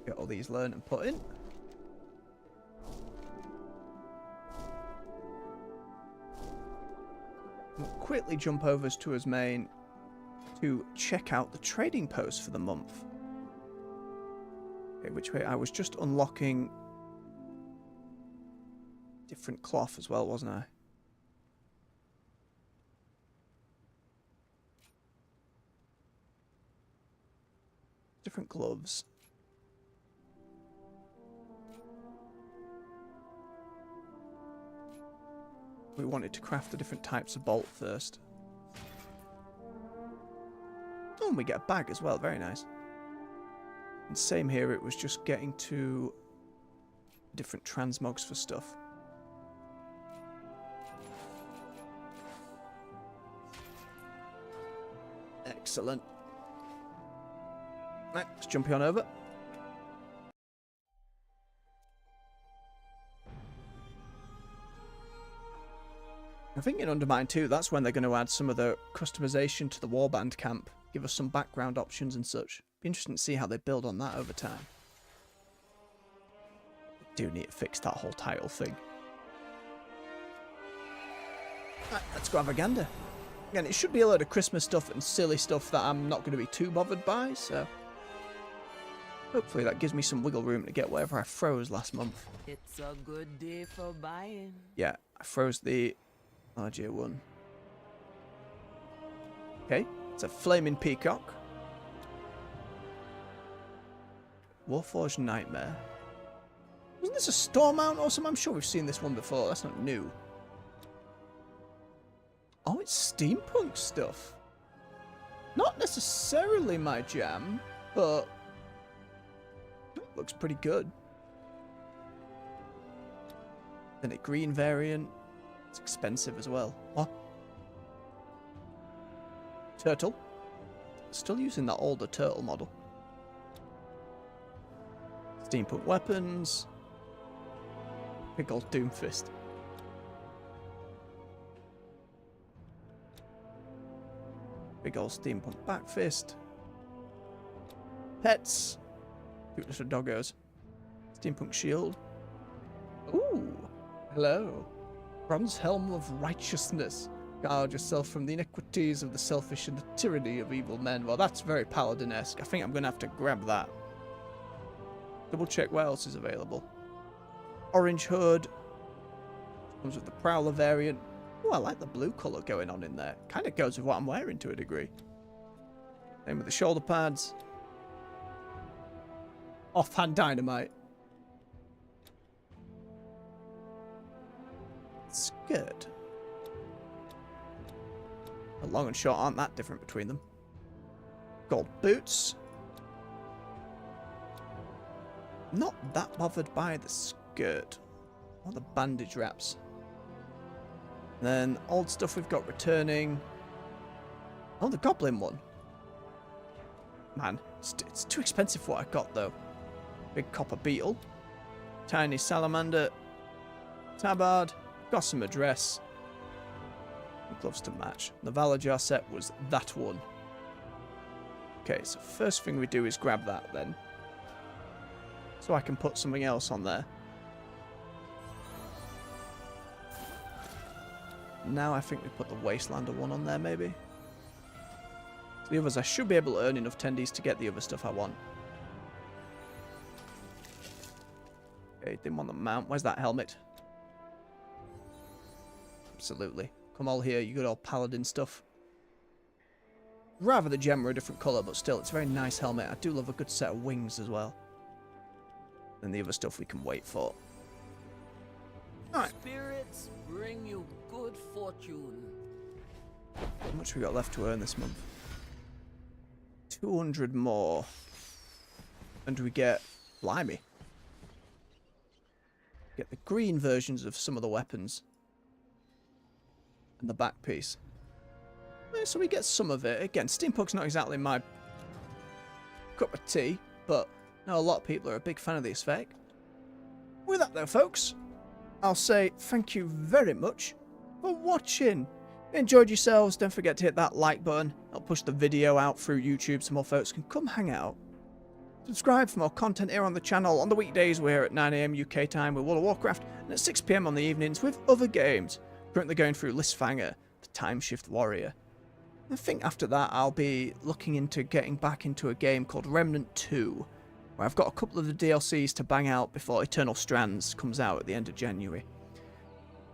Get all these learned and put in. We'll quickly jump over to his main to check out the trading post for the month. Okay, which way? I was just unlocking different cloth as well, wasn't I? Different gloves. We wanted to craft the different types of bolt first. Oh, and we get a bag as well. Very nice. And same here, it was just getting to different transmogs for stuff. Excellent. Right, let's jump on over. I think in Undermine 2, that's when they're going to add some of the customization to the warband camp. Give us some background options and such. Be interesting to see how they build on that over time. Do need to fix that whole title thing. Right, let's go have a gander. Again, it should be a load of Christmas stuff and silly stuff that I'm not going to be too bothered by, so hopefully that gives me some wiggle room to get whatever I froze last month. It's a good day for buying. Yeah, I froze the RJ one. Okay, it's a flaming peacock. Warforged Nightmare. Wasn't this a storm mount or something? I'm sure we've seen this one before. That's not new. Oh, it's steampunk stuff. Not necessarily my jam, but it looks pretty good. Then a green variant. It's expensive as well. What? Turtle. Still using that older turtle model. Steampunk weapons. Big old Doomfist. Big old steampunk backfist. Pets. Cute little doggos. Steampunk shield. Ooh. Hello. Bronze helm of righteousness. Guard yourself from the iniquities of the selfish and the tyranny of evil men. Well, that's very paladin-esque. I think I'm going to have to grab that. Double check what else is available. Orange hood. Comes with the Prowler variant. Oh, I like the blue colour going on in there. Kind of goes with what I'm wearing to a degree. Same with the shoulder pads. Offhand dynamite. Skirt. The long and short aren't that different between them. Gold boots. Not that bothered by the skirt. Or the bandage wraps. Then old stuff we've got returning. Oh, the goblin one. Man, it's too expensive for what I got though. Big copper beetle. Tiny salamander. Tabard. Gossamer dress. And gloves to match. The Valajar set was that one. Okay, so first thing we do is grab that then. So I can put something else on there. Now I think we put the Wastelander one on there maybe. So the others, I should be able to earn enough tendies to get the other stuff I want. Okay, didn't want the mount. Where's that helmet? Absolutely. Come all here, you good old paladin stuff. Rather the gem were a different colour, but still, it's a very nice helmet. I do love a good set of wings as well. And the other stuff we can wait for. Alright. Spirits bring you good fortune. How much we got left to earn this month? 200 more. And we get... Blimey. Get the green versions of some of the weapons. And the back piece. So we get some of it. Again, steampunk's not exactly my cup of tea, but I know a lot of people are a big fan of the aesthetic. With that though, folks, I'll say thank you very much for watching. If you enjoyed yourselves, don't forget to hit that like button. I'll push the video out through YouTube so more folks can come hang out. Subscribe for more content here on the channel. On the weekdays, we're here at 9 AM UK time with World of Warcraft, and at 6 PM on the evenings with other games. Currently going through Listfanger, the Time Shift Warrior. I think after that I'll be looking into getting back into a game called Remnant 2, where I've got a couple of the DLCs to bang out before Eternal Strands comes out at the end of January.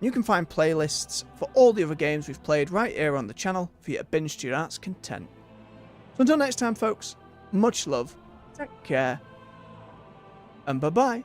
You can find playlists for all the other games we've played right here on the channel for you to binge to your heart's content. So until next time folks, much love, take care, and bye bye.